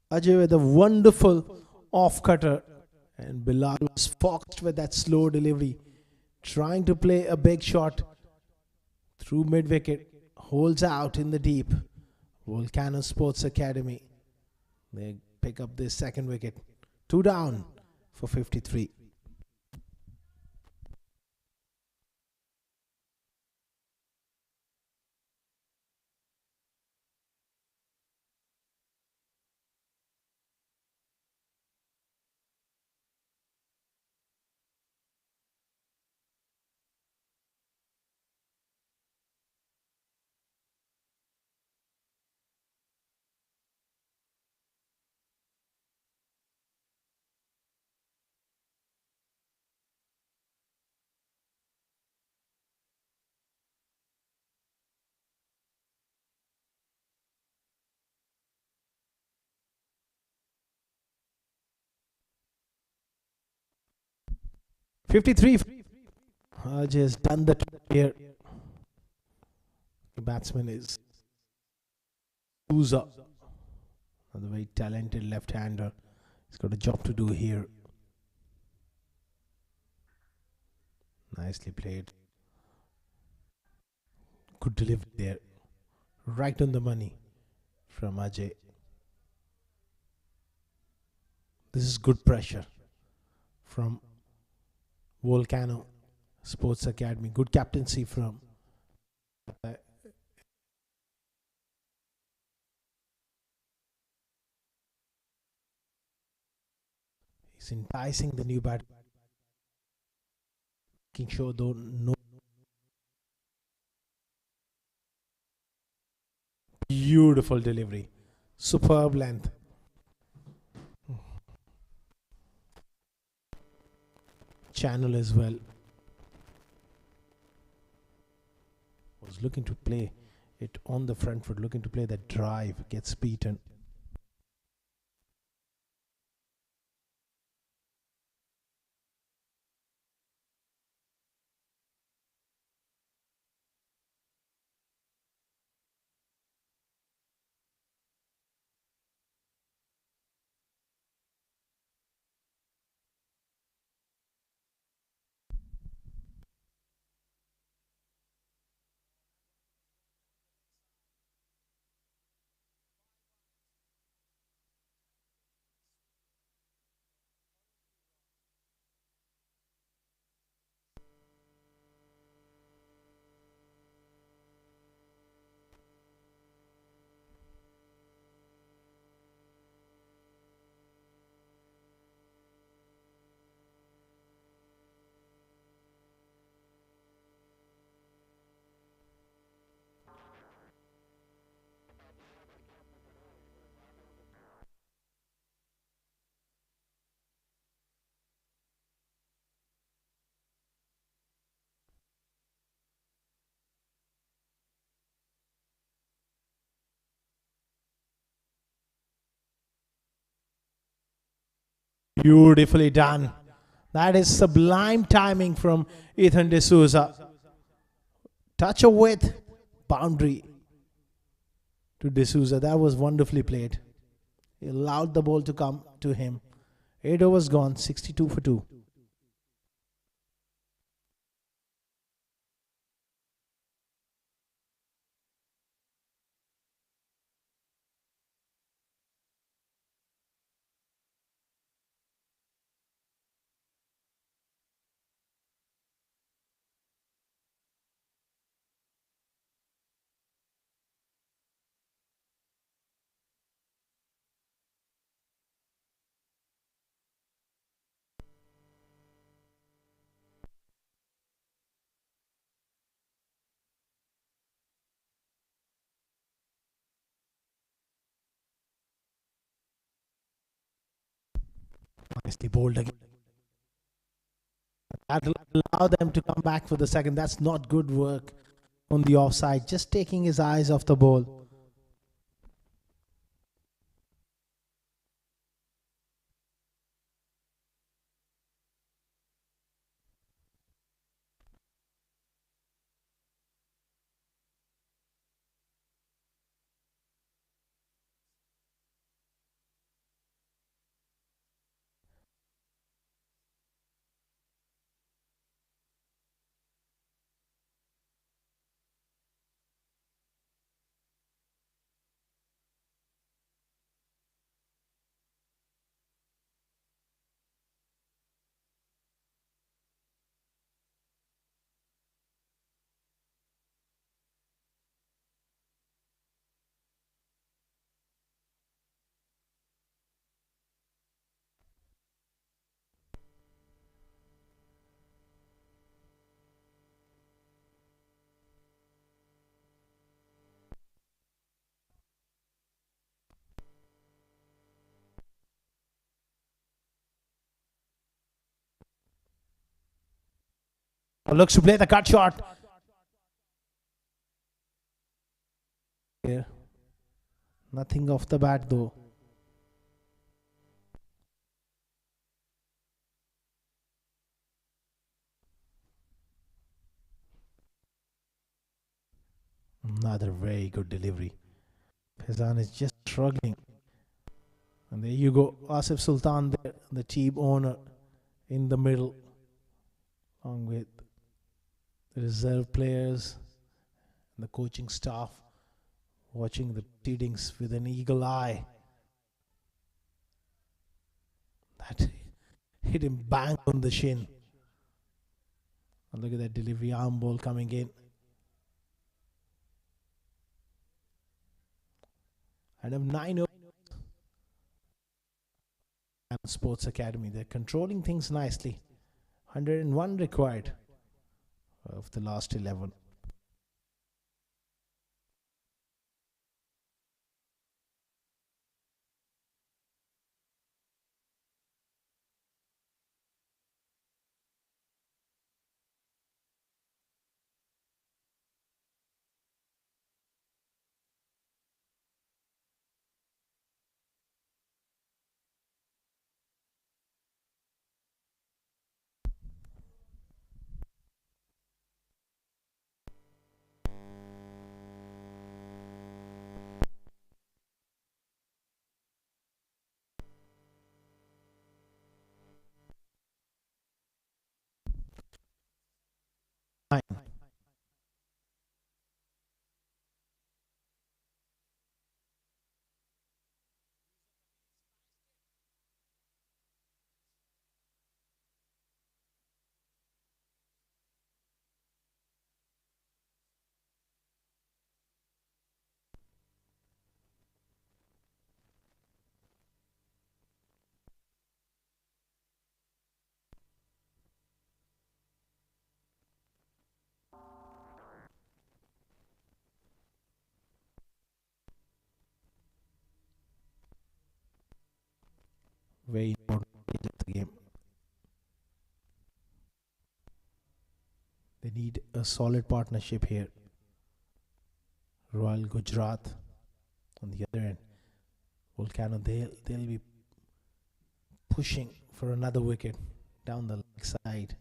Ajay with a wonderful off cutter, and Bilal was foxed with that slow delivery, trying to play a big shot through mid wicket. Holds out in the deep. Volcano Sports Academy. They pick up this second wicket. 2 down for 53. $53. Ajay has done the trick here. The batsman is Souza, a very talented left-hander. He's got a job to do here. Nicely played. Good delivery there. Right on the money from Ajay. This is good pressure from Volcano Sports Academy. Good captaincy from he's enticing the new bat. Making sure though no Beautiful delivery. Superb length. Channel as well. Was looking to play it on the front foot, looking to play that drive, gets beaten. Beautifully done. That is sublime timing from Ethan D'Souza. Touch of width, boundary to D'Souza. That was wonderfully played. He allowed the ball to come to him. 8 overs gone, 62 for 2. Nicely bowled again. That will allow them to come back for the second. That's not good work on the offside. Just taking his eyes off the ball. Looks to play the cut shot. Here. Nothing off the bat though. Another very good delivery. Faizan is just struggling. And there you go. Asif Sultan there, the team owner in the middle. Along with the reserve players and the coaching staff watching the proceedings with an eagle eye. That hit him bang on the shin. And look at that delivery, arm ball coming in. And of 9 overs. Sports Academy, they're controlling things nicely. 101 required of the last 11. Very important stage of the game. They need a solid partnership here. Royal Gujrat on the other end. Volcano, they'll be pushing for another wicket down the leg side.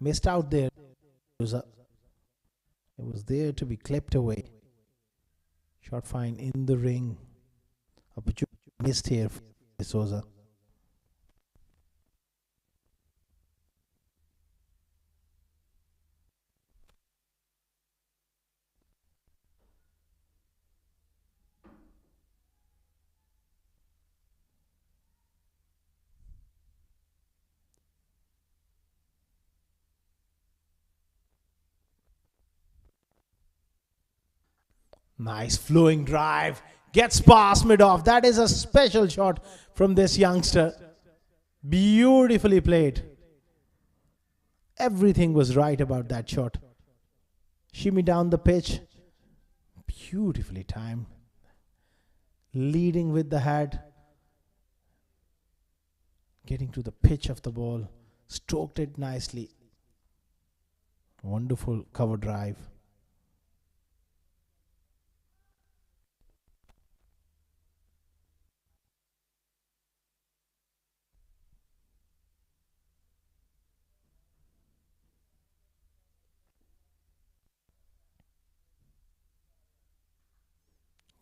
Missed out there. It was there to be clipped away. Shot fine in the ring. Opportunity missed here for D'Souza. Nice flowing drive. Gets past mid off. That is a special shot from this youngster. Beautifully played. Everything was right about that shot. Shimmy down the pitch. Beautifully timed. Leading with the head. Getting to the pitch of the ball. Stroked it nicely. Wonderful cover drive.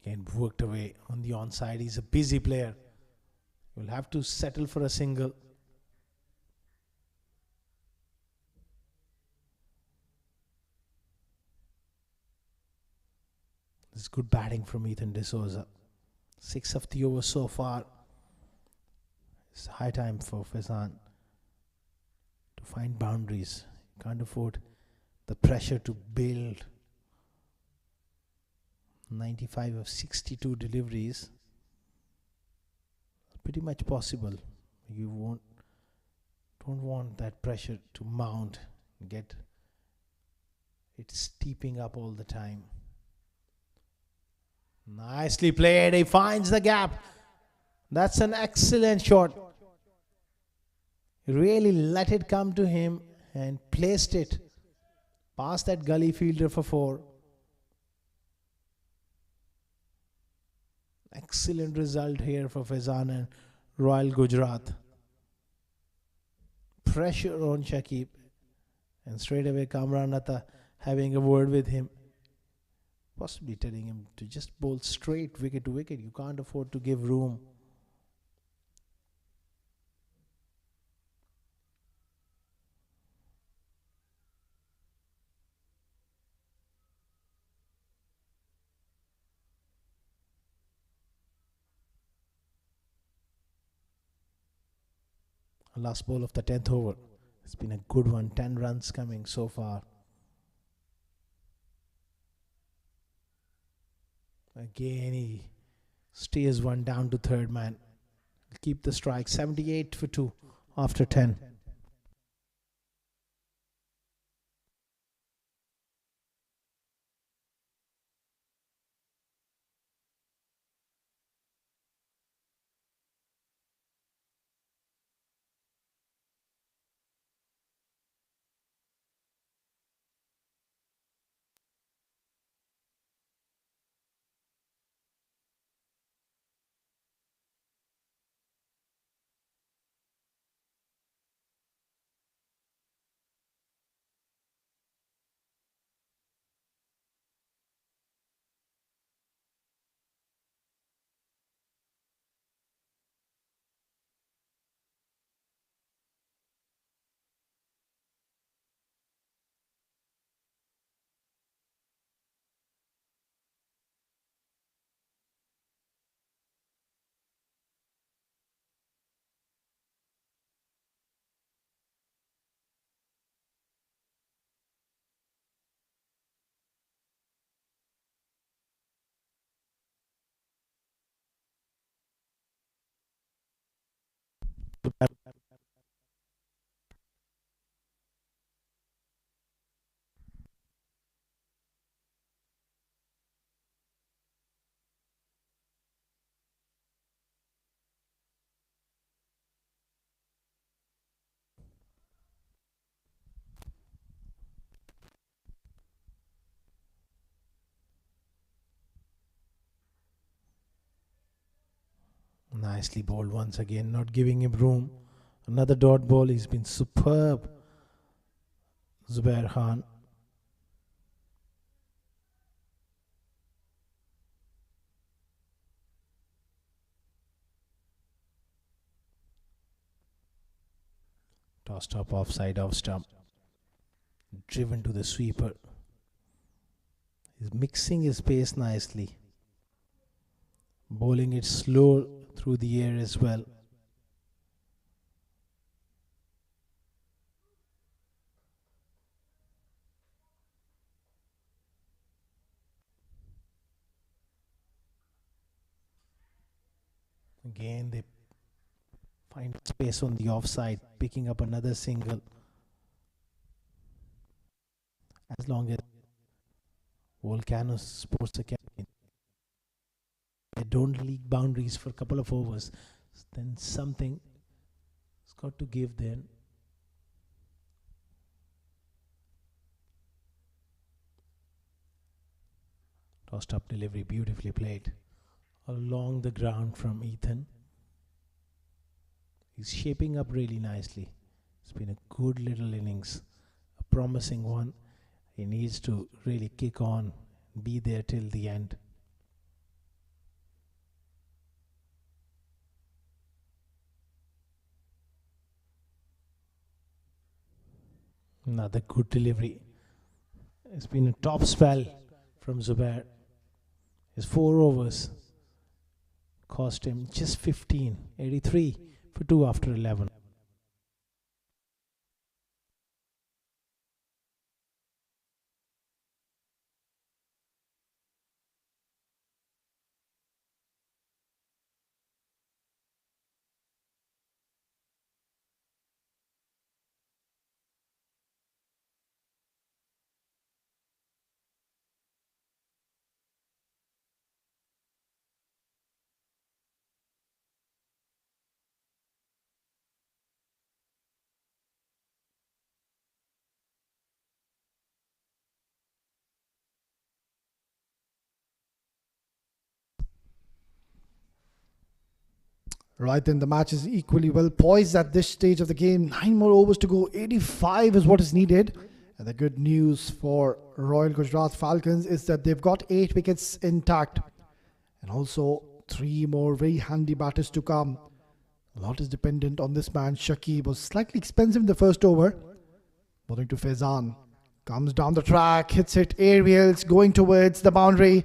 Again worked away on the onside. He's a busy player. You'll have to settle for a single. This is good batting from Ethan D'Souza. 6 of the over so far. It's high time for Faizan to find boundaries. Can't afford the pressure to build. 95 of 62 deliveries. Pretty much possible. You don't want that pressure to mount, get it steeping up all the time. Nicely played. He finds the gap. That's an excellent shot. He really let it come to him and placed it past that gully fielder for 4. Excellent result here for Faizan and Royal Gujrat. Pressure on Shakib. And straight away Kamran Atta having a word with him. Possibly telling him to just bowl straight wicket to wicket. You can't afford to give room. Last ball of the 10th over. It's been a good one. 10 runs coming so far. Again, he steers one down to third man. Keep the strike. 78 for 2 after 10. Nicely bowled once again, not giving him room. Another dot ball. He's been superb. Zubair Khan. Tossed up offside off stump. Driven to the sweeper. He's mixing his pace nicely. Bowling it slow through the air as well. Again, they find space on the offside, picking up another single. As long as Volcano Sports Academy, they don't leak boundaries for a couple of overs, then something has got to give then. Tossed up delivery, beautifully played. Along the ground from Ethan. He's shaping up really nicely. It's been a good little innings, a promising one. He needs to really kick on, be there till the end. Another good delivery. It's been a top spell from Zubair. His 4 overs cost him just 15, 83 for 2 after 11. Right then, the match is equally well poised at this stage of the game. 9 more overs to go. 85 is what is needed. And the good news for Royal Gujrat Falcons is that they've got 8 wickets intact. And also 3 more very handy batters to come. A lot is dependent on this man. Shakib was slightly expensive in the first over. Bowling to Faizan. Comes down the track, hits it, aerials, going towards the boundary.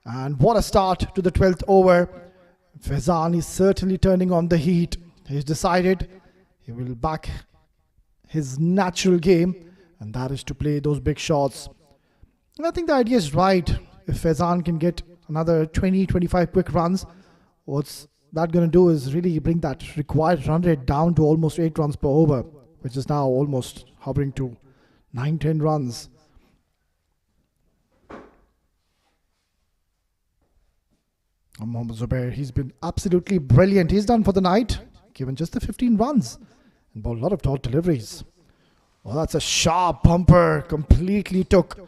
And what a start to the 12th over. Faizan is certainly turning on the heat. He's decided he will back his natural game, and that is to play those big shots. And I think the idea is right. If Faizan can get another 20-25 quick runs, what's that going to do is really bring that required run rate down to almost 8 runs per over, which is now almost hovering to 9-10 runs. Mohammad Zubair, he's been absolutely brilliant. He's done for the night, given just the 15 runs and bowled a lot of dot deliveries. Well, that's a sharp bumper, completely took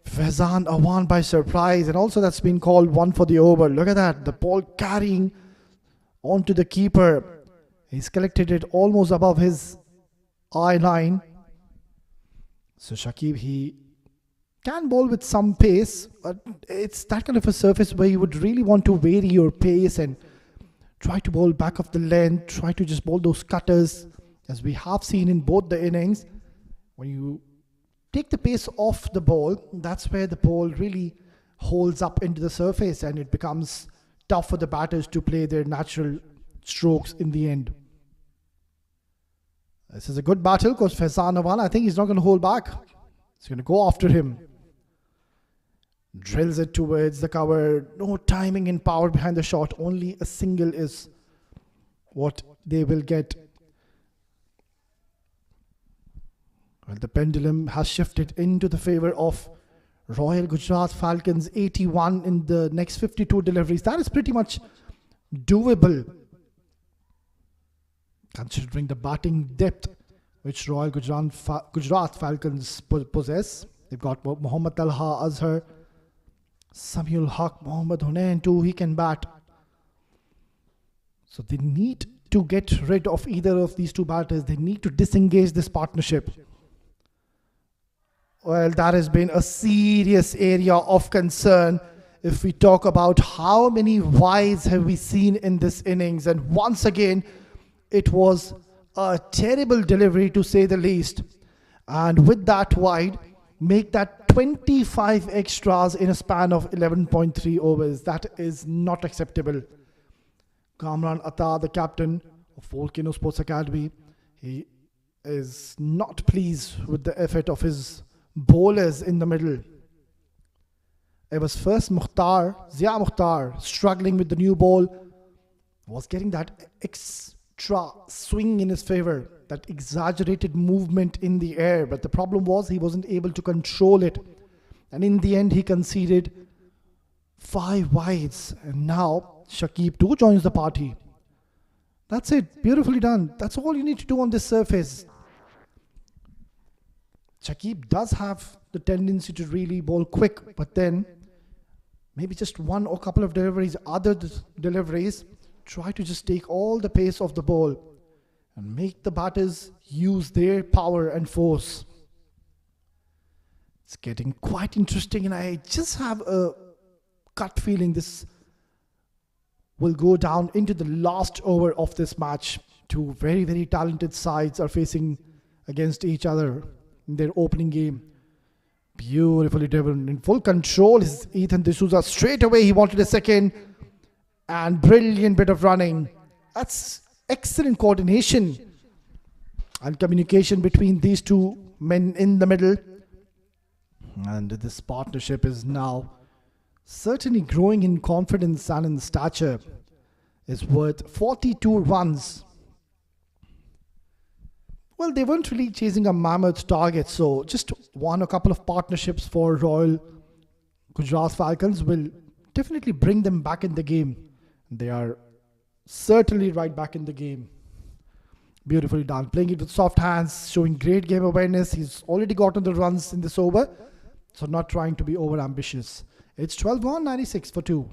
Faizan Awan by surprise, and also that's been called 1 for the over. Look at that, the ball carrying onto the keeper. He's collected it almost above his eye line. So Shakib, he can bowl with some pace, but it's that kind of a surface where you would really want to vary your pace and try to bowl back of the length, try to just bowl those cutters, as we have seen in both the innings. When you take the pace off the ball, that's where the ball really holds up into the surface and it becomes tough for the batters to play their natural strokes in the end. This is a good battle because Faizan Awan, I think he's not going to hold back. He's going to go after him. Drills it towards the cover. No timing and power behind the shot. Only a single is what they will get. Well, the pendulum has shifted into the favor of Royal Gujrat Falcons. 81 in the next 52 deliveries. That is pretty much doable, considering the batting depth which Royal Gujrat Falcons possess. They've got Mohammad Talha Azhar, Samuel Haq, Mohammad Hunain too. He can bat. So they need to get rid of either of these two batters. They need to disengage this partnership. Well, that has been a serious area of concern if we talk about how many wides have we seen in this innings. And once again, it was a terrible delivery to say the least. And with that wide, make that 25 extras in a span of 11.3 overs. That is not acceptable. Kamran Atta, the captain of Volcano Sports Academy, he is not pleased with the effort of his bowlers in the middle. It was first Zia Mukhtar, struggling with the new ball, was getting that extra swing in his favor, that exaggerated movement in the air. But the problem was he wasn't able to control it. And in the end, he conceded 5 wides. And now Shakib too joins the party. That's it. Beautifully done. That's all you need to do on this surface. Shakib does have the tendency to really bowl quick, but then maybe just one or couple of deliveries, deliveries, try to just take all the pace of the ball and make the batters use their power and force. It's getting quite interesting, and I just have a gut feeling this will go down into the last over of this match. Two very, very talented sides are facing against each other in their opening game. Beautifully driven, in full control is Ethan D'Souza. Straight away he wanted a second, and brilliant bit of running. That's excellent coordination and communication between these two men in the middle. And this partnership is now certainly growing in confidence and in stature. Is worth 42 runs. Well, they weren't really chasing a mammoth target, so just one or couple of partnerships for Royal Gujrat Falcons will definitely bring them back in the game. They are certainly right back in the game. Beautifully done. Playing it with soft hands, showing great game awareness. He's already gotten the runs in this over, so not trying to be over ambitious. It's 12-1, 96 for 2.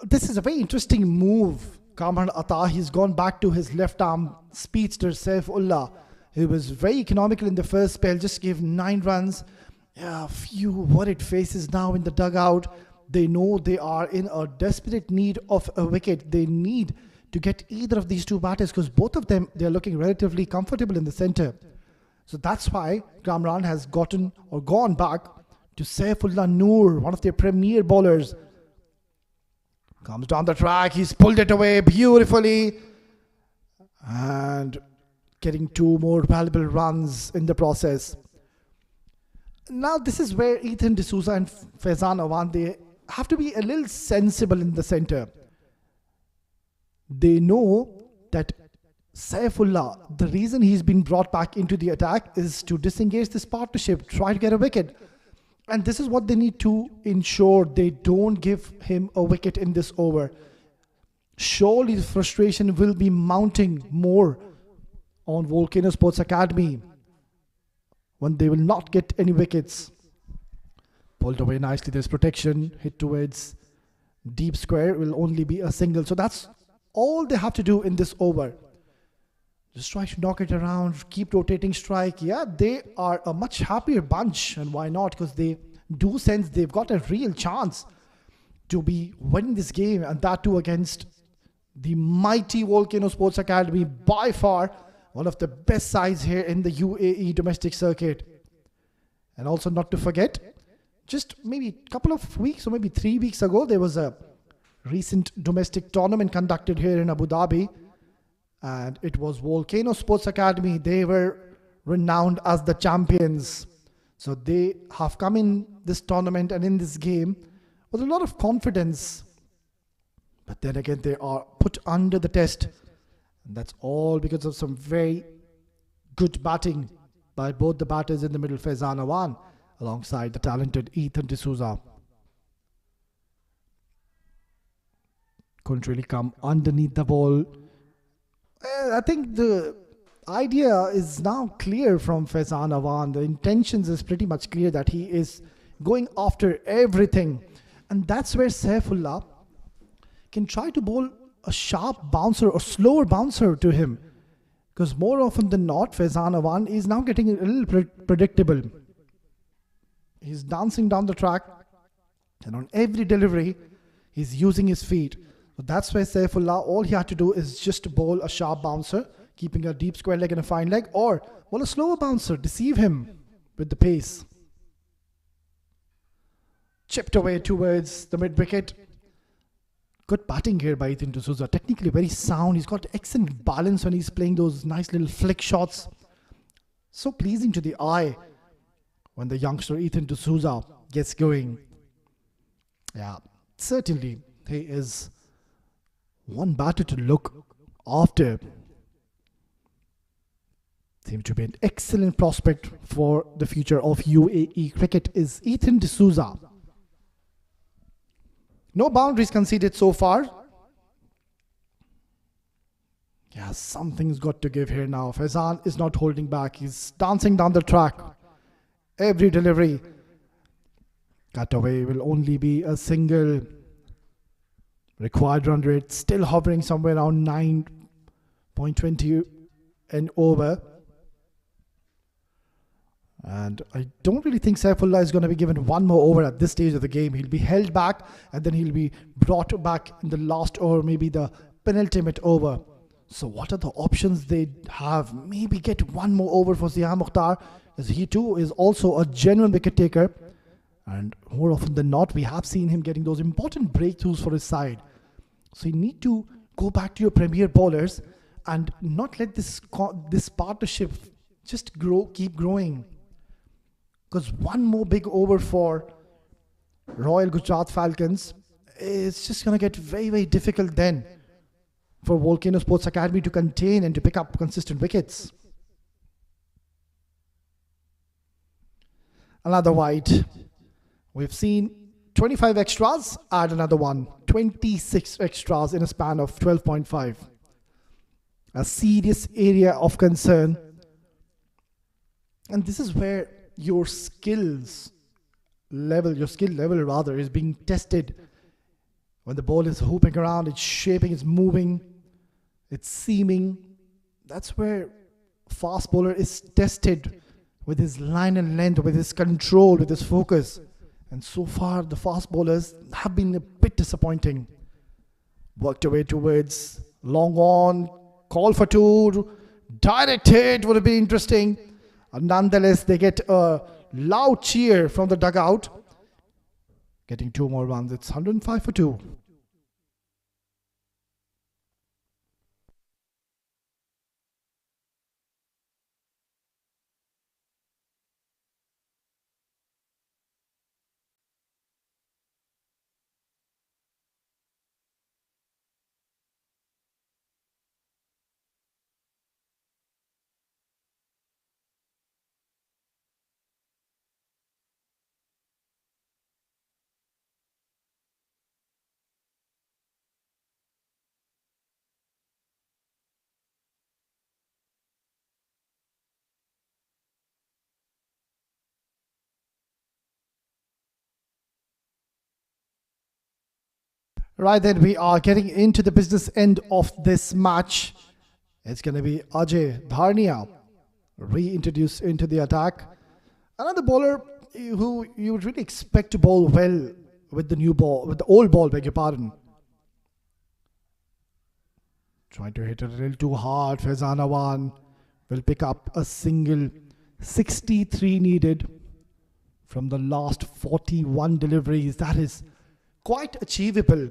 This is a very interesting move. Kamran Atta, he's gone back to his left arm speedster Saifullah. He was very economical in the first spell, just gave 9 runs. Yeah, a few worried faces now in the dugout. They know they are in a desperate need of a wicket. They need to get either of these two batters because both of them, they're looking relatively comfortable in the center. So that's why Kamran has gone back to Saifullah Noor, one of their premier bowlers. Comes down the track, he's pulled it away beautifully and getting 2 more valuable runs in the process. Now this is where Ethan D'Souza and Faizan Awan, they have to be a little sensible in the center. They know that Saifullah, the reason he's been brought back into the attack is to disengage this partnership, try to get a wicket. And this is what they need to ensure. They don't give him a wicket in this over. Surely the frustration will be mounting more on Volcano Sports Academy when they will not get any wickets. Pulled away nicely. There's protection. Hit towards deep square. Will only be a single. So that's all they have to do in this over. Just try to knock it around, keep rotating strike. Yeah, they are a much happier bunch. And why not? Because they do sense they've got a real chance to be winning this game. And that too against the mighty Volcano Sports Academy. By far, one of the best sides here in the UAE domestic circuit. And also not to forget, just maybe a couple of weeks or maybe 3 weeks ago, there was a recent domestic tournament conducted here in Abu Dhabi, and it was Volcano Sports Academy. They were renowned as the champions. So they have come in this tournament and in this game with a lot of confidence. But then again, they are put under the test. And that's all because of some very good batting by both the batters in the middle, Faizan Awan, alongside the talented Ethan D'Souza. Couldn't really come underneath the ball. I think the idea is now clear from Faizan Awan. The intentions is pretty much clear that he is going after everything. And that's where Saifullah can try to bowl a sharp bouncer or slower bouncer to him. Because more often than not, Faizan Awan is now getting a little predictable. He's dancing down the track, and on every delivery, he's using his feet. So that's why Saifullah, all he had to do is just bowl a sharp bouncer, keeping a deep square leg and a fine leg, or bowl a slower bouncer, deceive him with the pace. Chipped away towards the mid-wicket. Good batting here by Ethan D'Souza. Technically very sound. He's got excellent balance when he's playing those nice little flick shots. So pleasing to the eye when the youngster Ethan D'Souza gets going. Yeah, certainly he is one batter to look after. Seems to be an excellent prospect for the future of UAE cricket is Ethan D'Souza. No boundaries conceded so far. Yeah, something's got to give here now. Faizan is not holding back. He's dancing down the track. Every delivery. Cut away will only be a single. Required run rate still hovering somewhere around 9.20 and over. And I don't really think Saifullah is going to be given one more over at this stage of the game. He'll be held back and then he'll be brought back in the last over, maybe the penultimate over. So what are the options they have? Maybe get one more over for Ziya Mukhtar, as he too is also a genuine wicket taker. And more often than not, we have seen him getting those important breakthroughs for his side. So you need to go back to your premier bowlers and not let this partnership just keep growing. Because one more big over for Royal Gujrat Falcons is just going to get very, very difficult then for Volcano Sports Academy to contain and to pick up consistent wickets. Another wide. We've seen 25 extras, add another one. 26 extras in a span of 12.5. A serious area of concern. And this is where your skill level rather, is being tested. When the ball is hooping around, it's shaping, it's moving, it's seaming. That's where fast bowler is tested with his line and length, with his control, with his focus. And so far, the fast bowlers have been a bit disappointing. Worked away towards long on, call for two, direct hit would have been interesting. And nonetheless, they get a loud cheer from the dugout. Getting two more runs. It's 105 for 2. Right then, we are getting into the business end of this match. It's going to be Ajay Dharnia reintroduced into the attack. Another bowler who you would really expect to bowl well with the new ball, with the old ball, beg your pardon. Trying to hit it a little too hard. Faizan Awan will pick up a single. 63 needed from the last 41 deliveries. That is quite achievable.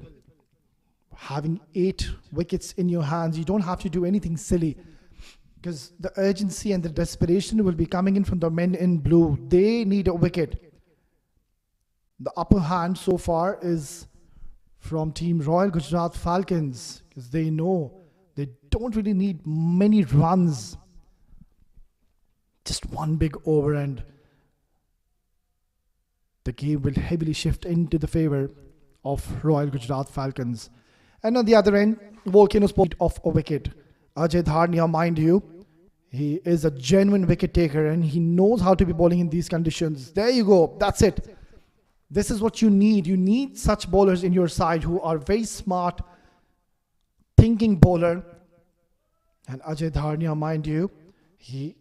Having 8 wickets in your hands, you don't have to do anything silly, because the urgency and the desperation will be coming in from the men in blue. They need a wicket. The upper hand so far is from Team Royal Gujrat Falcons, because they know they don't really need many runs. Just one big over and the game will heavily shift into the favor of Royal Gujrat Falcons. And on the other end, Volcano Sports off a wicket. Ajay Dharnia, mind you, he is a genuine wicket taker and he knows how to be bowling in these conditions. There you go. That's it. This is what you need. You need such bowlers in your side who are very smart, thinking bowler. And Ajay Dharnia, mind you, he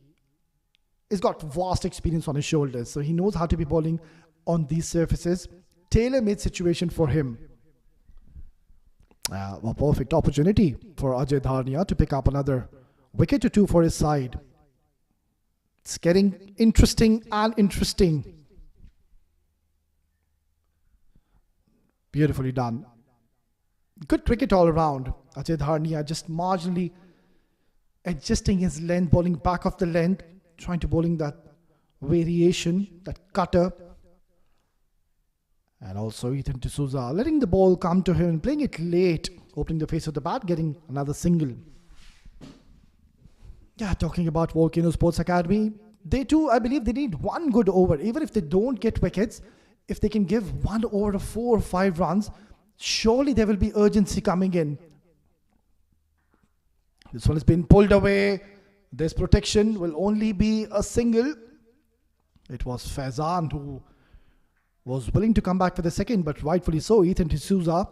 has got vast experience on his shoulders. So he knows how to be bowling on these surfaces. Tailor-made situation for him. A perfect opportunity for Ajay Dharnia to pick up another wicket or 2 for his side. It's getting interesting and interesting. Beautifully done. Good cricket all around. Ajay Dharnia just marginally adjusting his length, bowling back of the length, trying to bowling that variation, that cutter. And also Ethan D'Souza letting the ball come to him, playing it late, opening the face of the bat, getting another single. Yeah, talking about Volcano Sports Academy, they too, I believe they need one good over. Even if they don't get wickets, if they can give 1 over of 4 or 5 runs, surely there will be urgency coming in. This one has been pulled away. This protection will only be a single. It was Faizan who was willing to come back for the second, but rightfully so. Ethan D'Souza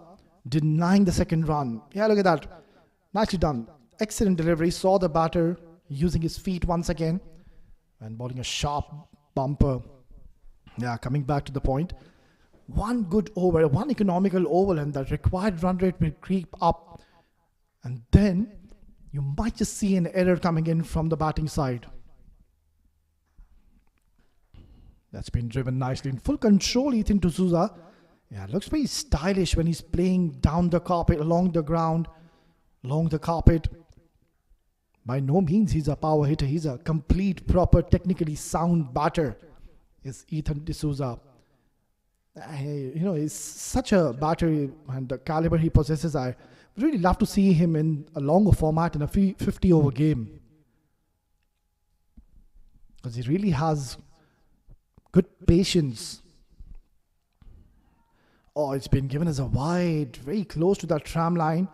denying the second run. Yeah, look at that. Nicely done. Excellent delivery. Saw the batter using his feet once again and bowling a sharp bumper. Yeah, coming back to the point. One good over, one economical over, and that required run rate will creep up. And then you might just see an error coming in from the batting side. That's been driven nicely in full control. Ethan D'Souza. Yeah, looks very stylish when he's playing down the carpet, along the ground, along the carpet. By no means he's a power hitter. He's a complete, proper, technically sound batter. Is Ethan D'Souza. He's such a batter, and the caliber he possesses, I would really love to see him in a longer format in a 50-over game. Because he really has good patience. Oh, it's been given as a wide, very close to that tram line.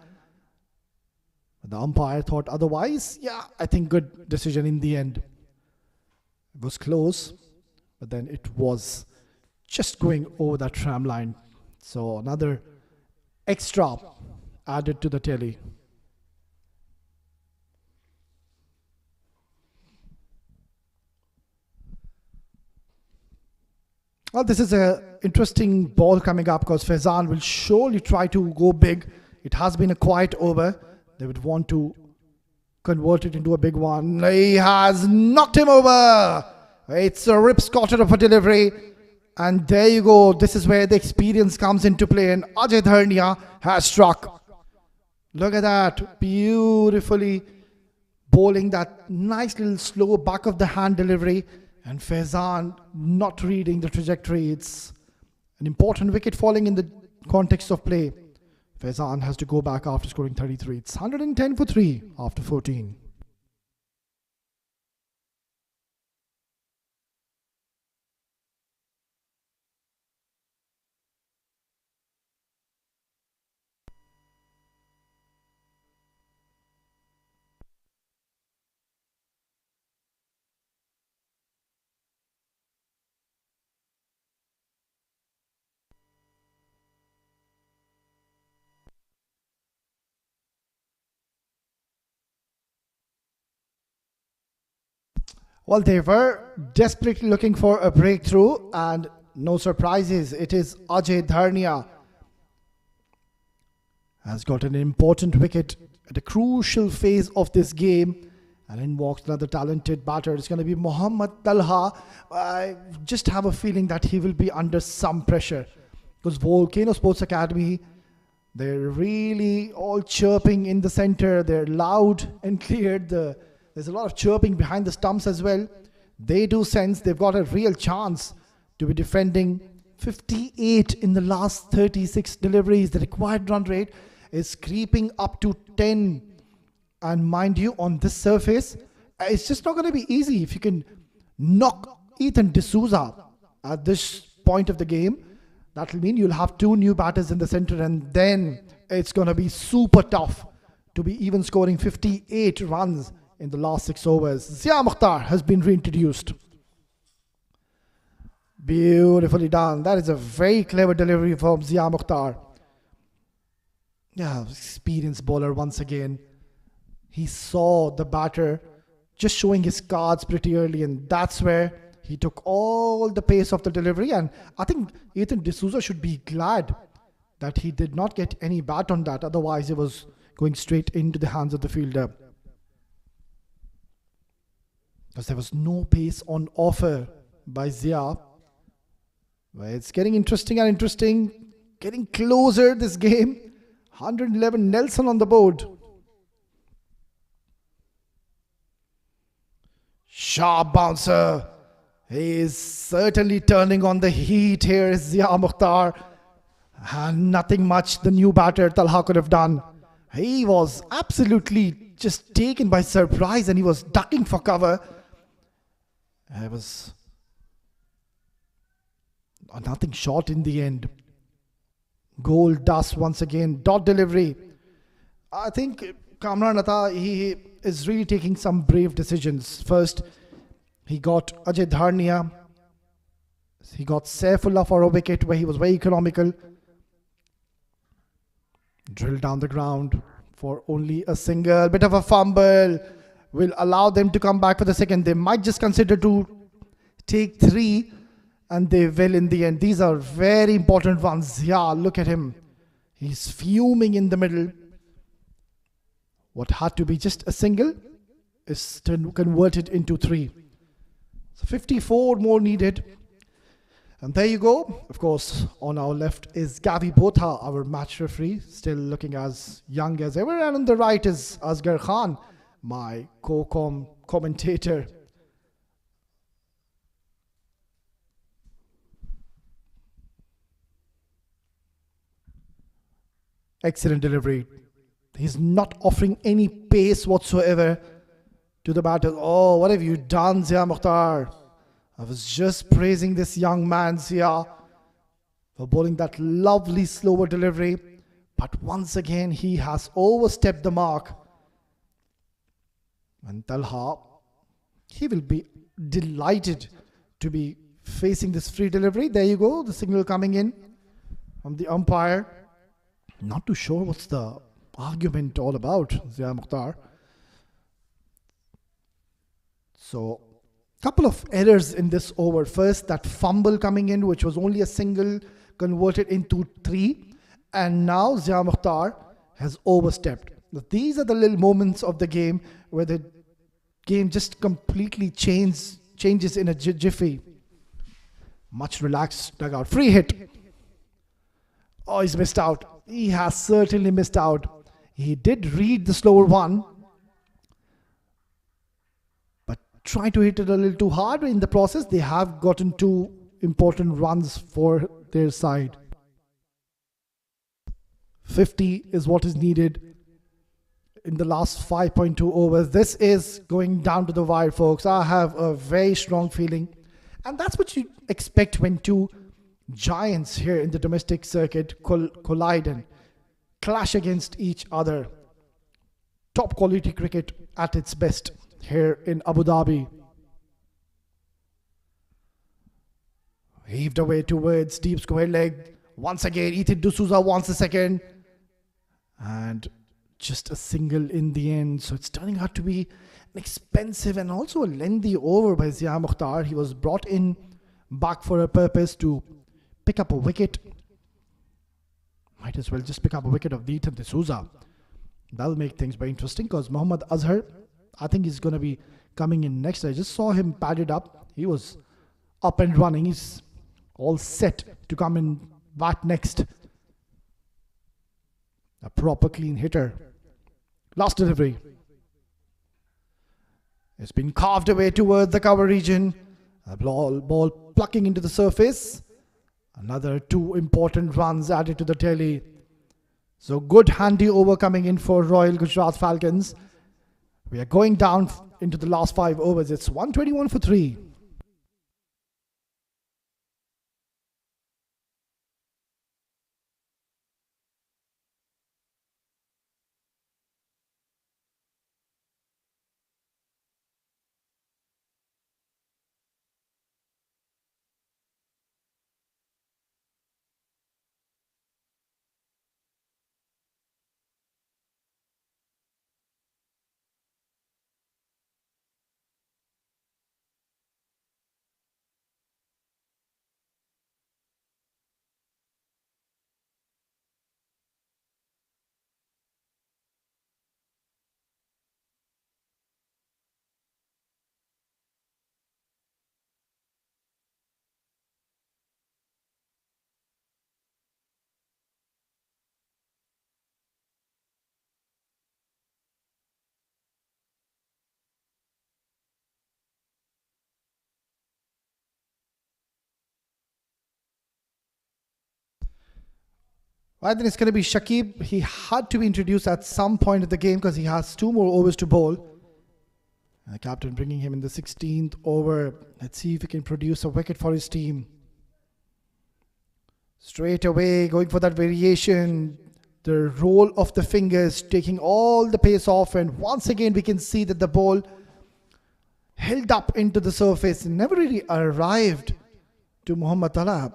The umpire thought otherwise. Yeah, I think good decision in the end. It was close, but then it was just going over that tram line. So another extra added to the tally. Well, this is an interesting ball coming up because Faizan will surely try to go big. It has been a quiet over. They would want to convert it into a big one. He has knocked him over. It's a rip-scotter of a delivery. And there you go. This is where the experience comes into play. And Ajay Dharnia has struck. Look at that. Beautifully bowling that nice little slow back of the hand delivery. And Faizan not reading the trajectory. It's an important wicket falling in the context of play. Faizan has to go back after scoring 33. It's 110 for 3 after 14. Well, they were desperately looking for a breakthrough, and no surprises. It is Ajay Dharnia has got an important wicket at a crucial phase of this game, And in walks another talented batter. It's going to be Mohammad Talha. I just have a feeling that he will be under some pressure. Because Volcano Sports Academy, they're really all chirping in the center. They're loud and clear. There's a lot of chirping behind the stumps as well. They do sense they've got a real chance to be defending 58 in the last 36 deliveries. The required run rate is creeping up to 10. And mind you, on this surface, it's just not going to be easy. If you can knock Ethan D'Souza at this point of the game, that'll mean you'll have two new batters in the center, and then it's going to be super tough to be even scoring 58 runs in the last 6 overs. Zia Mukhtar has been reintroduced. Beautifully done. That is a very clever delivery from Zia Mukhtar. Yeah, experienced bowler once again. He saw the batter just showing his cards pretty early, and that's where he took all the pace of the delivery. And I think Ethan D'Souza should be glad that he did not get any bat on that. Otherwise, it was going straight into the hands of the fielder. Because there was no pace on offer by Zia. Well, it's getting interesting and interesting. Getting closer this game. 111 Nelson on the board. Sharp bouncer. He is certainly turning on the heat here, is Zia Mukhtar. And nothing much the new batter Talha could have done. He was absolutely just taken by surprise and he was ducking for cover. It was nothing short in the end. Goal dust once again. Dot delivery. I think Kamran Atta, he is really taking some brave decisions. First, he got Ajay Dharnia. He got Saifullah for a wicket where he was very economical. Drilled down the ground for only a single. Bit of a fumble will allow them to come back for the second. They might just consider to take 3, and they will in the end. These are very important ones. Yeah, look at him. He's fuming in the middle. What had to be just a single is converted into 3. So 54 more needed. And there you go. Of course, on our left is Gavi Botha, our match referee, still looking as young as ever. And on the right is Asghar Khan, my commentator. Excellent delivery. He's not offering any pace whatsoever to the batter. Oh, what have you done, Zia Mukhtar? I was just praising this young man, Zia, for bowling that lovely slower delivery. But once again, he has overstepped the mark. And Talha, he will be delighted to be facing this free delivery. There you go, the signal coming in from the umpire. Not too sure what's the argument all about, Zia Mukhtar. So, couple of errors in this over. First, that fumble coming in, which was only a single, converted into 3. And now Zia Mukhtar has overstepped. These are the little moments of the game where the game just completely changes in a jiffy. Much relaxed dugout. Free hit. Oh, he's missed out. He has certainly missed out. He did read the slower one, but trying to hit it a little too hard. In the process, they have gotten 2 important runs for their side. 50 is what is needed in the last 5.2 overs. This is going down to the wire, folks. I have a very strong feeling. And that's what you expect when 2 giants here in the domestic circuit collide and clash against each other. Top quality cricket at its best here in Abu Dhabi. Heaved away towards deep square leg. Once again, Ethan D'Souza wants a second. And just a single in the end. So it's turning out to be an expensive and also a lengthy over by Zia Mukhtar. He was brought in back for a purpose to pick up a wicket. Might as well just pick up a wicket of Ethan D'Souza. That'll make things very interesting because Mohammad Azhar I think he's going to be coming in next. I just saw him padded up. He was up and running. He's all set to come in bat next. A proper clean hitter. Last delivery. It's been carved away towards the cover region. A ball plucking into the surface. Another 2 important runs added to the tally. So good handy over coming in for Royal Gujarat Falcons. We are going down into the last 5 overs. It's 121 for 3. Right, then it's going to be Shakib. He had to be introduced at some point of the game because he has 2 more overs to bowl. The captain bringing him in the 16th over. Let's see if he can produce a wicket for his team. Straight away, going for that variation. The roll of the fingers, taking all the pace off. And once again, we can see that the ball held up into the surface and never really arrived to Mohammad Talha.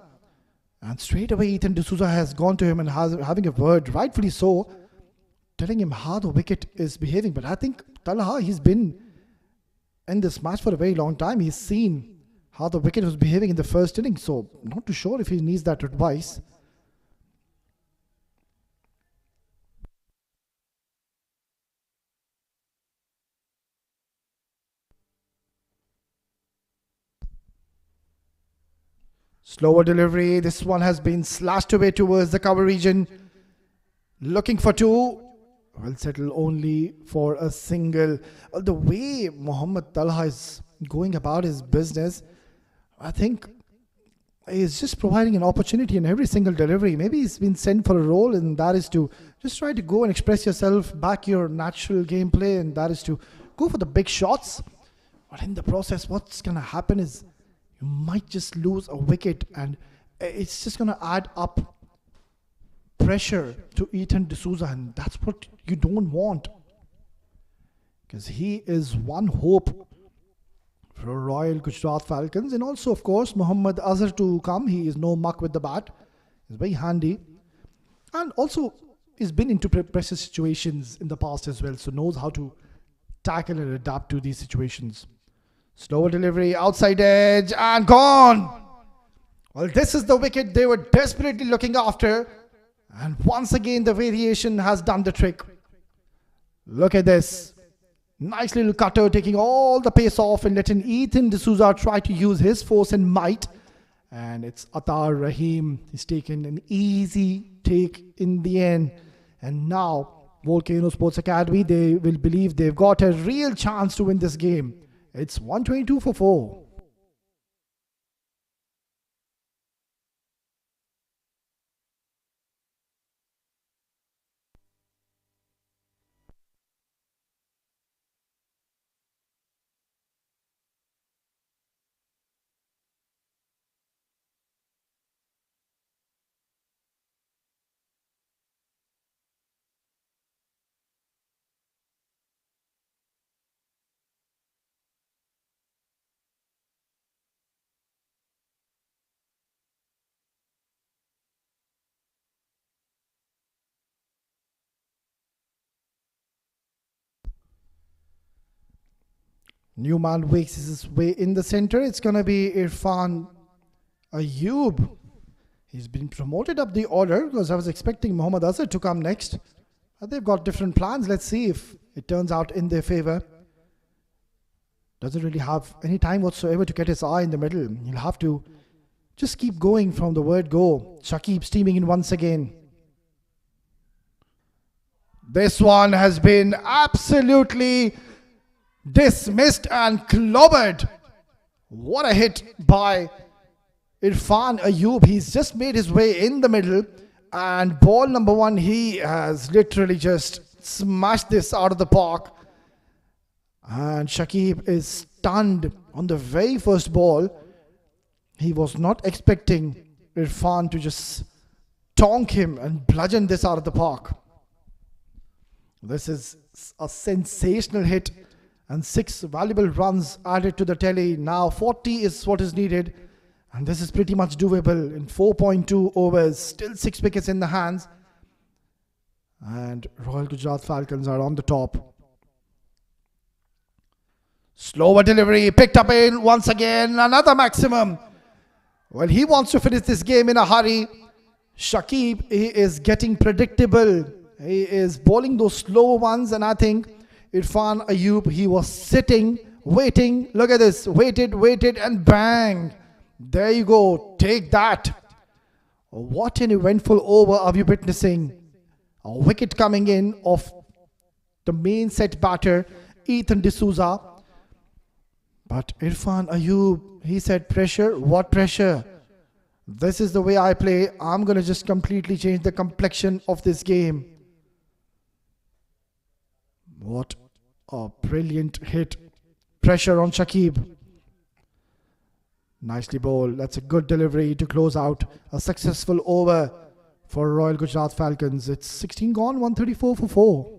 And straight away, Ethan D'Souza has gone to him and having a word, rightfully so, telling him how the wicket is behaving. But I think Talha, he's been in this match for a very long time. He's seen how the wicket was behaving in the first inning. So, not too sure if he needs that advice. Slower delivery. This one has been slashed away towards the cover region. Looking for 2. Will settle only for a single. The way Mohammad Talha is going about his business, I think he's just providing an opportunity in every single delivery. Maybe he's been sent for a role, and that is to just try to go and express yourself, back your natural gameplay, and that is to go for the big shots. But in the process, what's going to happen is you might just lose a wicket, and it's just going to add up pressure to Ethan D'Souza, and that's what you don't want, because he is one hope for Royal Gujarat Falcons. And also, of course, Mohammad Azhar to come. He is no muck with the bat. He's very handy, and also he's been into pressure situations in the past as well, so knows how to tackle and adapt to these situations. Slower delivery, outside edge, and gone. Well, this is the wicket they were desperately looking after. And once again, the variation has done the trick. Look at this. Nice little cutter, taking all the pace off and letting Ethan D'Souza try to use his force and might. And it's Atar Rahim. He's taken an easy take in the end. And now, Volcano Sports Academy, they will believe they've got a real chance to win this game. It's 122 for 4. Newman wakes his way in the center. It's going to be Irfan Ayub. He's been promoted up the order because I was expecting Mohammad Azhar to come next. They've got different plans. Let's see if it turns out in their favor. doesn't really have any time whatsoever to get his eye in the middle. He'll have to just keep going from the word go. Shakib steaming in once again. This one has been absolutely dismissed and clobbered. What a hit by Irfan Ayub. He's just made his way in the middle, and ball number one, he has literally just smashed this out of the park. And Shakib is stunned on the very first ball. He was not expecting Irfan to just tonk him and bludgeon this out of the park. This is a sensational hit, and 6 valuable runs added to the tally. Now 40 is what is needed, and this is pretty much doable in 4.2 overs. Still 6 wickets in the hands, and Royal Gujarat Falcons are on the top. Slower delivery, picked up in once again, another maximum. Well, he wants to finish this game in a hurry. Shakib, he is getting predictable. He is bowling those slower ones, and I think Irfan Ayub, he was sitting, waiting. Look at this, waited, and bang. There you go, take that. What an eventful over are we witnessing. A wicket coming in of the main set batter, Ethan D'Souza. But Irfan Ayub, he said, pressure, what pressure? This is the way I play. I'm going to just completely change the complexion of this game. What a brilliant hit. Pressure on Shakib. Nicely bowled. That's a good delivery to close out a successful over for Royal Gujarat Falcons. It's 16 gone, 134 for 4.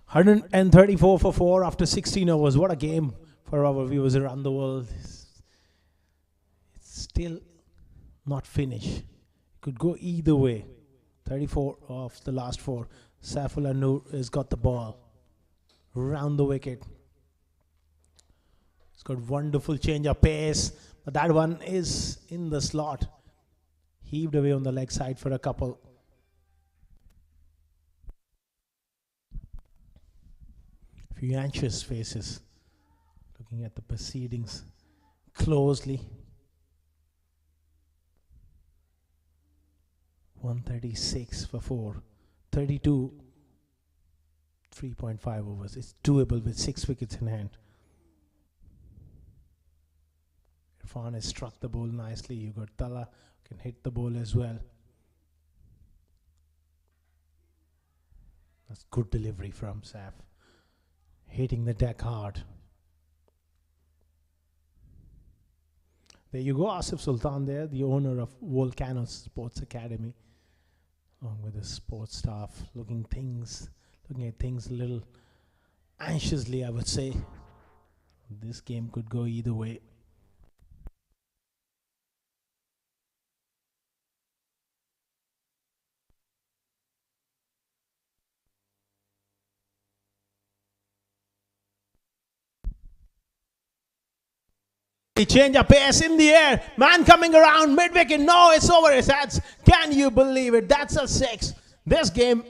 Hundred and 34 for 4 after 16 overs. What a game for our viewers around the world. It's still not finished. Could go either way. 34 of the last 4. Saifullah Noor has got the ball round the wicket. It's got wonderful change of pace, but that one is in the slot. Heaved away on the leg side for a couple. Few anxious faces looking at the proceedings closely. 136 for 4. 32. 3.5 overs. It's doable with 6 wickets in hand. Irfan has struck the ball nicely. You got Tala can hit the ball as well. That's good delivery from Saif. Hitting the deck hard. There you go, Asif Sultan there, the owner of Volcano Sports Academy, along with his sports staff, looking at things a little anxiously, I would say. This game could go either way. Change of pace in the air. Man coming around mid-wicket. No, it's over his heads. Can you believe it? That's a 6. This game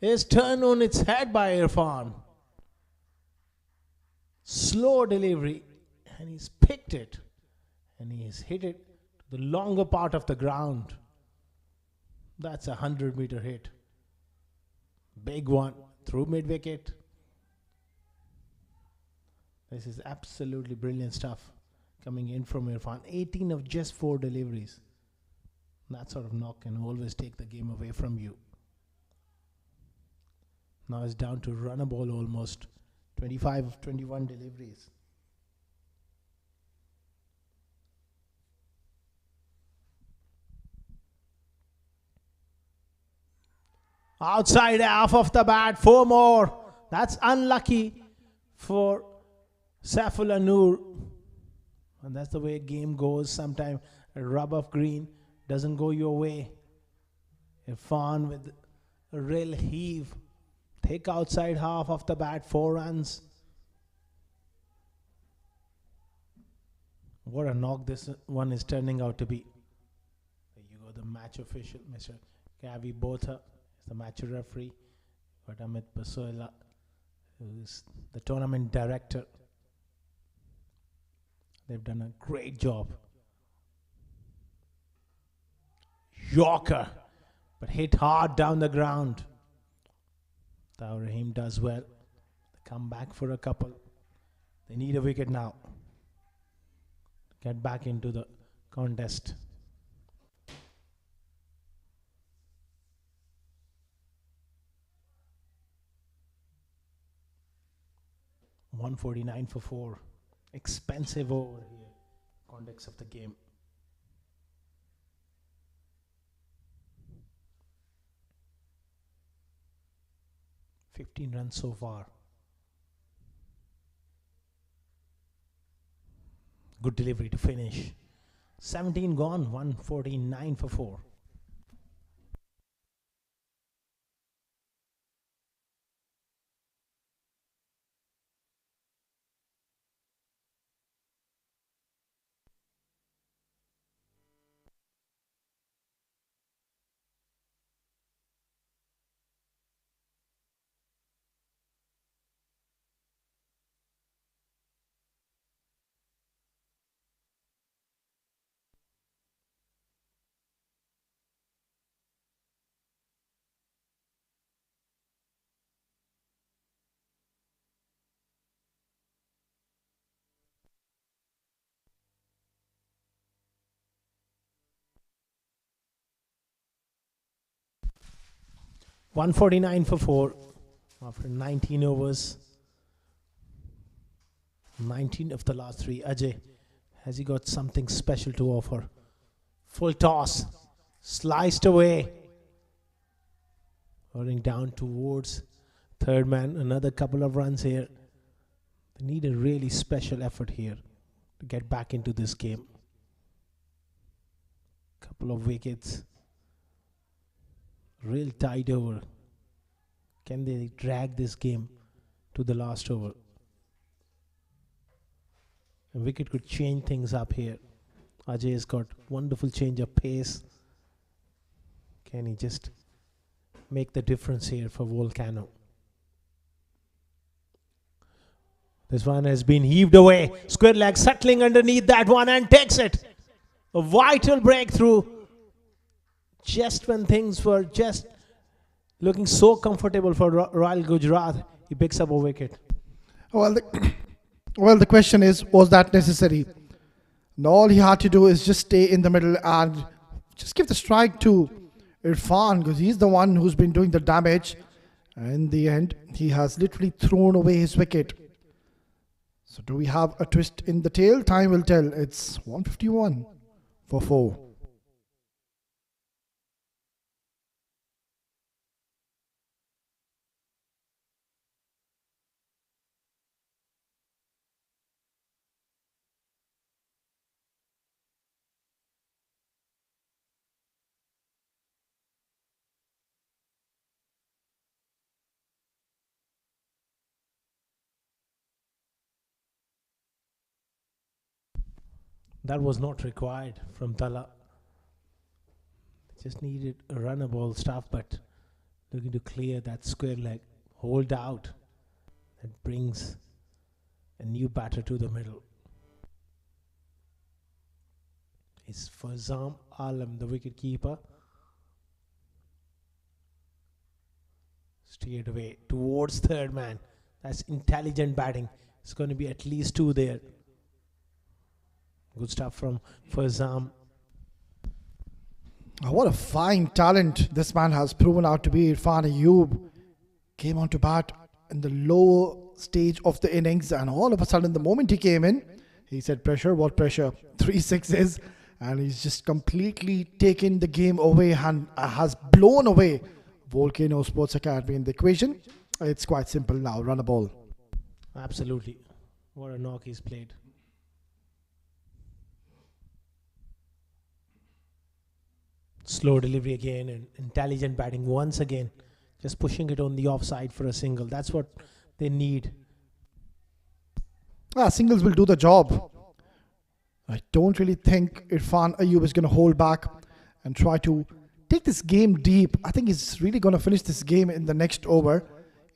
is turned on its head by Irfan. Slow delivery. And he's picked it. And he's hit it to the longer part of the ground. That's a 100-meter hit. Big one. Through mid-wicket. This is absolutely brilliant stuff coming in from Irfan. 18 of just 4 deliveries. That sort of knock can always take the game away from you. Now it's down to run a ball almost 25 of 21 deliveries. Outside half of the bat, 4 more. That's unlucky for Saifullah Noor. And that's the way a game goes. Sometimes a rub of green doesn't go your way. Irfan with a real heave. Thick outside half of the bat, 4 runs. What a knock this one is turning out to be. There you go, the match official, Mr. Kavi Botha is the match referee. But Amit Pasoila, who's the tournament director. They've done a great job. Yorker, but hit hard down the ground. Taur Rahim does well. They come back for a couple. They need a wicket now. Get back into the contest. $149 for 4. Expensive over here. Context of the game. $15 runs so far. Good delivery to finish. 17 gone, 149 for 4. $149 for 4 after 19 overs. 19 of the last 3. Ajay, has he got something special to offer? Full toss. Sliced away. Rolling down towards third man. Another couple of runs here. They need a really special effort here to get back into this game. Couple of wickets. Real tight over. Can they drag this game to the last over? A wicket could change things up here. Ajay has got wonderful change of pace. Can he just make the difference here for Volcano? This one has been heaved away. Square leg settling underneath that one and takes it. A vital breakthrough. Just when things were just looking so comfortable for Royal Gujrat, he picks up a wicket. Well, the question is, was that necessary? And all he had to do is just stay in the middle and just give the strike to Irfan, because he's the one who's been doing the damage. And in the end, he has literally thrown away his wicket. So do we have a twist in the tail? Time will tell. It's 151 for 4. That was not required from Tala. Just needed a runnable stuff, but looking to clear that square leg. Hold out. That brings a new batter to the middle. It's Fazam Alam, the wicket keeper. Steered away towards third man. That's intelligent batting. It's going to be at least 2 there. Good stuff from Fazam. What a fine talent this man has proven out to be. Irfan Ayub came on to bat in the lower stage of the innings, and all of a sudden, the moment he came in, he said, pressure, what pressure? 3 sixes, and he's just completely taken the game away and has blown away Volcano Sports Academy in the equation. It's quite simple now, run a ball. Absolutely. What a knock he's played. Slow delivery again and intelligent batting once again. Just pushing it on the offside for a single. That's what they need. Singles will do the job. I don't really think Irfan Ayub is going to hold back and try to take this game deep. I think he's really going to finish this game in the next over.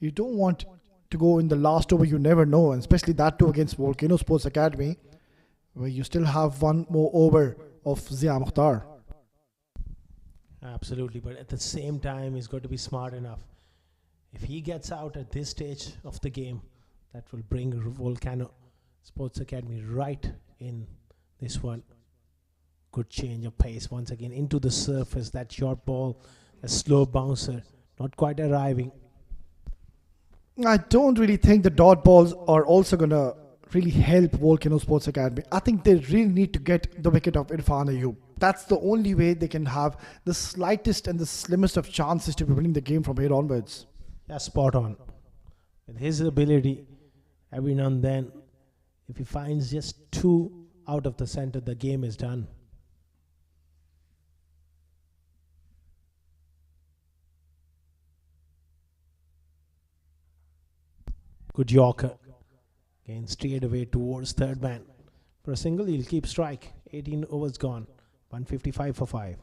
You don't want to go in the last over, you never know, and especially that too against Volcano Sports Academy, where you still have one more over of Zia Mukhtar. Absolutely, but at the same time, he's got to be smart enough. If he gets out at this stage of the game, that will bring Volcano Sports Academy right in this one. Good change of pace once again into the surface. That short ball, a slow bouncer, not quite arriving. I don't really think the dot balls are also going to really help Volcano Sports Academy. I think they really need to get the wicket of Irfan Ayub. That's the only way they can have the slightest and the slimmest of chances to be winning the game from here onwards. Yeah, spot on. With his ability, every now and then, if he finds just 2 out of the center, the game is done. Good Yorker. Again, straight away towards third man. For a single, he'll keep strike. 18 overs gone. 155 for 5.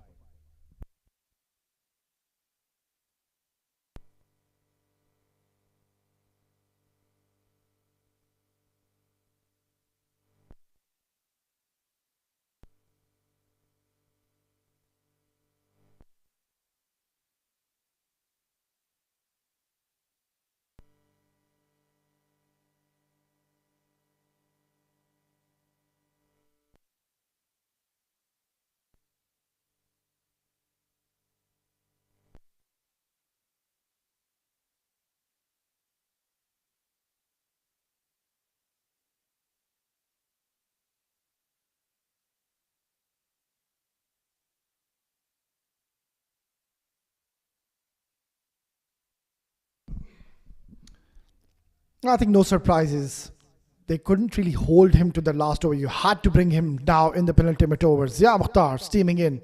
I think no surprises. They couldn't really hold him to the last over. You had to bring him down in the penultimate over. Zia Mukhtar steaming in.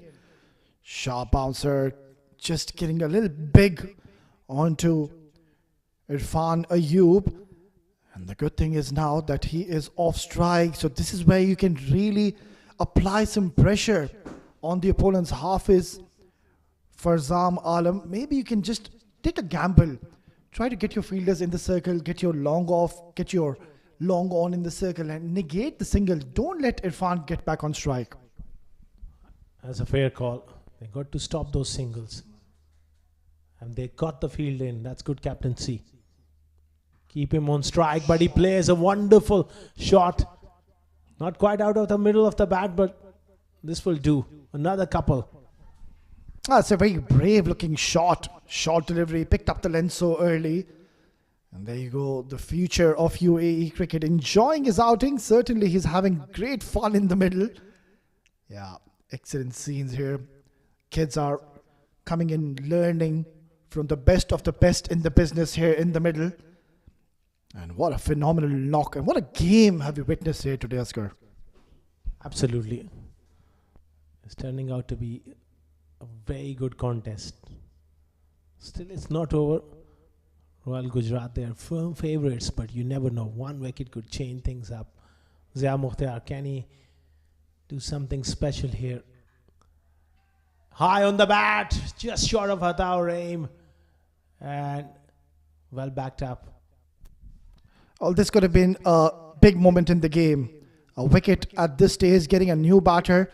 Sharp bouncer, just getting a little big onto Irfan Ayub. And the good thing is now that he is off strike. So this is where you can really apply some pressure on the opponent's half is Farzam Alam. Maybe you can just take a gamble. Try to get your fielders in the circle, get your long off, get your long on in the circle and negate the single. Don't let Irfan get back on strike. That's a fair call. They got to stop those singles. And they got the field in. That's good captaincy. Keep him on strike, but he plays a wonderful shot. Not quite out of the middle of the bat, but this will do. Another couple. That's a very brave looking shot. Short delivery, picked up the length so early. And there you go, the future of UAE cricket. Enjoying his outing. Certainly he's having great fun in the middle. Yeah, excellent scenes here. Kids are coming in, learning from the best of the best in the business here in the middle. And what a phenomenal knock. And what a game have you witnessed here today, Asghar? Absolutely. It's turning out to be a very good contest. Still, it's not over. Royal Gujrat, they are firm favourites, but you never know. One wicket could change things up. Zia Mukhtar, can he do something special here? High on the bat, just short of Hataur aim, and well backed up. Oh, this could have been a big moment in the game. A wicket at this stage, getting a new batter,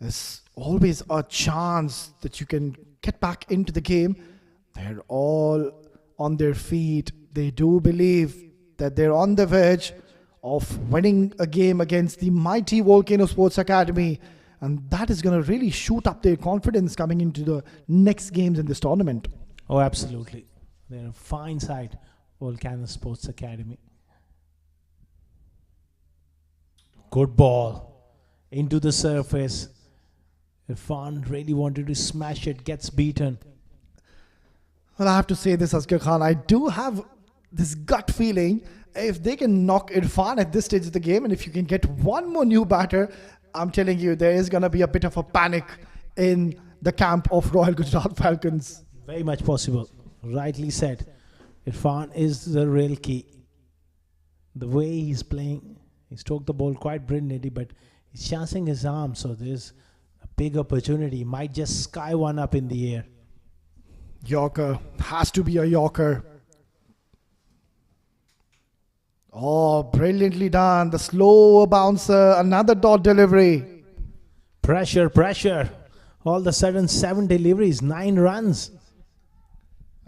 is always a chance that you can get back into the game. They're all on their feet. They do believe that they're on the verge of winning a game against the mighty Volcano Sports Academy. And that is going to really shoot up their confidence coming into the next games in this tournament. Oh, absolutely. They're a fine side. Volcano Sports Academy. Good ball into the surface. Irfan really wanted to smash it, gets beaten. Well, I have to say this, Asghar Khan. I do have this gut feeling if they can knock Irfan at this stage of the game, and if you can get one more new batter, I'm telling you, there is going to be a bit of a panic in the camp of Royal Gujarat Falcons. Very much possible. Rightly said. Irfan is the real key. The way he's playing, he stroked the ball quite brilliantly, but he's chancing his arm, so there's a big opportunity. He might just sky one up in the air. Yorker. Has to be a Yorker. Oh, brilliantly done. The slow bouncer. Another dot delivery. Pressure, pressure. All of a sudden, 7 deliveries, 9 runs.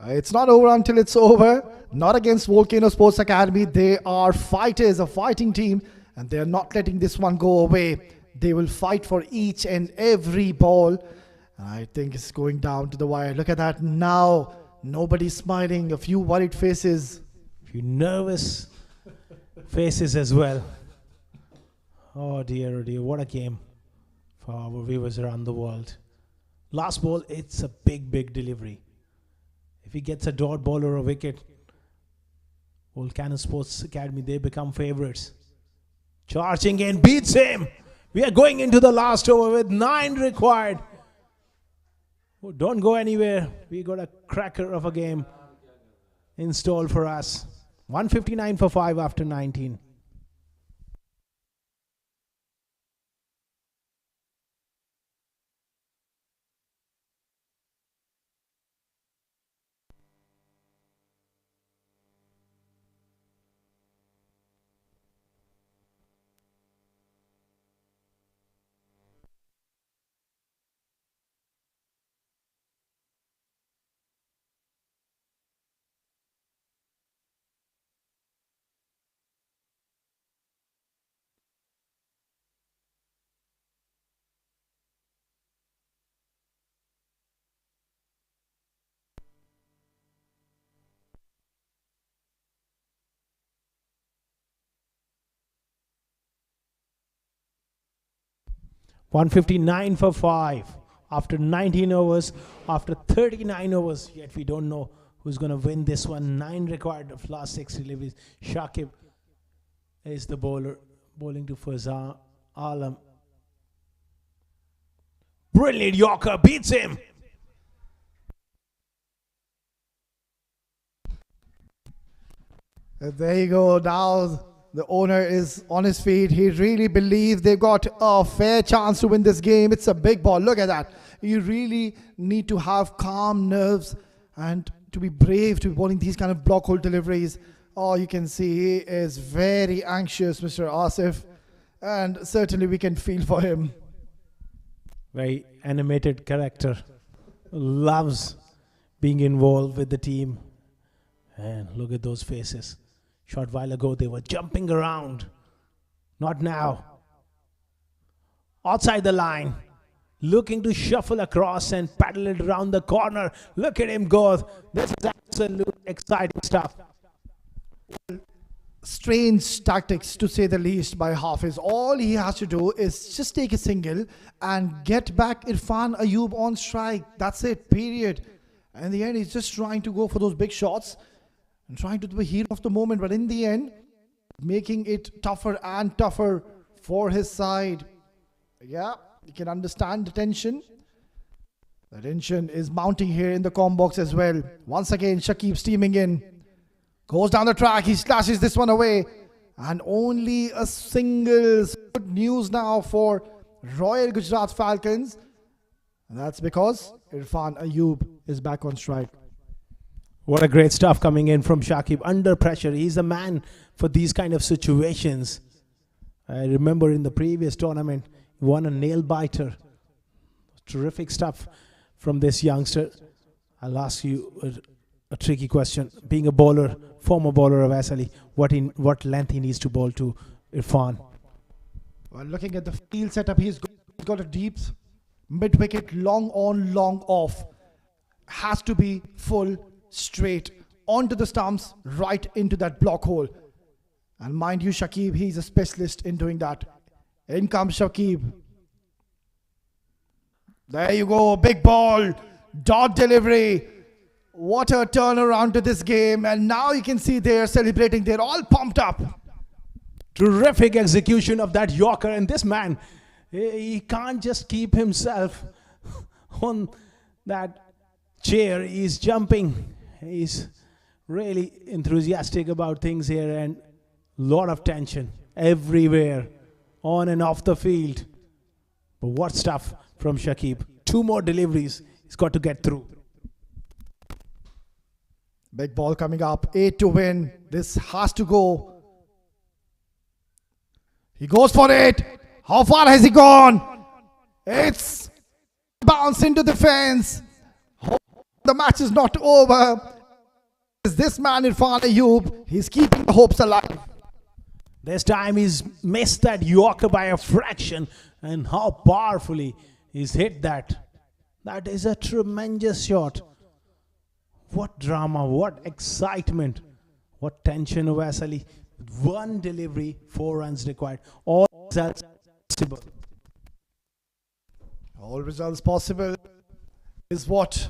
It's not over until it's over. Not against Volcano Sports Academy. They are fighters, a fighting team, and they're not letting this one go away. They will fight for each and every ball. I think it's going down to the wire. Look at that now. Nobody's smiling. A few worried faces. A few nervous faces as well. Oh dear, what a game for our viewers around the world. Last ball, it's a big delivery. If he gets a dot ball or a wicket, Volcano Sports Academy, they become favorites. Charging in, beats him. We are going into the last over with 9 required. Oh, don't go anywhere. We got a cracker of a game installed for us. 159 for 5 after 19. $159 for 5 after 19 overs, after 39 overs. Yet we don't know who's going to win this one. 9 required of last 6 deliveries. Shakib is the bowler, bowling to Fazal Alam. Brilliant Yorker, beats him. There you go. Now the owner is on his feet. He really believes they've got a fair chance to win this game. It's a big ball. Look at that. You really need to have calm nerves and to be brave to be bowling these kind of block hole deliveries. Oh, you can see he is very anxious, Mr. Asif. And certainly we can feel for him. Very animated character. Loves being involved with the team. And look at those faces. Short while ago, they were jumping around. Not now. Outside the line. Looking to shuffle across and paddle it around the corner. Look at him go. This is absolute exciting stuff. Strange tactics, to say the least, by Hafiz. All he has to do is just take a single and get back Irfan Ayub on strike. That's it, period. And in the end, he's just trying to go for those big shots and trying to be the hero of the moment, but in the end, making it tougher and tougher for his side. Yeah, you can understand the tension. The tension is mounting here in the comm box as well. Once again, Shakib steaming in. Goes down the track, he slashes this one away. And only a single. Good news now for Royal Gujarat Falcons. And that's because Irfan Ayub is back on strike. What a great stuff coming in from Shakib. Under pressure. He's a man for these kind of situations. I remember in the previous tournament, he won a nail biter. Terrific stuff from this youngster. I'll ask you a tricky question. Being a bowler, former bowler of SLE, what length he needs to bowl to Irfan? Well, looking at the field setup, he's got a deep mid-wicket, long on, long off. Has to be full, straight, onto the stumps, right into that block hole. And mind you, Shakib, he's a specialist in doing that. In comes Shakib. There you go, big ball, dot delivery. What a turnaround to this game. And now you can see they're celebrating. They're all pumped up. Terrific execution of that Yorker. And this man, he can't just keep himself on that chair. He's jumping. He's really enthusiastic about things here, and lot of tension everywhere, on and off the field. But what stuff from Shakib. 2 more deliveries he's got to get through. Big ball coming up, 8 to win. This has to go. He goes for it. How far has he gone? It's bounced into the fence. The match is not over. This man, Irfan Ayub, he's keeping the hopes alive. This time he's missed that Yorker by a fraction, and how powerfully he's hit that. That is a tremendous shot. What drama, what excitement, what tension, Vasali. 1 delivery, 4 runs required. All results possible. All results possible is what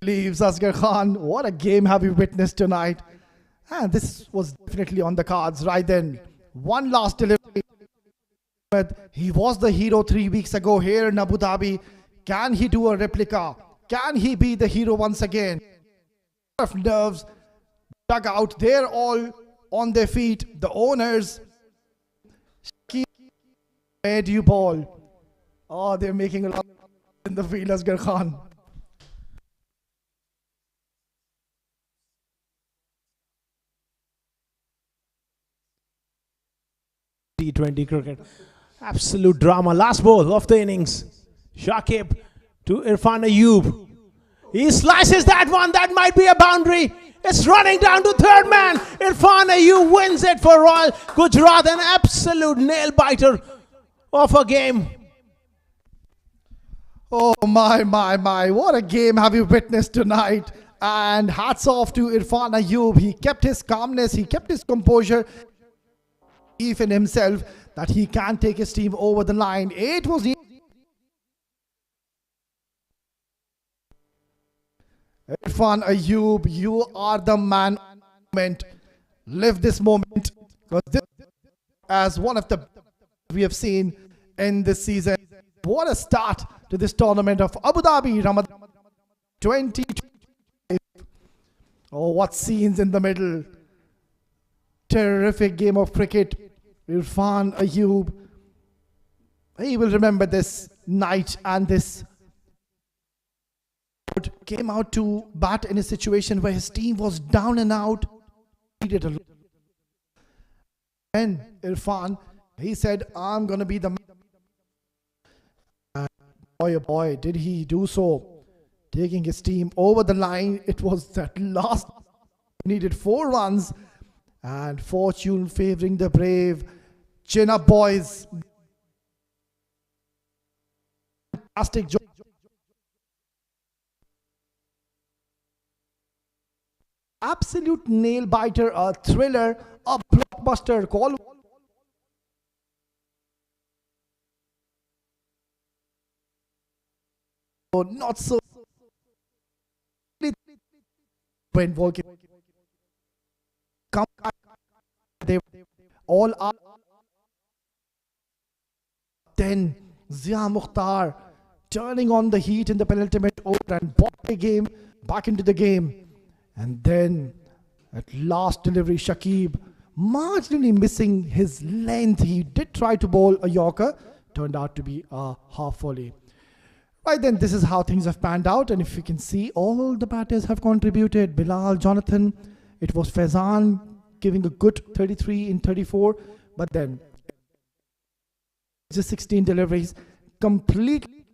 believes Asghar Khan. What a game have we witnessed tonight. And this was definitely on the cards right then. One last delivery. He was the hero 3 weeks ago here in Abu Dhabi. Can he do a replica? Can he be the hero once again? Of nerves dug out. They're all on their feet. The owners. Where do you ball? Oh, they're making a lot in the field, Asghar Khan. T20 cricket. Absolute drama. Last ball of the innings. Shakib to Irfan Ayub. He slices that one. That might be a boundary. It's running down to third man. Irfan Ayub wins it for Royal Gujrat. An absolute nail-biter of a game. Oh my. What a game have you witnessed tonight. And hats off to Irfan Ayub. He kept his calmness. He kept his composure. Belief in himself that he can take his team over the line. It was Irfan Ayub, you are the man. Live this moment, because this as one of the we have seen in this season. What a start to this tournament of Abu Dhabi Ramadan 2020. Oh, what scenes in the middle. Terrific game of cricket. Irfan Ayub, he will remember this night, and this came out to bat in a situation where his team was down and out. He did a lot. And Irfan, he said, I'm going to be the man. And boy, oh boy, did he do so. Taking his team over the line. It was that last, needed 4 runs. And fortune favoring the brave. Chin up, boys. Fantastic job. Absolute nail biter, a thriller, a blockbuster. Call. Not so. When Volcano come, they all are. Then Zia Mukhtar turning on the heat in the penultimate over and brought the game back into the game. And then at last delivery, Shakib marginally missing his length. He did try to bowl a Yorker, turned out to be a half volley. Right then, this is how things have panned out, and if you can see, all the batters have contributed. Bilal, Jonathan, it was Faizan giving a good 33 in 34, but then just 16 deliveries, completely.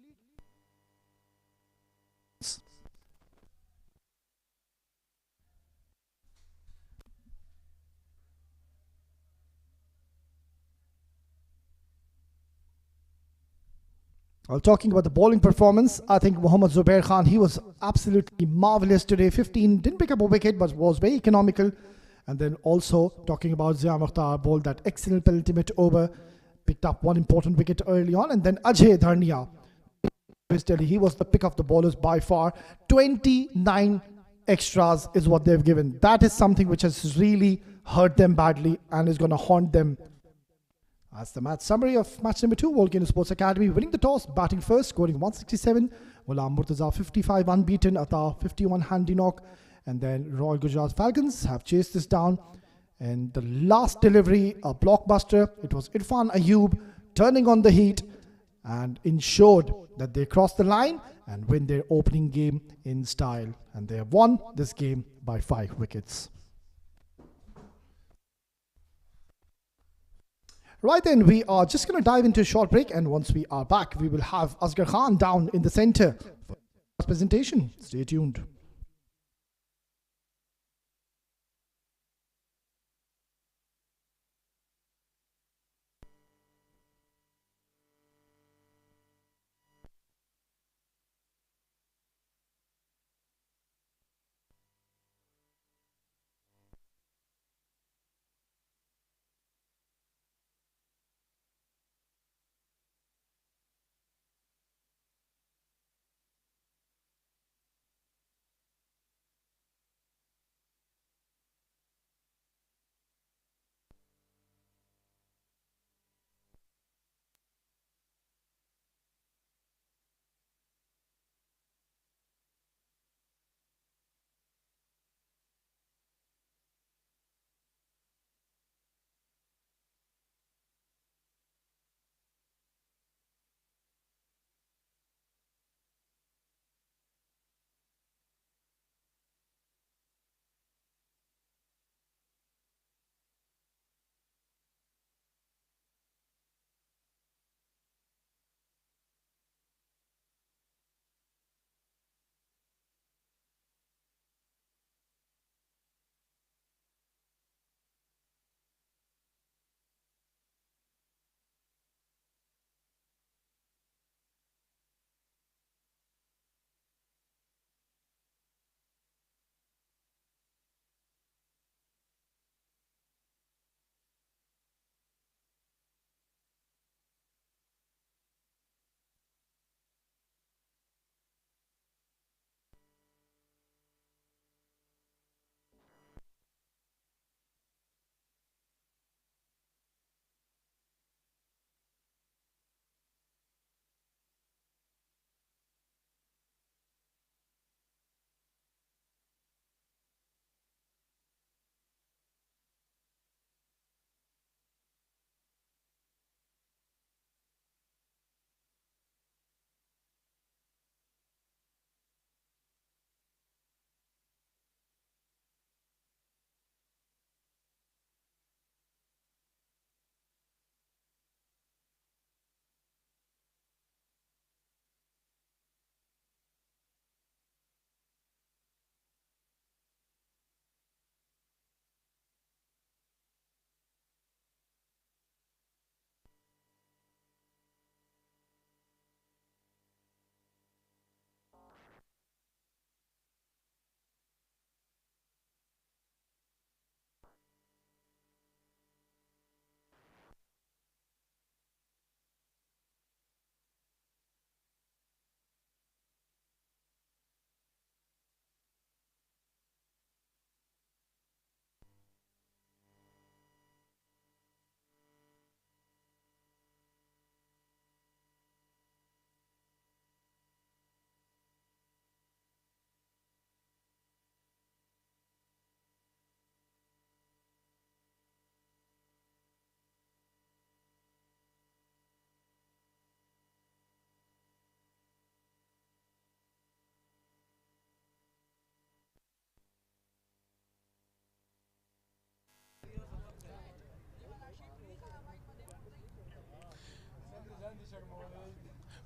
Well, talking about the bowling performance, I think Mohammad Zubair Khan, he was absolutely marvellous today. 15, didn't pick up a wicket, but was very economical. And then also talking about Zia Mukhtar, bowled that excellent penultimate over, picked up one important wicket early on. And then Ajay Dharnia, he was the pick of the bowlers by far. 29 extras is what they've given. That is something which has really hurt them badly and is going to haunt them. That's the match summary of match number 2. Volcano Sports Academy winning the toss, batting first, scoring 167. Ghulam Murtaza 55 unbeaten, Atta 51 handy knock. And then Royal Gujrat Falcons have chased this down. And the last delivery, a blockbuster. It was Irfan Ayub turning on the heat and ensured that they cross the line and win their opening game in style. And they have won this game by 5 wickets. Right then, we are just going to dive into a short break, and once we are back, we will have Asghar Khan down in the center for his presentation. Stay tuned.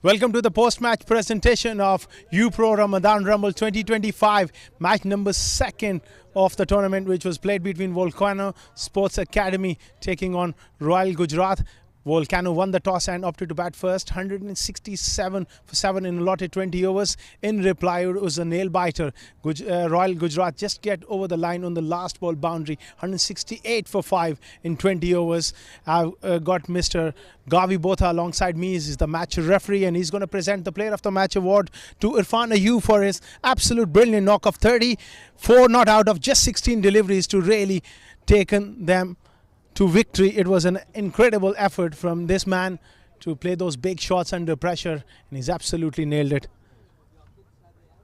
Welcome to the post-match presentation of UPro Ramadan Rumble 2025, match number 2nd of the tournament, which was played between Volcano Sports Academy taking on Royal Gujrat. Volcano won the toss and opted to bat first. 167 for 7 in allotted 20 overs. In reply, it was a nail biter. Royal Gujrat just get over the line on the last ball boundary. 168 for 5 in 20 overs. I've got Mr. Gavi Botha alongside me. He's the match referee, and he's going to present the Player of the Match award to Irfan Ayub for his absolute brilliant knock of 34 not out of just 16 deliveries to really taken them to victory. It was an incredible effort from this man to play those big shots under pressure, and he's absolutely nailed it.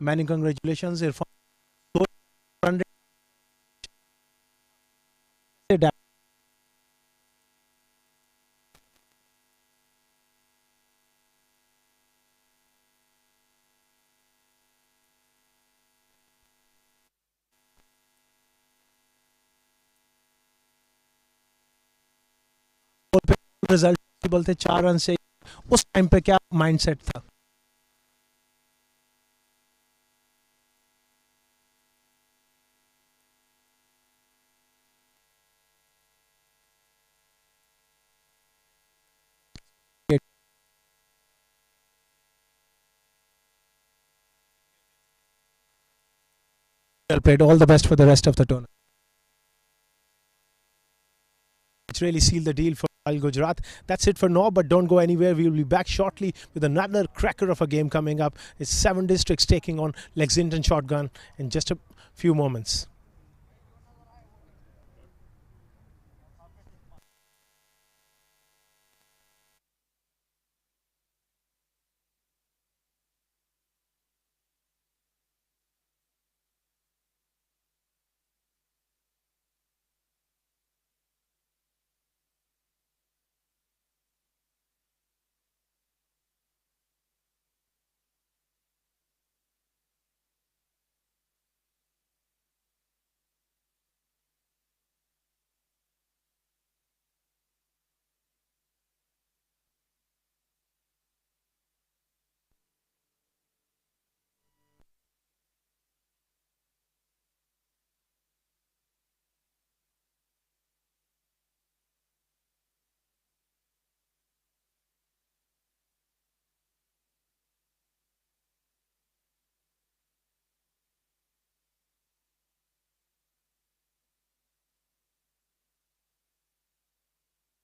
Many congratulations, Irfan. Result बोलते 4 run से उस time पे क्या mindset था? Well played. All the best for the rest of the tournament. It's really sealed the deal for Gujrat. That's it for now, but don't go anywhere. We will be back shortly with another cracker of a game coming up. It's 7 districts taking on Lexington Shotgun in just a few moments.